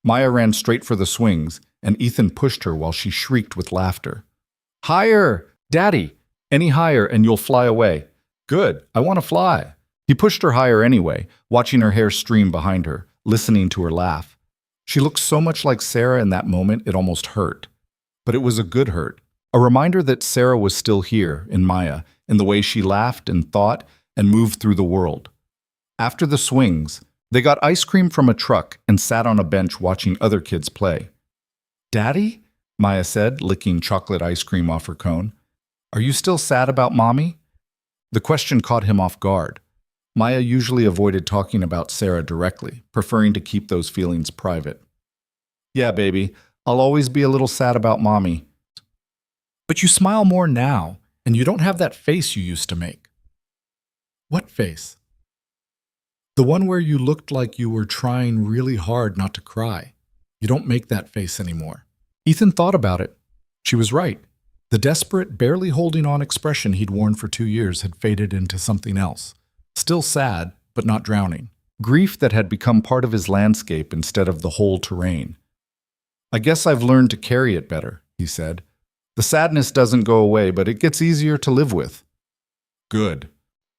Maya ran straight for the swings, and Ethan pushed her while she shrieked with laughter. "Higher! Daddy! Any higher and you'll fly away." "Good, I want to fly." He pushed her higher anyway, watching her hair stream behind her, listening to her laugh. She looked so much like Sarah in that moment it almost hurt. But it was a good hurt, a reminder that Sarah was still here, in Maya, in the way she laughed and thought and moved through the world. After the swings, they got ice cream from a truck and sat on a bench watching other kids play. "Daddy?" Maya said, licking chocolate ice cream off her cone. "Are you still sad about Mommy?" The question caught him off guard. Maya usually avoided talking about Sarah directly, preferring to keep those feelings private. "Yeah, baby, I'll always be a little sad about Mommy." "But you smile more now, and you don't have that face you used to make." "What face?" "The one where you looked like you were trying really hard not to cry. You don't make that face anymore." Ethan thought about it. She was right. The desperate, barely holding on expression he'd worn for 2 years had faded into something else. Still sad, but not drowning. Grief that had become part of his landscape instead of the whole terrain. "I guess I've learned to carry it better," he said. "The sadness doesn't go away, but it gets easier to live with." "Good."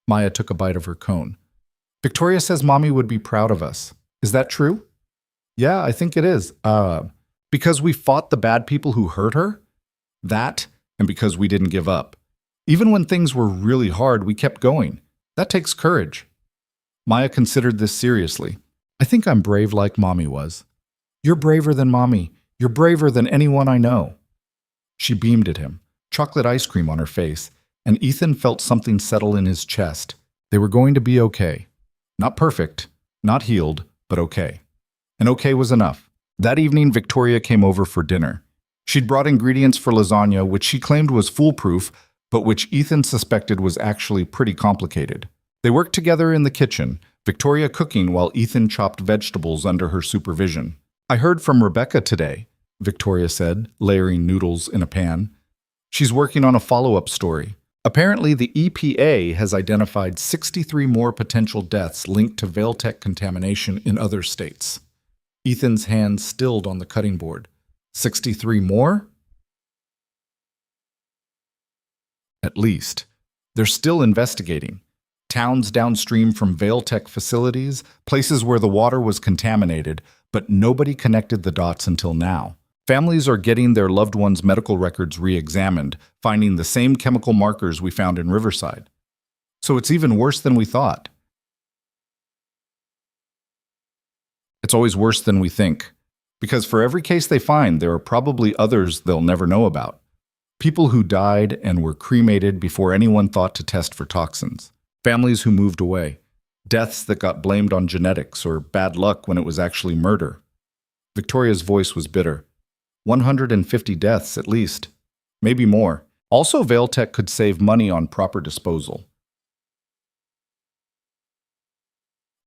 Maya took a bite of her cone. "Victoria says Mommy would be proud of us. Is that true?" "Yeah, I think it is. Because we fought the bad people who hurt her? That, and because we didn't give up. Even when things were really hard, we kept going. That takes courage." Maya considered this seriously. "I think I'm brave like Mommy was." "You're braver than Mommy. You're braver than anyone I know." She beamed at him, chocolate ice cream on her face, and Ethan felt something settle in his chest. They were going to be okay. Not perfect, not healed, but okay. And okay was enough. That evening, Victoria came over for dinner. She'd brought ingredients for lasagna, which she claimed was foolproof, but which Ethan suspected was actually pretty complicated. They worked together in the kitchen, Victoria cooking while Ethan chopped vegetables under her supervision. "I heard from Rebecca today," Victoria said, layering noodles in a pan. "She's working on a follow-up story. Apparently, the EPA has identified 63 more potential deaths linked to Vailtech contamination in other states. Ethan's hands stilled on the cutting board. 63 more? At least. They're still investigating. Towns downstream from Vailtech facilities, places where the water was contaminated, but nobody connected the dots until now. Families are getting their loved ones' medical records re-examined, finding the same chemical markers we found in Riverside. So it's even worse than we thought. It's always worse than we think, because for every case they find, there are probably others they'll never know about. People who died and were cremated before anyone thought to test for toxins. Families who moved away. Deaths that got blamed on genetics or bad luck when it was actually murder. Victoria's voice was bitter. 150 deaths at least. Maybe more. Also, Vailtech could save money on proper disposal.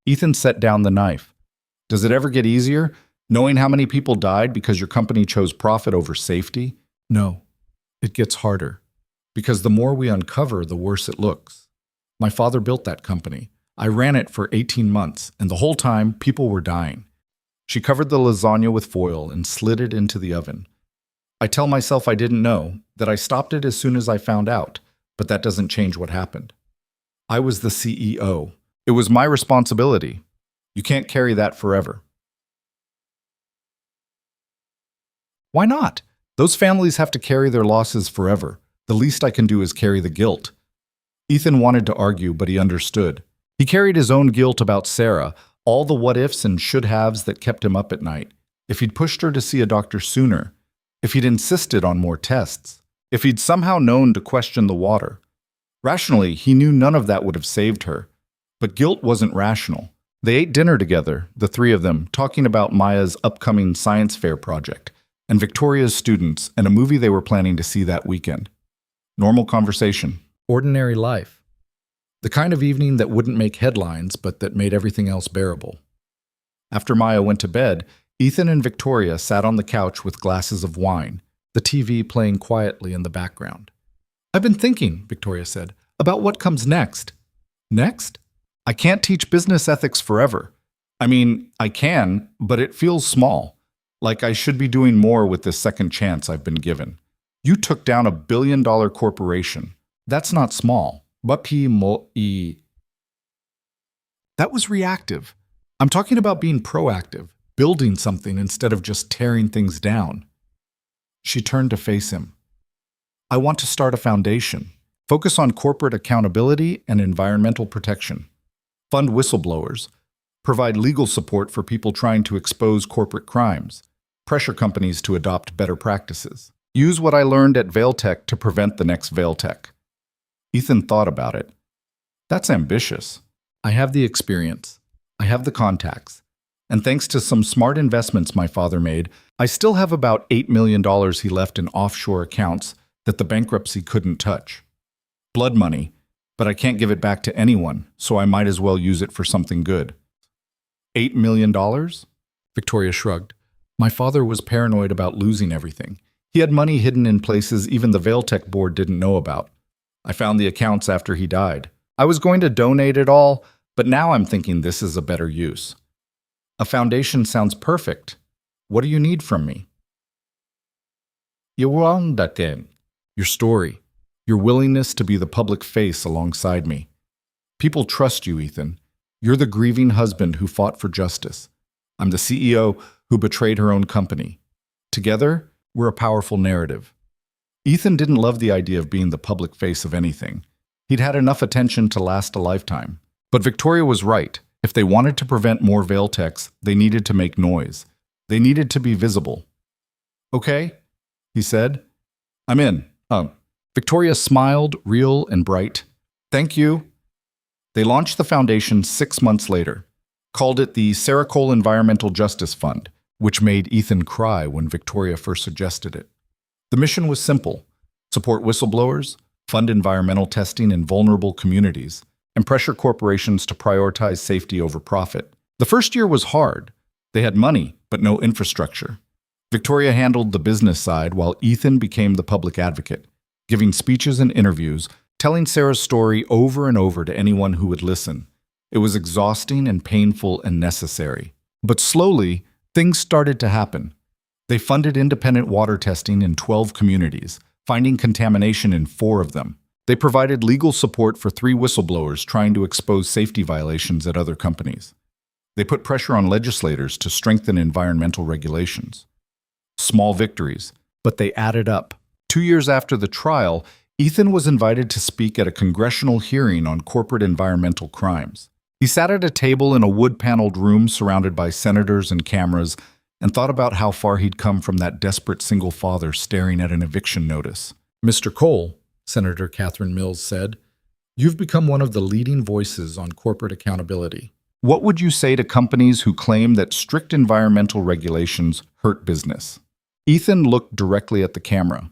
Ethan set down the knife. Does it ever get easier, knowing how many people died because your company chose profit over safety? No. It gets harder. Because the more we uncover, the worse it looks. My father built that company. I ran it for 18 months, and the whole time, people were dying. She covered the lasagna with foil and slid it into the oven. I tell myself I didn't know, that I stopped it as soon as I found out, but that doesn't change what happened. I was the CEO. It was my responsibility. You can't carry that forever. Why not? Those families have to carry their losses forever. The least I can do is carry the guilt. Ethan wanted to argue, but he understood. He carried his own guilt about Sarah, all the what-ifs and should-haves that kept him up at night. If he'd pushed her to see a doctor sooner, if he'd insisted on more tests, if he'd somehow known to question the water. Rationally, he knew none of that would have saved her. But guilt wasn't rational. They ate dinner together, the three of them, talking about Maya's upcoming science fair project, and Victoria's students, and a movie they were planning to see that weekend. Normal conversation. Ordinary life. The kind of evening that wouldn't make headlines, but that made everything else bearable. After Maya went to bed, Ethan and Victoria sat on the couch with glasses of wine, the TV playing quietly in the background. I've been thinking, Victoria said, about what comes next. Next? I can't teach business ethics forever. I mean, I can, but it feels small. Like I should be doing more with this second chance I've been given. You took down $1 billion corporation. That's not small. That was reactive. I'm talking about being proactive, building something instead of just tearing things down. She turned to face him. I want to start a foundation, focus on corporate accountability and environmental protection, fund whistleblowers, provide legal support for people trying to expose corporate crimes, pressure companies to adopt better practices, use what I learned at Vailtech to prevent the next Vailtech. Ethan thought about it. That's ambitious. I have the experience. I have the contacts. And thanks to some smart investments my father made, I still have about $8 million he left in offshore accounts that the bankruptcy couldn't touch. Blood money, but I can't give it back to anyone, so I might as well use it for something good. $8 million? Victoria shrugged. My father was paranoid about losing everything. He had money hidden in places even the Vailtech board didn't know about. I found the accounts after he died. I was going to donate it all, but now I'm thinking this is a better use. A foundation sounds perfect. What do you need from me? Your story. Your willingness to be the public face alongside me. People trust you, Ethan. You're the grieving husband who fought for justice. I'm the CEO who betrayed her own company. Together, we're a powerful narrative. Ethan didn't love the idea of being the public face of anything. He'd had enough attention to last a lifetime. But Victoria was right. If they wanted to prevent more Vailtechs, they needed to make noise. They needed to be visible. Okay, he said. I'm in. Victoria smiled, real and bright. Thank you. They launched the foundation 6 months later, called it the Saracol Environmental Justice Fund, which made Ethan cry when Victoria first suggested it. The mission was simple: support whistleblowers, fund environmental testing in vulnerable communities, and pressure corporations to prioritize safety over profit. The first year was hard. They had money, but no infrastructure. Victoria handled the business side while Ethan became the public advocate, giving speeches and interviews, telling Sarah's story over and over to anyone who would listen. It was exhausting and painful and necessary. But slowly, things started to happen. They funded independent water testing in 12 communities, finding contamination in 4 of them. They provided legal support for 3 whistleblowers trying to expose safety violations at other companies. They put pressure on legislators to strengthen environmental regulations. Small victories, but they added up. 2 years after the trial, Ethan was invited to speak at a congressional hearing on corporate environmental crimes. He sat at a table in a wood-paneled room surrounded by senators and cameras and thought about how far he'd come from that desperate single father staring at an eviction notice. "Mr. Cole," Senator Catherine Mills said, "you've become one of the leading voices on corporate accountability. What would you say to companies who claim that strict environmental regulations hurt business?" Ethan looked directly at the camera.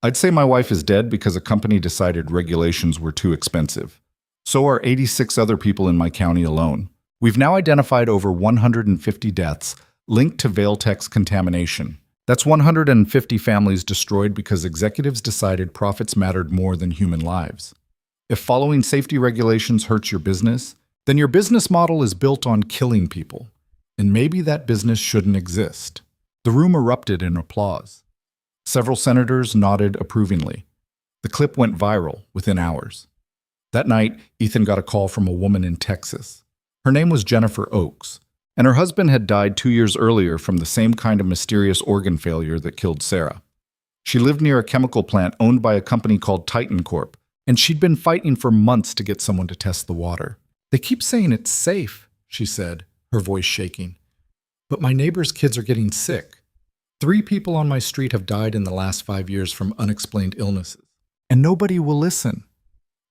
"I'd say my wife is dead because a company decided regulations were too expensive. So are 86 other people in my county alone. We've now identified over 150 deaths linked to Vailtex contamination. That's 150 families destroyed because executives decided profits mattered more than human lives. If following safety regulations hurts your business, then your business model is built on killing people. And maybe that business shouldn't exist." The room erupted in applause. Several senators nodded approvingly. The clip went viral within hours. That night, Ethan got a call from a woman in Texas. Her name was Jennifer Oakes, and her husband had died 2 years earlier from the same kind of mysterious organ failure that killed Sarah. She lived near a chemical plant owned by a company called Titan Corp, and she'd been fighting for months to get someone to test the water. "They keep saying it's safe," she said, her voice shaking. "But my neighbor's kids are getting sick. 3 people on my street have died in the last 5 years from unexplained illnesses. And nobody will listen."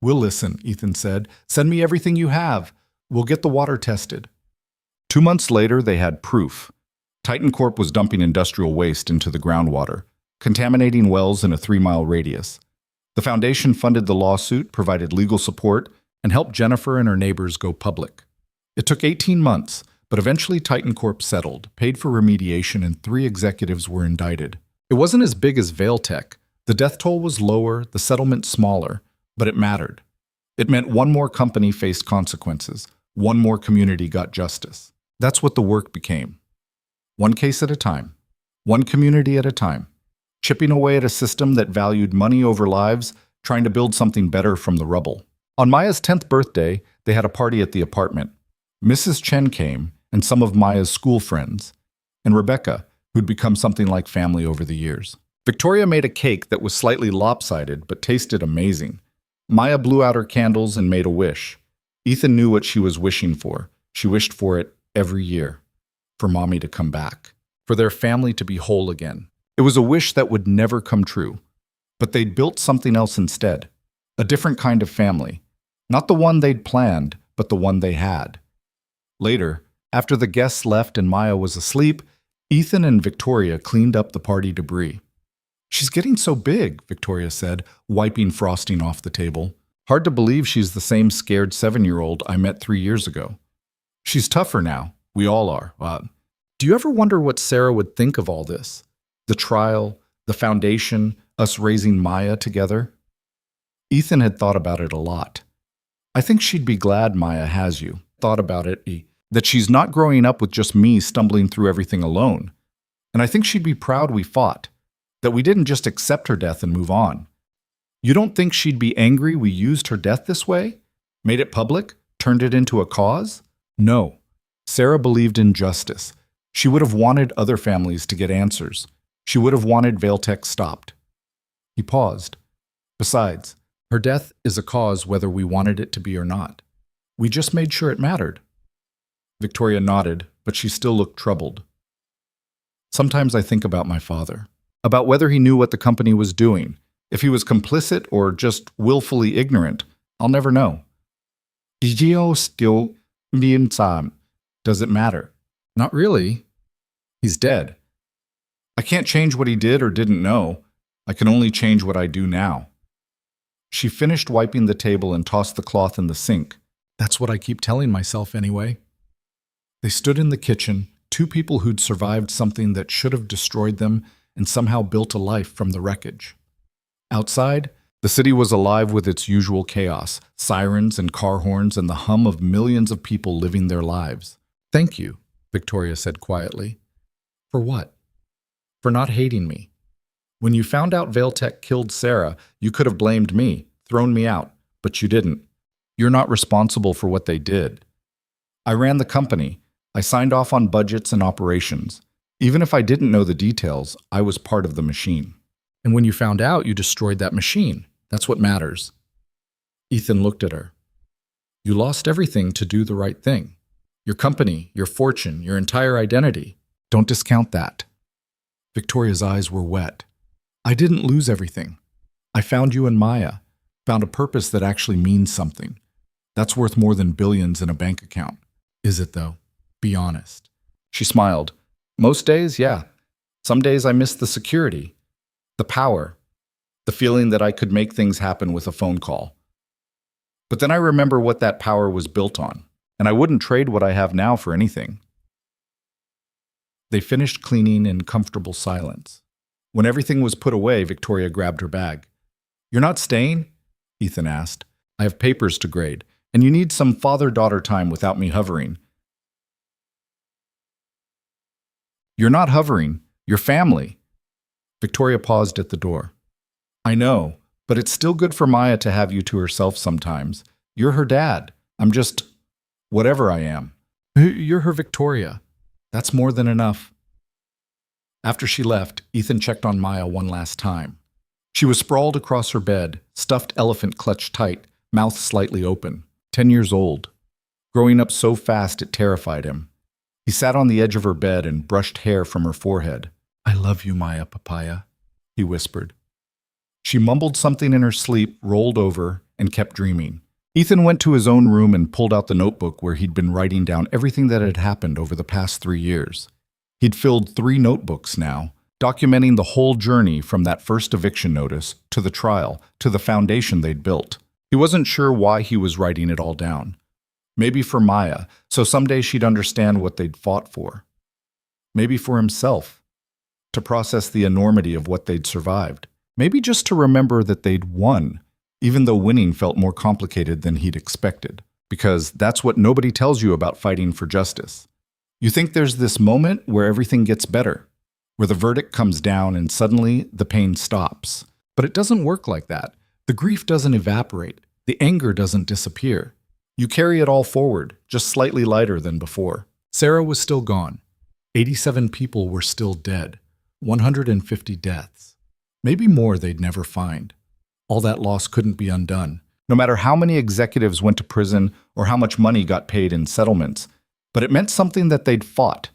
"We'll listen," Ethan said. "Send me everything you have. We'll get the water tested." 2 months later, they had proof. Titan Corp was dumping industrial waste into the groundwater, contaminating wells in a 3-mile radius. The foundation funded the lawsuit, provided legal support, and helped Jennifer and her neighbors go public. It took 18 months, but eventually Titan Corp settled, paid for remediation, and 3 executives were indicted. It wasn't as big as Vailtech. The death toll was lower, the settlement smaller, but it mattered. It meant 1 more company faced consequences. 1 more community got justice. That's what the work became. 1 case at a time. 1 community at a time. Chipping away at a system that valued money over lives, trying to build something better from the rubble. On Maya's 10th birthday, they had a party at the apartment. Mrs. Chen came, and some of Maya's school friends, and Rebecca, who'd become something like family over the years. Victoria made a cake that was slightly lopsided but tasted amazing. Maya blew out her candles and made a wish. Ethan knew what she was wishing for. She wished for it every year. For Mommy to come back. For their family to be whole again. It was a wish that would never come true. But they'd built something else instead. A different kind of family. Not the one they'd planned, but the one they had. Later, after the guests left and Maya was asleep, Ethan and Victoria cleaned up the party debris. "She's getting so big," Victoria said, wiping frosting off the table. "Hard to believe she's the same scared 7-year-old I met 3 years ago. She's tougher now. We all are. Do you ever wonder what Sarah would think of all this? The trial, the foundation, us raising Maya together?" Ethan had thought about it a lot. "I think she'd be glad Maya has you." Thought about it, that she's not growing up with just me stumbling through everything alone. And I think she'd be proud we fought. That we didn't just accept her death and move on. You don't think she'd be angry we used her death this way? Made it public? Turned it into a cause? No. Sarah believed in justice. She would have wanted other families to get answers. She would have wanted Vailtech stopped. He paused. Besides, her death is a cause whether we wanted it to be or not. We just made sure it mattered. Victoria nodded, but she still looked troubled. Sometimes I think about my father. About whether he knew what the company was doing. If he was complicit or just willfully ignorant, I'll never know. Does it matter? Not really. He's dead. I can't change what he did or didn't know. I can only change what I do now. She finished wiping the table and tossed the cloth in the sink. That's what I keep telling myself anyway. They stood in the kitchen, 2 people who'd survived something that should have destroyed them and somehow built a life from the wreckage. Outside, the The city was alive with its usual chaos, sirens and car horns and the hum of millions of people living their lives. "Thank you," Victoria said quietly. "For what?" "For not hating me. When you found out Vailtech killed Sarah, you could have blamed me, thrown me out, but you didn't. You're not responsible for what they did. I ran the company. I signed off on budgets and operations. Even if I didn't know the details, I was part of the machine. And when you found out, you destroyed that machine. That's what matters." Ethan looked at her. "You lost everything to do the right thing. Your company, your fortune, your entire identity. Don't discount that." Victoria's eyes were wet. "I didn't lose everything. I found you and Maya, found a purpose that actually means something. That's worth more than billions in a bank account." "Is it, though? Be honest." She smiled. "Most days, yeah. Some days I miss the security, the power, the feeling that I could make things happen with a phone call. But then I remember what that power was built on, and I wouldn't trade what I have now for anything." They finished cleaning in comfortable silence. When everything was put away, Victoria grabbed her bag. "You're not staying?" Ethan asked. "I have papers to grade, and you need some father-daughter time without me hovering." "You're not hovering. You're family." Victoria paused at the door. "I know, but it's still good for Maya to have you to herself sometimes. You're her dad. I'm just whatever I am. You're her Victoria. That's more than enough." After she left, Ethan checked on Maya one last time. She was sprawled across her bed, stuffed elephant clutched tight, mouth slightly open. 10 years old. Growing up so fast it terrified him. He sat on the edge of her bed and brushed hair from her forehead. "I love you, Maya Papaya," he whispered. She mumbled something in her sleep, rolled over, and kept dreaming. Ethan went to his own room and pulled out the notebook where he'd been writing down everything that had happened over the past 3 years. He'd filled 3 notebooks now, documenting the whole journey from that first eviction notice to the trial to the foundation they'd built. He wasn't sure why he was writing it all down. Maybe for Maya, so someday she'd understand what they'd fought for. Maybe for himself, to process the enormity of what they'd survived. Maybe just to remember that they'd won, even though winning felt more complicated than he'd expected. Because that's what nobody tells you about fighting for justice. You think there's this moment where everything gets better, where the verdict comes down and suddenly the pain stops. But it doesn't work like that. The grief doesn't evaporate. The anger doesn't disappear. You carry it all forward, just slightly lighter than before. Sarah was still gone. 87 people were still dead. 150 deaths. Maybe more they'd never find. All that loss couldn't be undone, no matter how many executives went to prison or how much money got paid in settlements. But it meant something that they'd fought,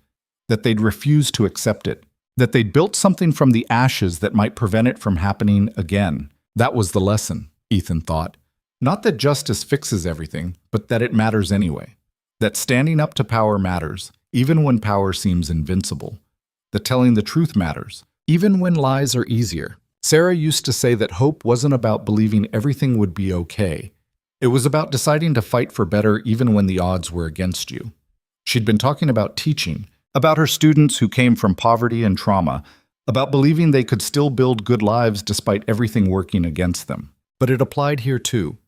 that they'd refused to accept it, that they'd built something from the ashes that might prevent it from happening again. That was the lesson, Ethan thought. Not that justice fixes everything, but that it matters anyway. That standing up to power matters, even when power seems invincible. That telling the truth matters, even when lies are easier. Sarah used to say that hope wasn't about believing everything would be okay. It was about deciding to fight for better even when the odds were against you. She'd been talking about teaching, about her students who came from poverty and trauma, about believing they could still build good lives despite everything working against them. But it applied here too.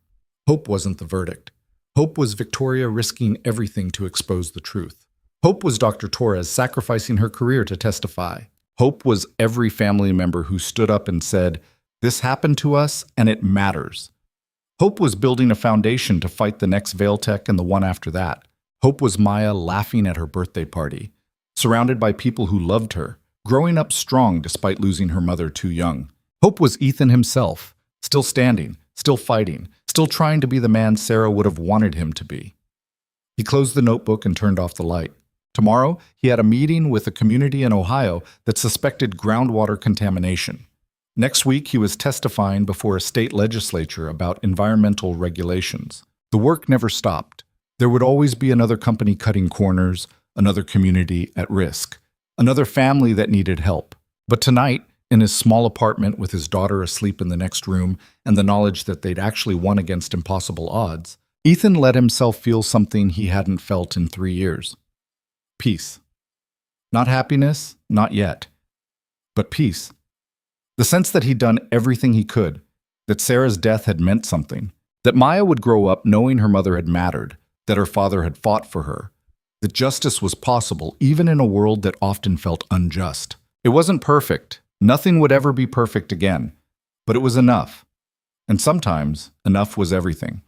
Hope wasn't the verdict. Hope was Victoria risking everything to expose the truth. Hope was Dr. Torres sacrificing her career to testify. Hope was every family member who stood up and said, "This happened to us and it matters." Hope was building a foundation to fight the next Vailtech and the one after that. Hope was Maya laughing at her birthday party, surrounded by people who loved her, growing up strong despite losing her mother too young. Hope was Ethan himself, still standing, still fighting, still trying to be the man Sarah would have wanted him to be. He closed the notebook and turned off the light. Tomorrow, he had a meeting with a community in Ohio that suspected groundwater contamination. Next week, he was testifying before a state legislature about environmental regulations. The work never stopped. There would always be another company cutting corners, another community at risk, another family that needed help. But tonight, in his small apartment with his daughter asleep in the next room and the knowledge that they'd actually won against impossible odds, Ethan let himself feel something he hadn't felt in 3 years. Peace. Not happiness, not yet, but peace. The sense that he'd done everything he could, that Sarah's death had meant something, that Maya would grow up knowing her mother had mattered, that her father had fought for her, that justice was possible even in a world that often felt unjust. It wasn't perfect. Nothing would ever be perfect again, but it was enough. And sometimes enough was everything.